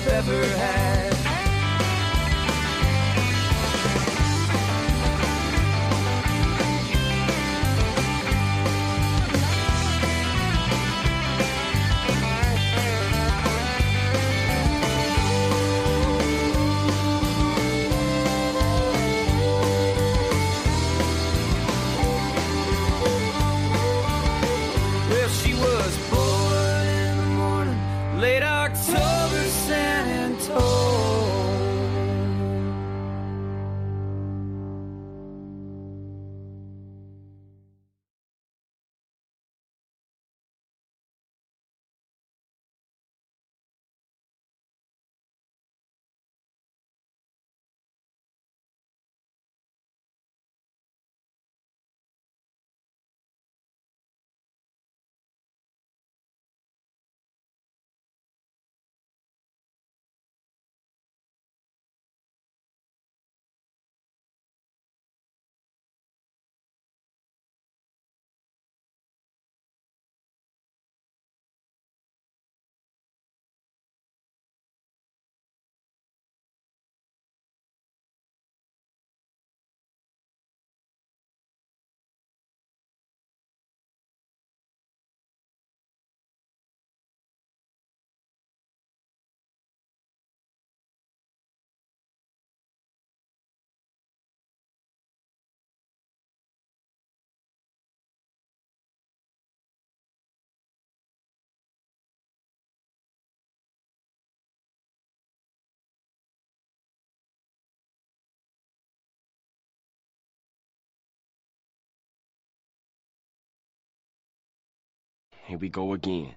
Here we go again.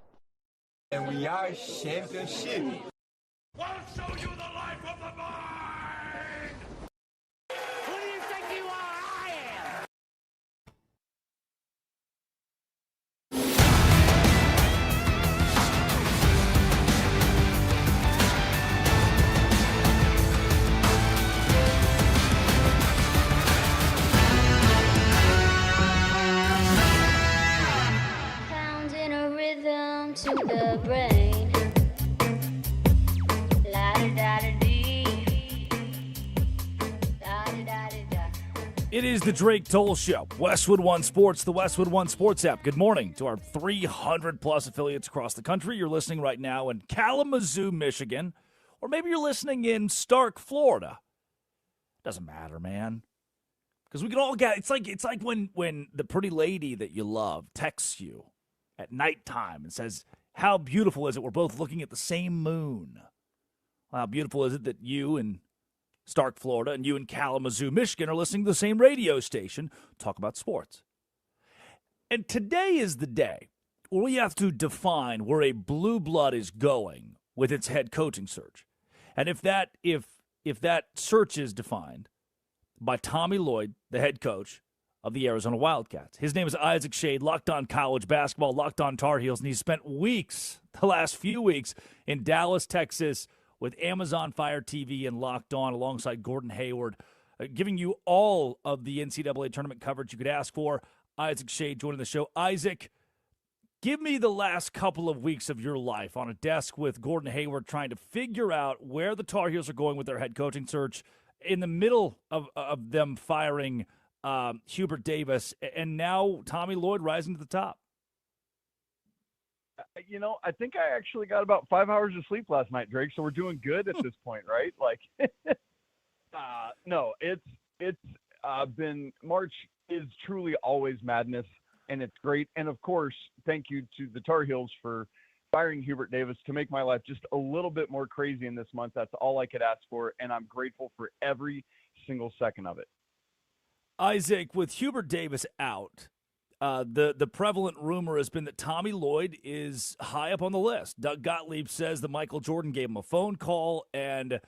And we are championship. We'll show you the life of the mind! Who do you think you are? I am. Pounding a rhythm to the brain. It is the Drake Toll Show. Westwood One Sports, the Westwood One Sports app. Good morning to our 300-plus affiliates across the country. You're listening right now in Kalamazoo, Michigan, or maybe you're listening in Stark, Florida. Doesn't matter, man, because we can all get. It's like when the pretty lady that you love texts you at nighttime and says, "How beautiful is it? We're both looking at the same moon." How beautiful is it that you in Stark, Florida, and you in Kalamazoo, Michigan, are listening to the same radio station, talk about sports. And today is the day where we have to define where a blue blood is going with its head coaching search. And if that search is defined by Tommy Lloyd, the head coach of the Arizona Wildcats. His name is Isaac Shade, Locked On College Basketball, Locked On Tar Heels, and he's spent the last few weeks, in Dallas, Texas, with Amazon Fire TV and Locked On alongside Gordon Hayward, giving you all of the NCAA tournament coverage you could ask for. Isaac Shade joining the show. Isaac, give me the last couple of weeks of your life on a desk with Gordon Hayward trying to figure out where the Tar Heels are going with their head coaching search in the middle of them firing Hubert Davis, and now Tommy Lloyd rising to the top. I think I actually got about 5 hours of sleep last night, Drake. So we're doing good at this point, right? Like, no, it's been March is truly always madness, and it's great. And of course, thank you to the Tar Heels for firing Hubert Davis to make my life just a little bit more crazy in this month. That's all I could ask for, and I'm grateful for every single second of it. Isaac, with Hubert Davis out, the prevalent rumor has been that Tommy Lloyd is high up on the list. Doug Gottlieb says that Michael Jordan gave him a phone call. And,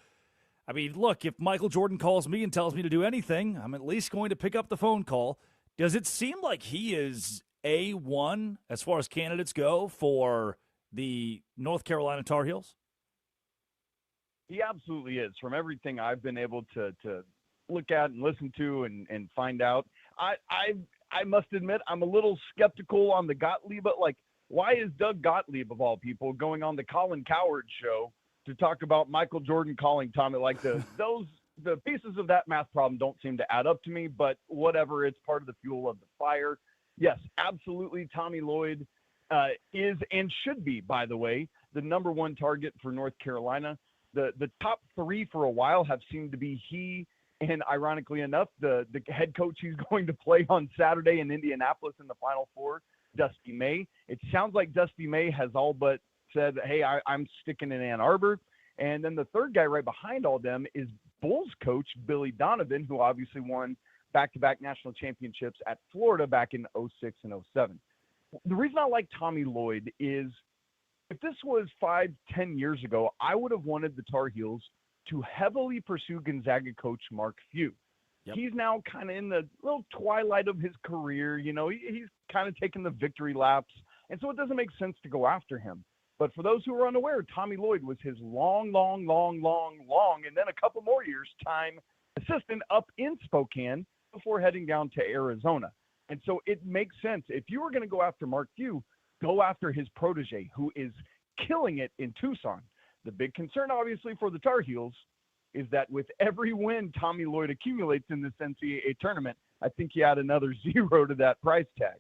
I mean, look, if Michael Jordan calls me and tells me to do anything, I'm at least going to pick up the phone call. Does it seem like he is A1 as far as candidates go for the North Carolina Tar Heels? He absolutely is. From everything I've been able to look at and listen to and find out, I must admit, I'm a little skeptical on the Gottlieb, but like, why is Doug Gottlieb, of all people, going on the Colin Cowherd show to talk about Michael Jordan calling Tommy? Like, the pieces of that math problem don't seem to add up to me, but whatever, it's part of the fuel of the fire. Yes, absolutely, Tommy Lloyd is and should be, by the way, the number one target for North Carolina. The top three for a while have seemed to be he, and ironically enough, the head coach he's going to play on Saturday in Indianapolis in the Final Four, Dusty May. It sounds like Dusty May has all but said, hey, I'm sticking in Ann Arbor. And then the third guy right behind all them is Bulls coach Billy Donovan, who obviously won back-to-back national championships at Florida back in 06 and 07. The reason I like Tommy Lloyd is if this was 5-10 years ago, I would have wanted the Tar Heels to heavily pursue Gonzaga coach Mark Few. Yep. He's now kind of in the little twilight of his career. He's kind of taking the victory laps. And so it doesn't make sense to go after him. But for those who are unaware, Tommy Lloyd was his long, and then a couple more years time assistant up in Spokane before heading down to Arizona. And so it makes sense. If you were going to go after Mark Few, go after his protege, who is killing it in Tucson. The big concern, obviously, for the Tar Heels is that with every win Tommy Lloyd accumulates in this NCAA tournament, I think you add another zero to that price tag.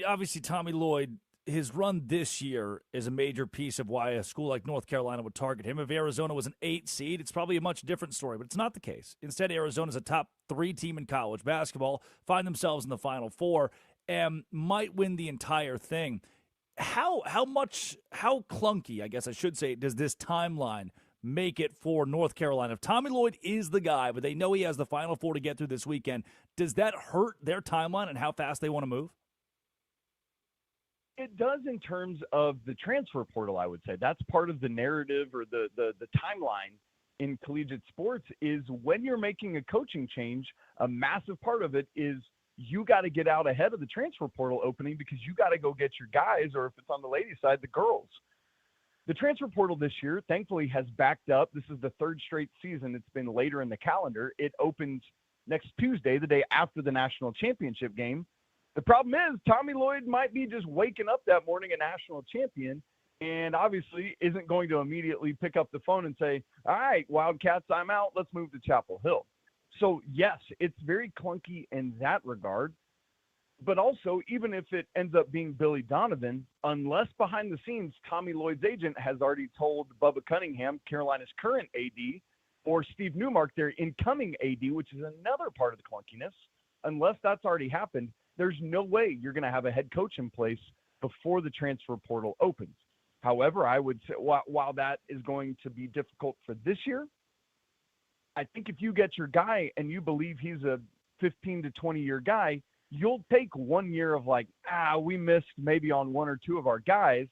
Obviously, Tommy Lloyd, his run this year is a major piece of why a school like North Carolina would target him. If Arizona was an 8 seed, it's probably a much different story, but it's not the case. Instead, Arizona's a top 3 team in college basketball, find themselves in the Final Four, and might win the entire thing. How clunky, I guess I should say, does this timeline make it for North Carolina? If Tommy Lloyd is the guy, but they know he has the Final Four to get through this weekend, does that hurt their timeline and how fast they want to move? It does in terms of the transfer portal, I would say. That's part of the narrative or the timeline in collegiate sports is when you're making a coaching change, a massive part of it is you got to get out ahead of the transfer portal opening because you got to go get your guys, or if it's on the ladies' side, the girls. The transfer portal this year, thankfully, has backed up. This is the third straight season. It's been later in the calendar. It opens next Tuesday, the day after the national championship game. The problem is Tommy Lloyd might be just waking up that morning a national champion and obviously isn't going to immediately pick up the phone and say, all right, Wildcats, I'm out. Let's move to Chapel Hill. So, yes, it's very clunky in that regard. But also, even if it ends up being Billy Donovan, unless behind the scenes Tommy Lloyd's agent has already told Bubba Cunningham, Carolina's current AD, or Steve Newmark, their incoming AD, which is another part of the clunkiness, unless that's already happened, there's no way you're going to have a head coach in place before the transfer portal opens. However, I would say while that is going to be difficult for this year, I think if you get your guy and you believe he's a 15 to 20-year guy, you'll take 1 year of like, we missed maybe on one or two of our guys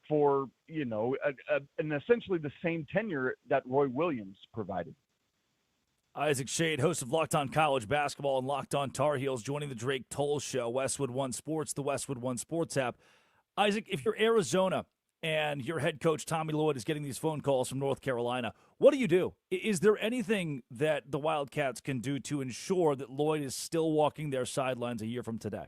for, and essentially the same tenure that Roy Williams provided. Isaac Shade, host of Locked On College Basketball and Locked On Tar Heels, joining the Drake Toll Show, Westwood One Sports, the Westwood One Sports app. Isaac, if you're Arizona and your head coach, Tommy Lloyd, is getting these phone calls from North Carolina, what do? Is there anything that the Wildcats can do to ensure that Lloyd is still walking their sidelines a year from today?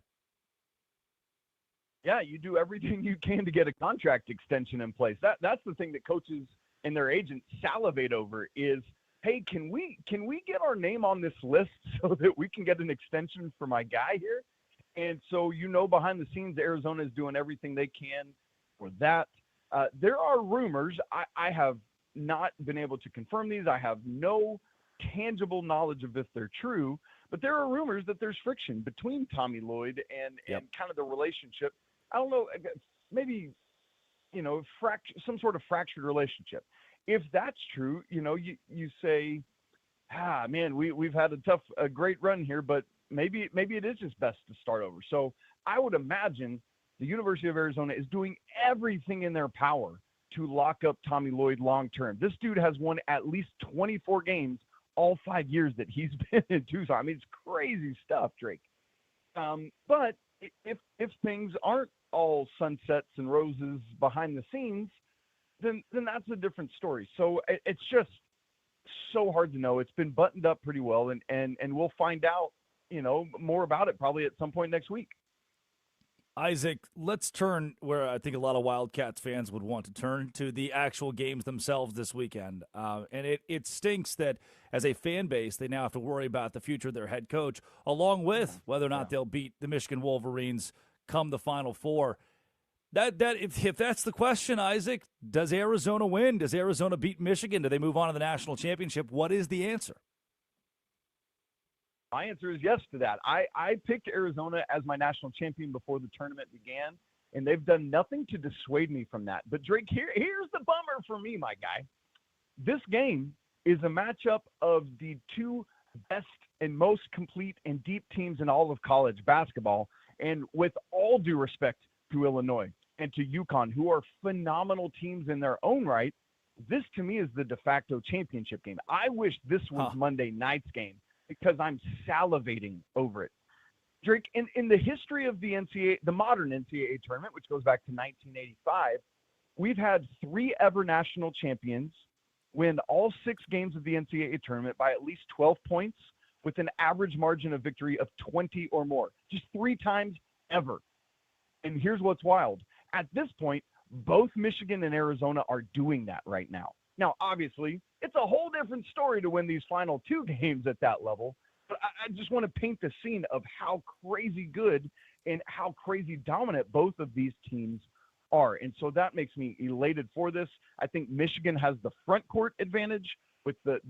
Yeah, you do everything you can to get a contract extension in place. That's the thing that coaches and their agents salivate over is, hey, can we get our name on this list so that we can get an extension for my guy here? And so, behind the scenes, Arizona is doing everything they can for that. There are rumors. I have not been able to confirm these. I have no tangible knowledge of if they're true, but there are rumors that there's friction between Tommy Lloyd and kind of the relationship. I don't know, maybe, some sort of fractured relationship. If that's true, you say, man, we've had a great run here, but maybe it is just best to start over. So I would imagine the University of Arizona is doing everything in their power to lock up Tommy Lloyd long term. This dude has won at least 24 games all 5 years that he's been in Tucson. I mean, it's crazy stuff, Drake. But if things aren't all sunsets and roses behind the scenes, then that's a different story. So it's just so hard to know. It's been buttoned up pretty well, and we'll find out, more about it probably at some point next week. Isaac, let's turn where I think a lot of Wildcats fans would want to turn to the actual games themselves this weekend. And it stinks that as a fan base, they now have to worry about the future of their head coach, along with whether or not they'll beat the Michigan Wolverines come the Final Four. If that's the question, Isaac, does Arizona win? Does Arizona beat Michigan? Do they move on to the national championship? What is the answer? My answer is yes to that. I picked Arizona as my national champion before the tournament began, and they've done nothing to dissuade me from that. But, Drake, here's the bummer for me, my guy. This game is a matchup of the two best and most complete and deep teams in all of college basketball, and with all due respect to Illinois and to UConn, who are phenomenal teams in their own right, this to me is the de facto championship game. I wish this was Monday night's game, because I'm salivating over it. Drake, in the history of the NCAA, the modern NCAA tournament, which goes back to 1985, we've had 3 ever national champions win all 6 games of the NCAA tournament by at least 12 points with an average margin of victory of 20 or more. Just 3 times ever. And here's what's wild. At this point, both Michigan and Arizona are doing that right now. Now, obviously, it's a whole different story to win these final 2 games at that level, but I just want to paint the scene of how crazy good and how crazy dominant both of these teams are. And so that makes me elated for this. I think Michigan has the front court advantage with the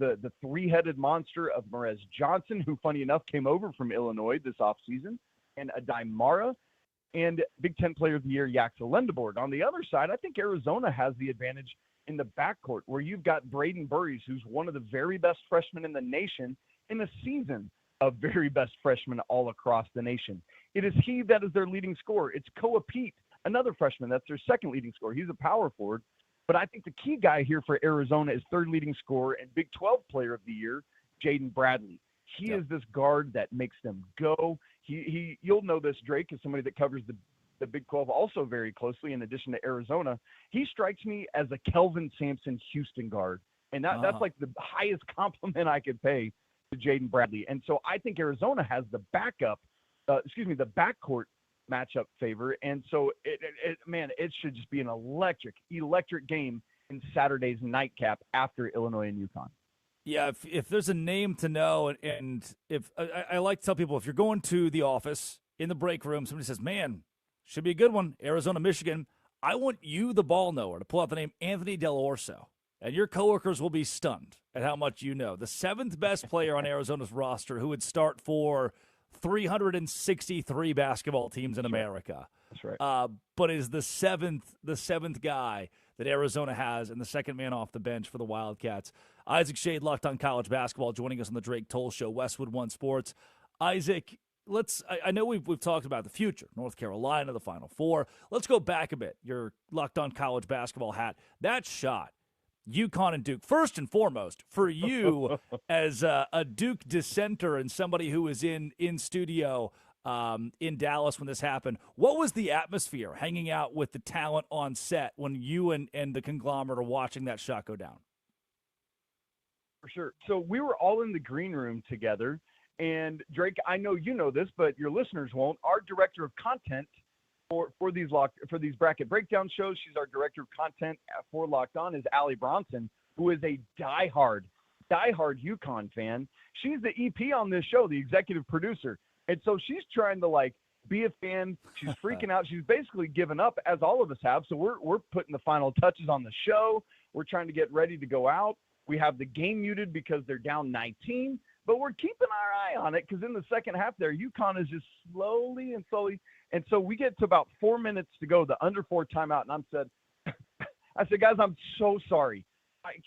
3-headed monster of Merez Johnson, who, funny enough, came over from Illinois this offseason, and Adai Mara, and Big Ten Player of the Year, Yaxel Lendeborg. On the other side, I think Arizona has the advantage in the backcourt, where you've got Braden Burries, who's one of the very best freshmen in the nation, in a season of very best freshmen all across the nation. It is he that is their leading scorer. It's Koa Pete another freshman. That's their second leading scorer. He's a power forward. But I think the key guy here for Arizona is third leading scorer and Big 12 Player of the Year, Jaden Bradley. He is this guard that makes them go. You'll know this, Drake, as somebody that covers the Big 12 also very closely in addition to Arizona. He strikes me as a Kelvin Sampson Houston guard. And that's like the highest compliment I could pay to Jaden Bradley. And so I think Arizona has the backcourt matchup favor. And so it should just be an electric game in Saturday's nightcap after Illinois and UConn. Yeah, if there's a name to know, and if I like to tell people, if you're going to the office in the break room, somebody says, man, should be a good one, Arizona, Michigan, I want you, the ball knower, to pull out the name Anthony Del Orso, and your coworkers will be stunned at how much you know. The seventh best player on Arizona's roster who would start for 363 basketball teams in America. That's right. But is the seventh guy that Arizona has and the second man off the bench for the Wildcats. Isaac Shade, Locked On College Basketball, joining us on the Drake Toll Show, Westwood One Sports. Isaac, I know we've talked about the future, North Carolina, the Final Four. Let's go back a bit. Your Locked On College Basketball hat. That shot, UConn and Duke, first and foremost, for you as a Duke dissenter and somebody who was in studio in Dallas when this happened, what was the atmosphere hanging out with the talent on set when you and the conglomerate are watching that shot go down? For sure. So we were all in the green room together. And Drake, I know you know this, but your listeners won't. Our director of content for these bracket breakdown shows, she's our director of content for Locked On, is Allie Bronson, who is a diehard UConn fan. She's the EP on this show, the executive producer. And so she's trying to be a fan. She's freaking out. She's basically given up, as all of us have. So we're putting the final touches on the show. We're trying to get ready to go out. We have the game muted because they're down 19, but we're keeping our eye on it because in the second half there, UConn is just slowly. And so we get to about 4 minutes to go, the under 4 timeout. And I said, guys, I'm so sorry.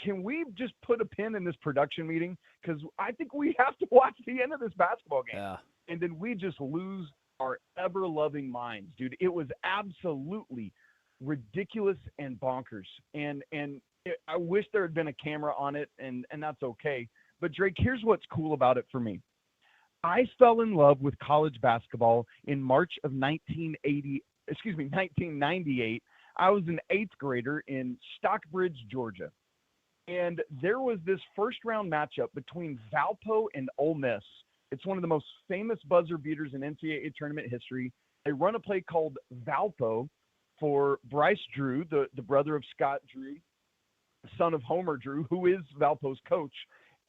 Can we just put a pin in this production meeting? Because I think we have to watch the end of this basketball game. Yeah. And then we just lose our ever-loving minds, dude. It was absolutely ridiculous and bonkers. And I wish there had been a camera on it, and that's okay. But, Drake, here's what's cool about it for me. I fell in love with college basketball in March of 1998. I was an 8th grader in Stockbridge, Georgia. And there was this first-round matchup between Valpo and Ole Miss. It's one of the most famous buzzer beaters in NCAA tournament history. They run a play called Valpo for Bryce Drew, the brother of Scott Drew, son of Homer Drew, who is Valpo's coach.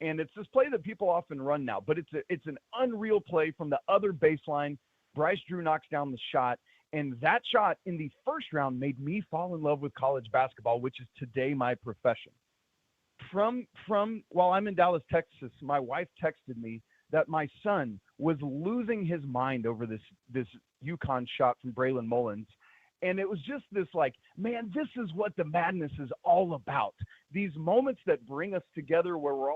And it's this play that people often run now, but it's an unreal play from the other baseline. Bryce Drew knocks down the shot, and that shot in the first round made me fall in love with college basketball, which is today my profession. From while I'm in Dallas, Texas, my wife texted me that my son was losing his mind over this UConn shot from Braylon Mullins. And it was just this man, this is what the madness is all about. These moments that bring us together where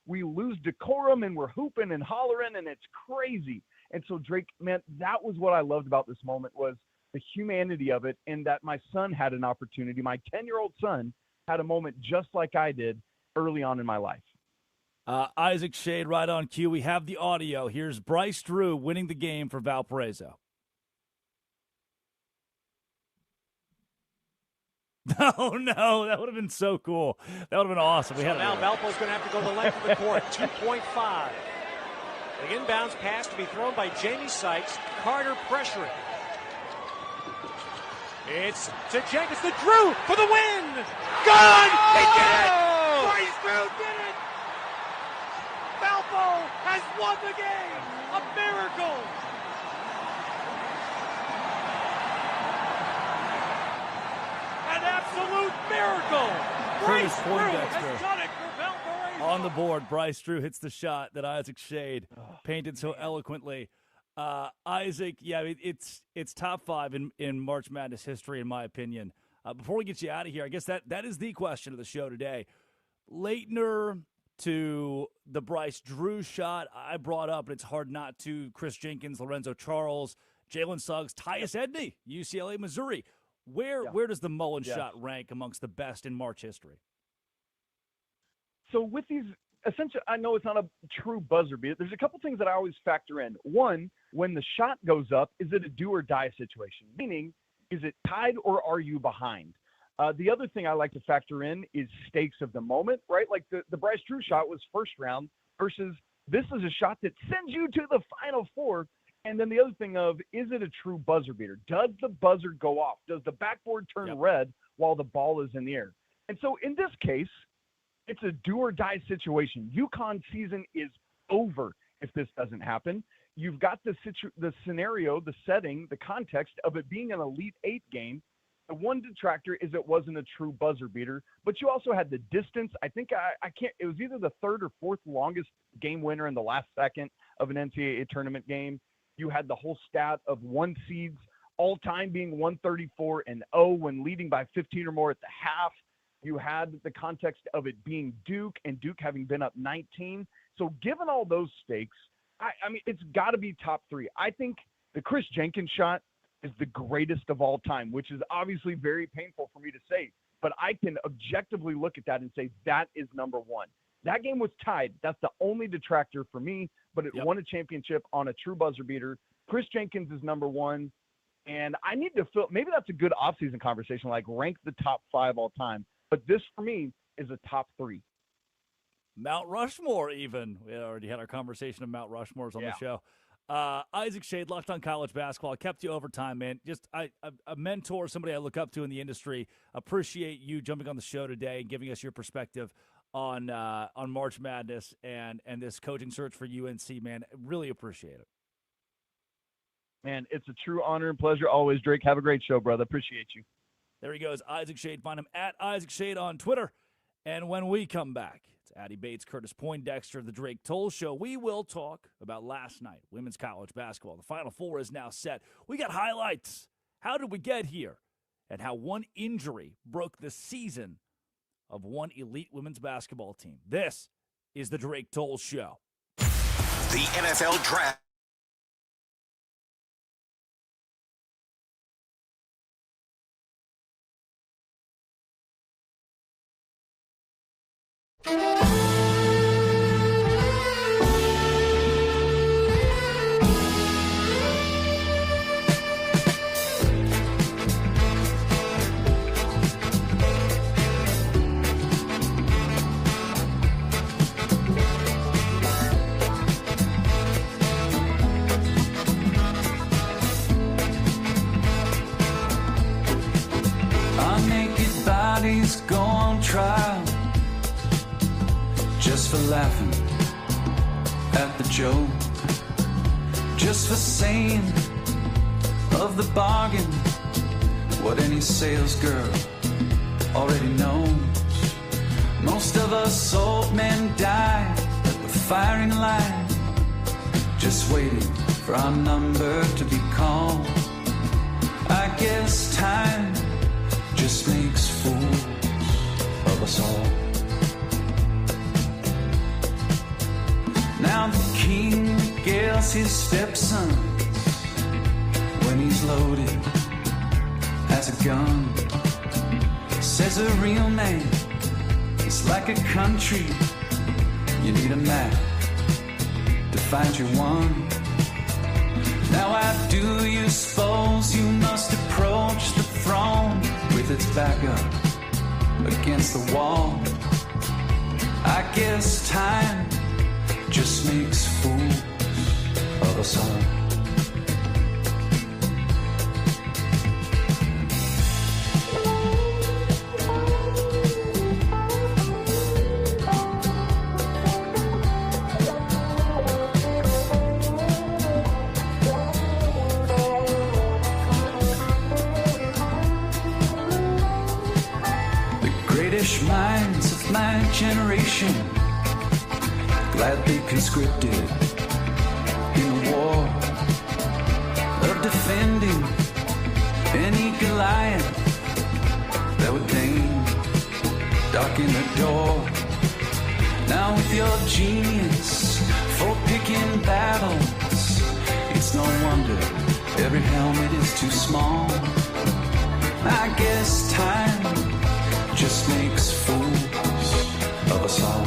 we lose decorum and we're hooping and hollering and it's crazy. And so Drake, man, that was what I loved about this moment was the humanity of it and that my son had an opportunity. My 10-year-old son had a moment just like I did early on in my life. Isaac Shade, right on cue. We have the audio. Here's Bryce Drew winning the game for Valparaiso. Oh, no, that would have been so cool. That would have been awesome. Now Valpo's going to have to go the length of the court, 2.5. The inbounds pass to be thrown by Jamie Sykes. Carter pressuring. It's to Jenkins, to Drew for the win! Gone! He did it! Bryce Drew did it! Valpo has won the game! A miracle! An absolute miracle! Bryce Drew has done it for Valparaiso! On the board, Bryce Drew hits the shot that Isaac Shade painted so eloquently. Isaac, yeah, it's top 5 in March Madness history, in my opinion. Before we get you out of here, I guess that is the question of the show today. Leitner to the Bryce Drew shot I brought up, but it's hard not to. Chris Jenkins, Lorenzo Charles, Jalen Suggs, Tyus Edney, UCLA, Missouri. Where does the Mullen shot rank amongst the best in March history? So with these, essentially, I know it's not a true buzzer beater. There's a couple things that I always factor in. One, when the shot goes up, is it a do or die situation? Meaning, is it tied or are you behind? The other thing I like to factor in is stakes of the moment, right? Like the Bryce Drew shot was first round versus this is a shot that sends you to the Final Four. And then the other thing of, is it a true buzzer beater? Does the buzzer go off? Does the backboard turn red while the ball is in the air? And so in this case, it's a do or die situation. UConn season is over if this doesn't happen. You've got the scenario, the setting, the context of it being an Elite Eight game. The one detractor is it wasn't a true buzzer beater, but you also had the distance. I think it was either the third or fourth longest game winner in the last second of an NCAA tournament game. You had the whole stat of one seeds all time being 134-0 when leading by 15 or more at the half. You had the context of it being Duke and Duke having been up 19. So given all those stakes, I mean, it's got to be top three. I think the Chris Jenkins shot is the greatest of all time, which is obviously very painful for me to say, but I can objectively look at that and say that is number one. That game was tied. That's the only detractor for me, but it won a championship on a true buzzer beater. Chris Jenkins is number one, and I need to maybe that's a good offseason conversation, like rank the top 5 all time. But this, for me, is a top 3. Mount Rushmore, even. We already had our conversation of Mount Rushmores on the show. Isaac Shade, Locked on College Basketball. I kept you over time, man. Just a mentor, somebody I look up to in the industry. Appreciate you jumping on the show today and giving us your perspective on March Madness and this coaching search for UNC, man. Really appreciate it. Man, it's a true honor and pleasure always, Drake. Have a great show, brother. Appreciate you. There he goes, Isaac Shade. Find him at Isaac Shade on Twitter. And when we come back, it's Addy Bates, Curtis Poindexter, The Drake Toll Show. We will talk about last night, women's college basketball. The Final Four is now set. We got highlights. How did we get here? And how one injury broke the season of one elite women's basketball team. This is The Drake Toll Show. The NFL Draft. Our naked bodies go on trial just for laughing at the joke, just for saying of the bargain what any sales girl already knows. Most of us old men die at the firing line, just waiting for our number to be called. I guess time just makes fools of us all. Now the king regales his stepson when he's loaded as a gun. Says a real man is like a country. You need a map to find your one. Now I do you suppose you must approach the throne with its back up against the wall. I guess time just makes fools of us all. Minds of my generation gladly conscripted in the war of defending any Goliath that would deign darken the door. Now with your genius for picking battles, it's no wonder every helmet is too small. I guess time just makes fools of us all.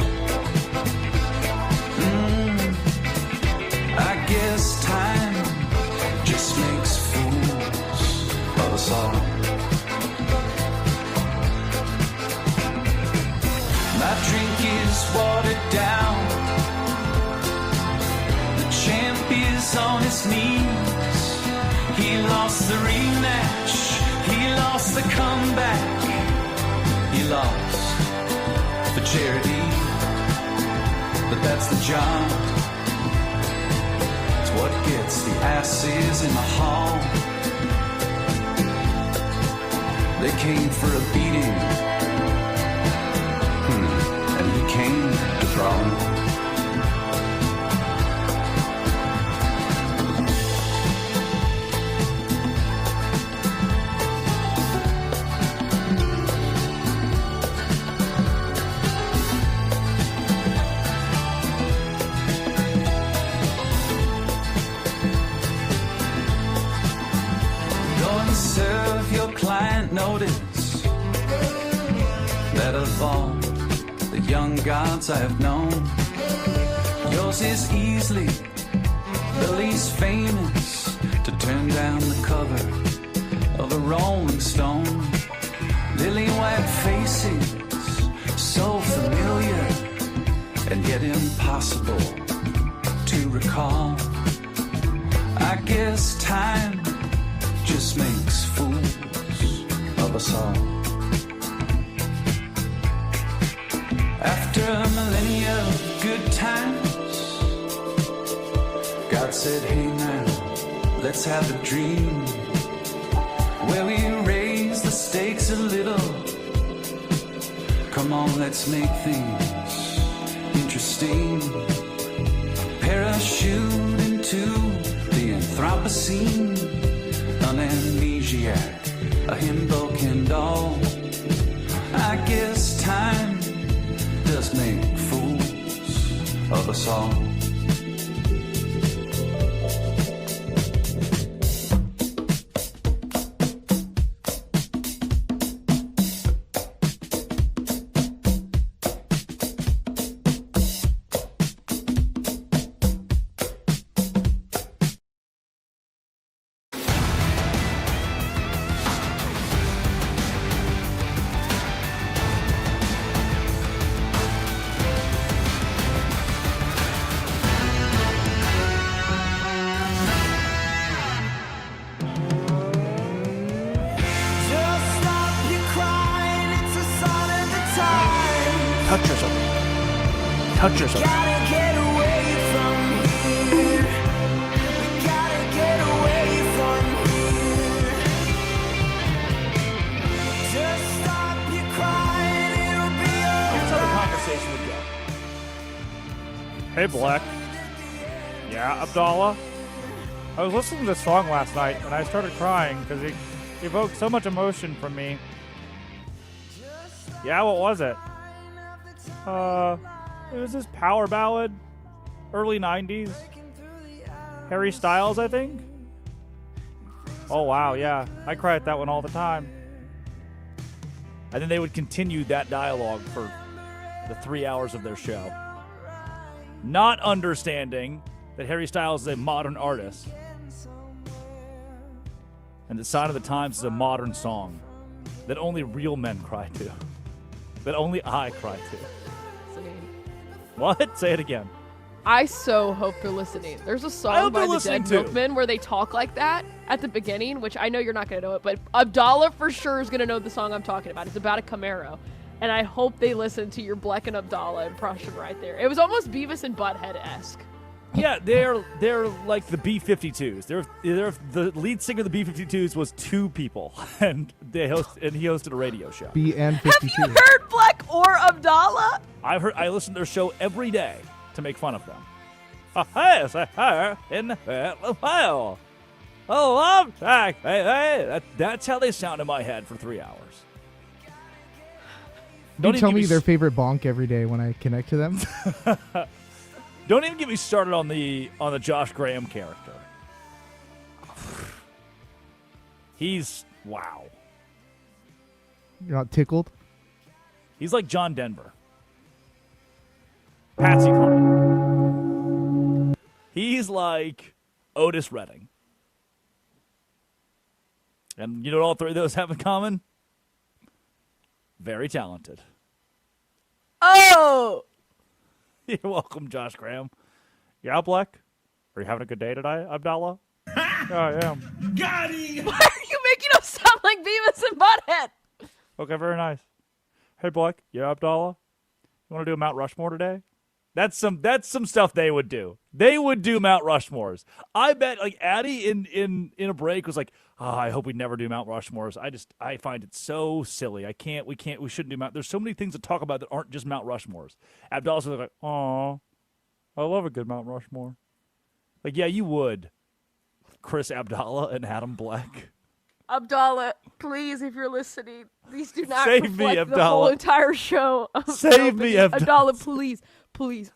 I guess time just makes fools of us all. My drink is watered down. The champ is on his knees. He lost the rematch. He lost the comeback. He lost for charity. But that's the job. It's what gets the asses in the hall. They came for a beating. And he came to brawl. Serve your client notice that of all the young gods I have known, yours is easily the least famous to turn down the cover of a Rolling Stone. Lily white faces, so familiar and yet impossible to recall. I guess time just makes fools of us all. After a millennia of good times, God said, hey now, let's have a dream where we raise the stakes a little. Come on, let's make things interesting. Parachute into the Anthropocene. An amnesiac, a himbo Kendall. I guess time does make fools of us all. Touch yourself. Gotta get away from here. We gotta get away from here. Just stop your crying, it'll be Here's how the alright. conversation would go. Hey, Black. Yeah, Abdallah? I was listening to this song last night, and I started crying because it evoked so much emotion from me. Yeah, what was it? It was this power ballad, early 90s. Harry Styles, I think? Oh, wow, yeah. I cry at that one all the time. And then they would continue that dialogue for the 3 hours of their show. Not understanding that Harry Styles is a modern artist. And that Sign of the Times is a modern song that only real men cry to. That only I cry to. What? Say it again. I so hope they're listening. There's a song by the Dead Milkmen where they talk like that at the beginning, which I know you're not going to know it, but Abdallah for sure is going to know the song I'm talking about. It's about a Camaro. And I hope they listen to your Bleck and Abdallah impression right there. It was almost Beavis and Butthead-esque. Yeah, they're like the B-52s. They're the lead singer of the B-52s was two people, and he hosted a radio show. B and 52. Have you heard Bleck or Abdallah? I listen to their show every day to make fun of them. Hey, say her in the file. Oh, I'm back. Hey. That's how they sound in my head for 3 hours. You tell me their favorite bonk every day when I connect to them. Don't even get me started on the Josh Graham character. He's wow. You're not tickled? He's like John Denver. Patsy Cline. He's like Otis Redding. And you know what all three of those have in common? Very talented. Oh! You're welcome, Josh Graham. You out, Black? Are you having a good day today, Abdallah? Yeah, I am. Got him! Why are you making us sound like Beavis and Butthead? Okay, very nice. Hey, Black. Yeah, Abdallah? You want to do a Mount Rushmore today? That's some stuff they would do. They would do Mount Rushmores. I bet like Addie in a break was like, I hope we never do Mount Rushmores. I find it so silly. We shouldn't do Mount. There's so many things to talk about that aren't just Mount Rushmores. Abdallah's like, I love a good Mount Rushmore. Like, yeah, you would. Chris Abdallah and Adam Black. Abdallah, please, if you're listening, these do not Save reflect me, the Abdallah. whole entire show. Save me, Abdallah. Abdallah, please. Please.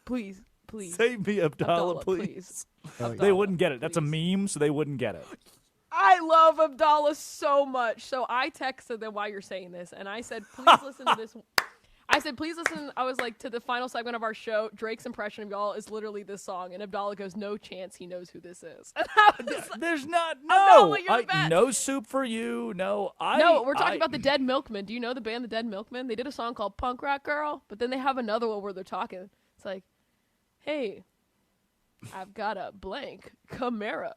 Save me, Abdallah, please. They wouldn't get it. That's a meme, so they wouldn't get it. I love Abdallah so much. So I texted them while you're saying this, and I said, please listen to this. I said, please listen. I was like, to the final segment of our show, Drake's impression of y'all is literally this song. And Abdallah goes, no chance he knows who this is. And I was like, There's not, Abdallah, you're the best. no soup for you. No, we're talking about the Dead Milkmen. Do you know the band The Dead Milkmen? They did a song called Punk Rock Girl, but then they have another one where they're talking. It's like, hey, I've got a blank Camaro.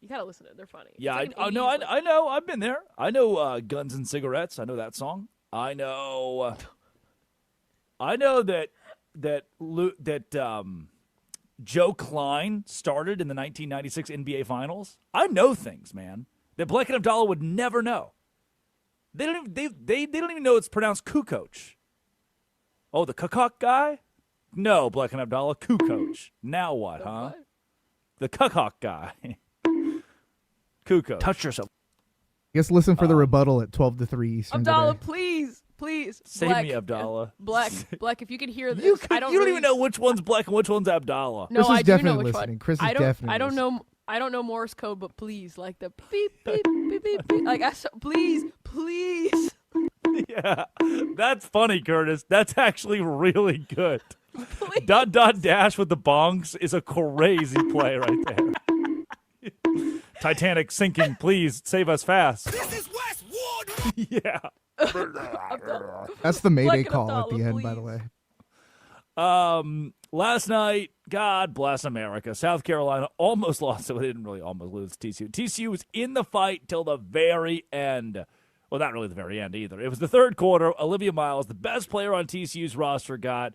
You gotta listen to it. They're funny. Yeah, like I know. I've been there. I know Guns and Cigarettes. I know that song. I know that Joe Klein started in the 1996 NBA Finals. I know things, man, that Black and Abdallah would never know. They don't even know it's pronounced Kukoc. Oh, the Kukok guy? No, Black and Abdallah, Kukoc. Now what, huh? What? The Kukok guy. Kukoc. Touch yourself. I guess listen for the rebuttal at 12 to 3 Eastern Abdallah, today. please. Save Black, me, Abdallah. Black, if you could hear this. You I don't really even know which one's Black and which one's Abdallah. No, Chris is I do know definitely which listening. one. Chris is I don't definitely I don't know Morse code, but please, like the beep, beep, beep, beep, beep. Like, please. Yeah, that's funny, Curtis. That's actually really good. Please. Dot dash with the bongs is a crazy play right there. Titanic sinking, please save us fast. This is Westwood. Yeah. That's the Mayday Black call at Abdallah, the end, please. by the way. Last night, God bless America, South Carolina almost lost. So they didn't really almost lose to TCU. TCU was in the fight till the very end. Well, not really the very end either. It was the third quarter. Olivia Miles, the best player on TCU's roster, got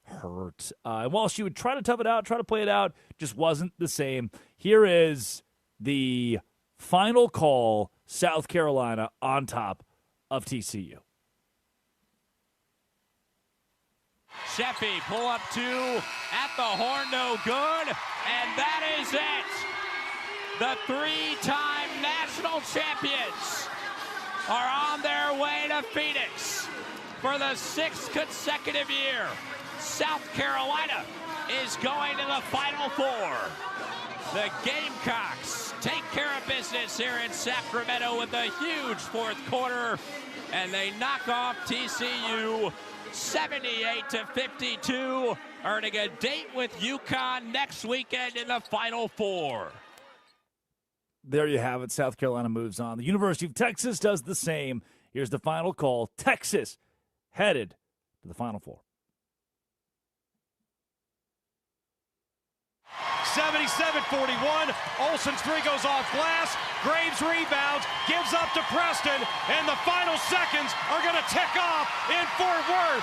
hurt. And while she would try to tough it out, try to play it out, just wasn't the same. Here is the final call, South Carolina on top of TCU. Sheffy, pull up two at the horn, no good. And that is it. The three-time national champions are on their way to Phoenix for the sixth consecutive year. South Carolina is going to the Final Four. The Gamecocks take care of business here in Sacramento with a huge fourth quarter, and they knock off TCU 78-52, earning a date with UConn next weekend in the Final Four. There you have it. South Carolina moves on. The University of Texas does the same. Here's the final call. Texas headed to the Final Four. 77-41. Olsen's three goes off glass. Graves rebounds, gives up to Preston, and the final seconds are going to tick off in Fort Worth.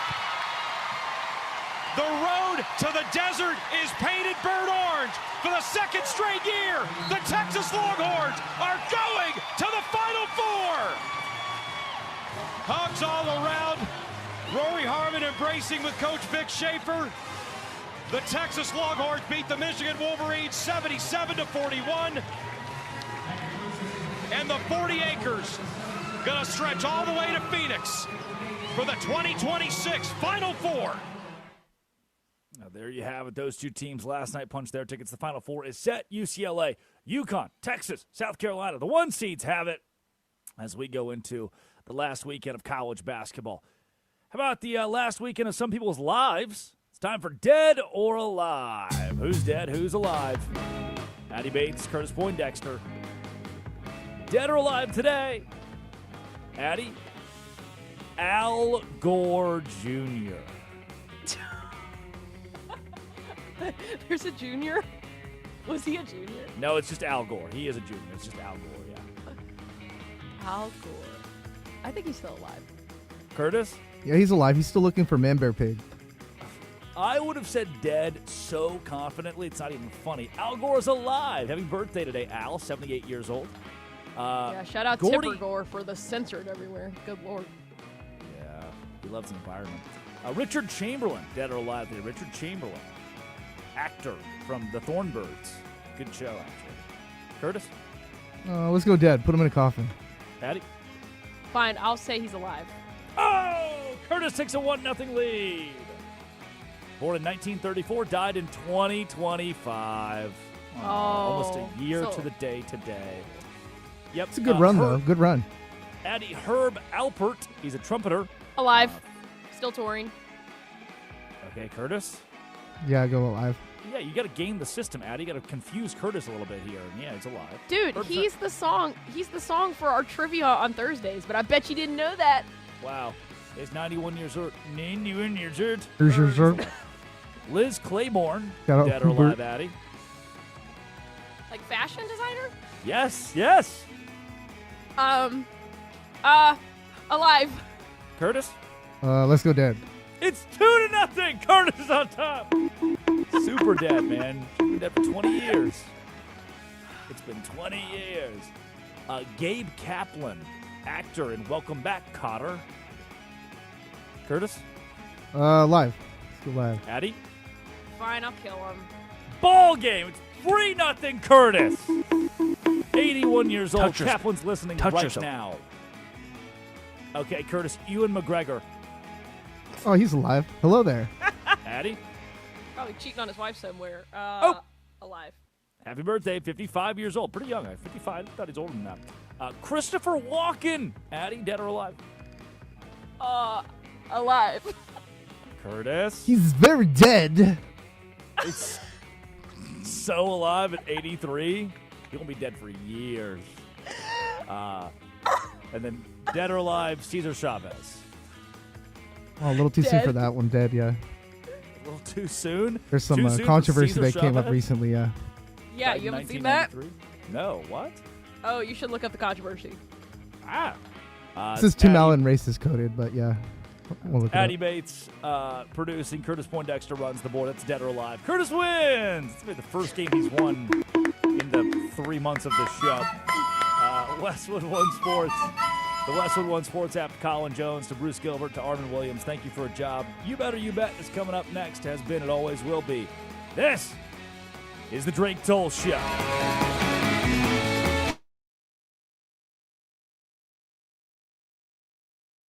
The road to the desert is painted burnt orange. For the second straight year, the Texas Longhorns are going to the Final Four. Hugs all around. Rory Harmon embracing with Coach Vic Schaefer. The Texas Longhorns beat the Michigan Wolverines 77-41. And the 40 acres gonna stretch all the way to Phoenix for the 2026 Final Four. Now, there you have it. Those two teams last night punched their tickets. The Final Four is set. UCLA, UConn, Texas, South Carolina. The one seeds have it as we go into the last weekend of college basketball. How about the last weekend of some people's lives? It's time for Dead or Alive. Who's dead? Who's alive? Addie Bates, Curtis Poindexter. Dead or alive today? Addie? Al Gore Jr. There's a junior? Was he a junior? No, it's just Al Gore. He is a junior. It's just Al Gore, yeah. Al Gore. I think he's still alive. Curtis? Yeah, he's alive. He's still looking for Man Bear Pig. I would have said dead so confidently, it's not even funny. Al Gore is alive. Happy birthday today, Al, 78 years old. Yeah, shout out Tipper Gore for the censored everywhere. Good Lord. Yeah, he loves the environment. Richard Chamberlain, dead or alive today. Richard Chamberlain, actor from The Thornbirds. Good show, actually. Curtis? Let's go dead. Put him in a coffin. Patty? Fine, I'll say he's alive. Oh! Curtis takes a 1-0 lead. Born in 1934, died in 2025. Almost a year to the day today. Yep. It's a good run, though. Good run. Addie Herb Alpert. He's a trumpeter. Alive. Still touring. Okay, Curtis? Yeah, go alive. Yeah, you got to game the system, Addie. You got to confuse Curtis a little bit here. Yeah, he's alive. Dude, he's the song for our trivia on Thursdays, but I bet you didn't know that. Wow. He's 91 years old. 91 years old. Liz Claiborne, dead or alive, Addie? Like fashion designer? Yes, yes. Alive. Curtis? Let's go dead. It's 2-0. Curtis is on top. Super dead, man. Been dead for 20 years. It's been 20 years. Gabe Kaplan, actor in Welcome Back, Kotter. Curtis? Alive. Let's go alive. Addie? Fine, I'll kill him. Ball game. It's 3-0, Curtis. 81 years old. Kaplan's listening right now. Okay, Curtis, Ewan McGregor. Oh, he's alive. Hello there. Addie? Probably cheating on his wife somewhere. Alive. Happy birthday, 55 years old. Pretty young. 55. I thought he's older than that. Christopher Walken. Addie, dead or alive? Alive. Curtis? He's very dead. It's so alive at 83. He won't be dead for years. And then dead or alive, Cesar Chavez. Oh, a little too soon for that one. Dead, yeah. A little too soon? There's some controversy that came up recently, yeah. Yeah, you haven't seen that? No, what? Oh, you should look up the controversy. This is Tim Allen racist coded, but yeah. We'll look Addie Bates producing. Curtis Poindexter runs the board. That's dead or alive. Curtis wins! It's been the first game he's won in the 3 months of this show. Westwood One Sports. The Westwood One Sports app, Colin Jones, to Bruce Gilbert, to Armin Williams. Thank you for a job. You Better You Bet is coming up next. Has been, it always will be. This is the Drake Toll Show.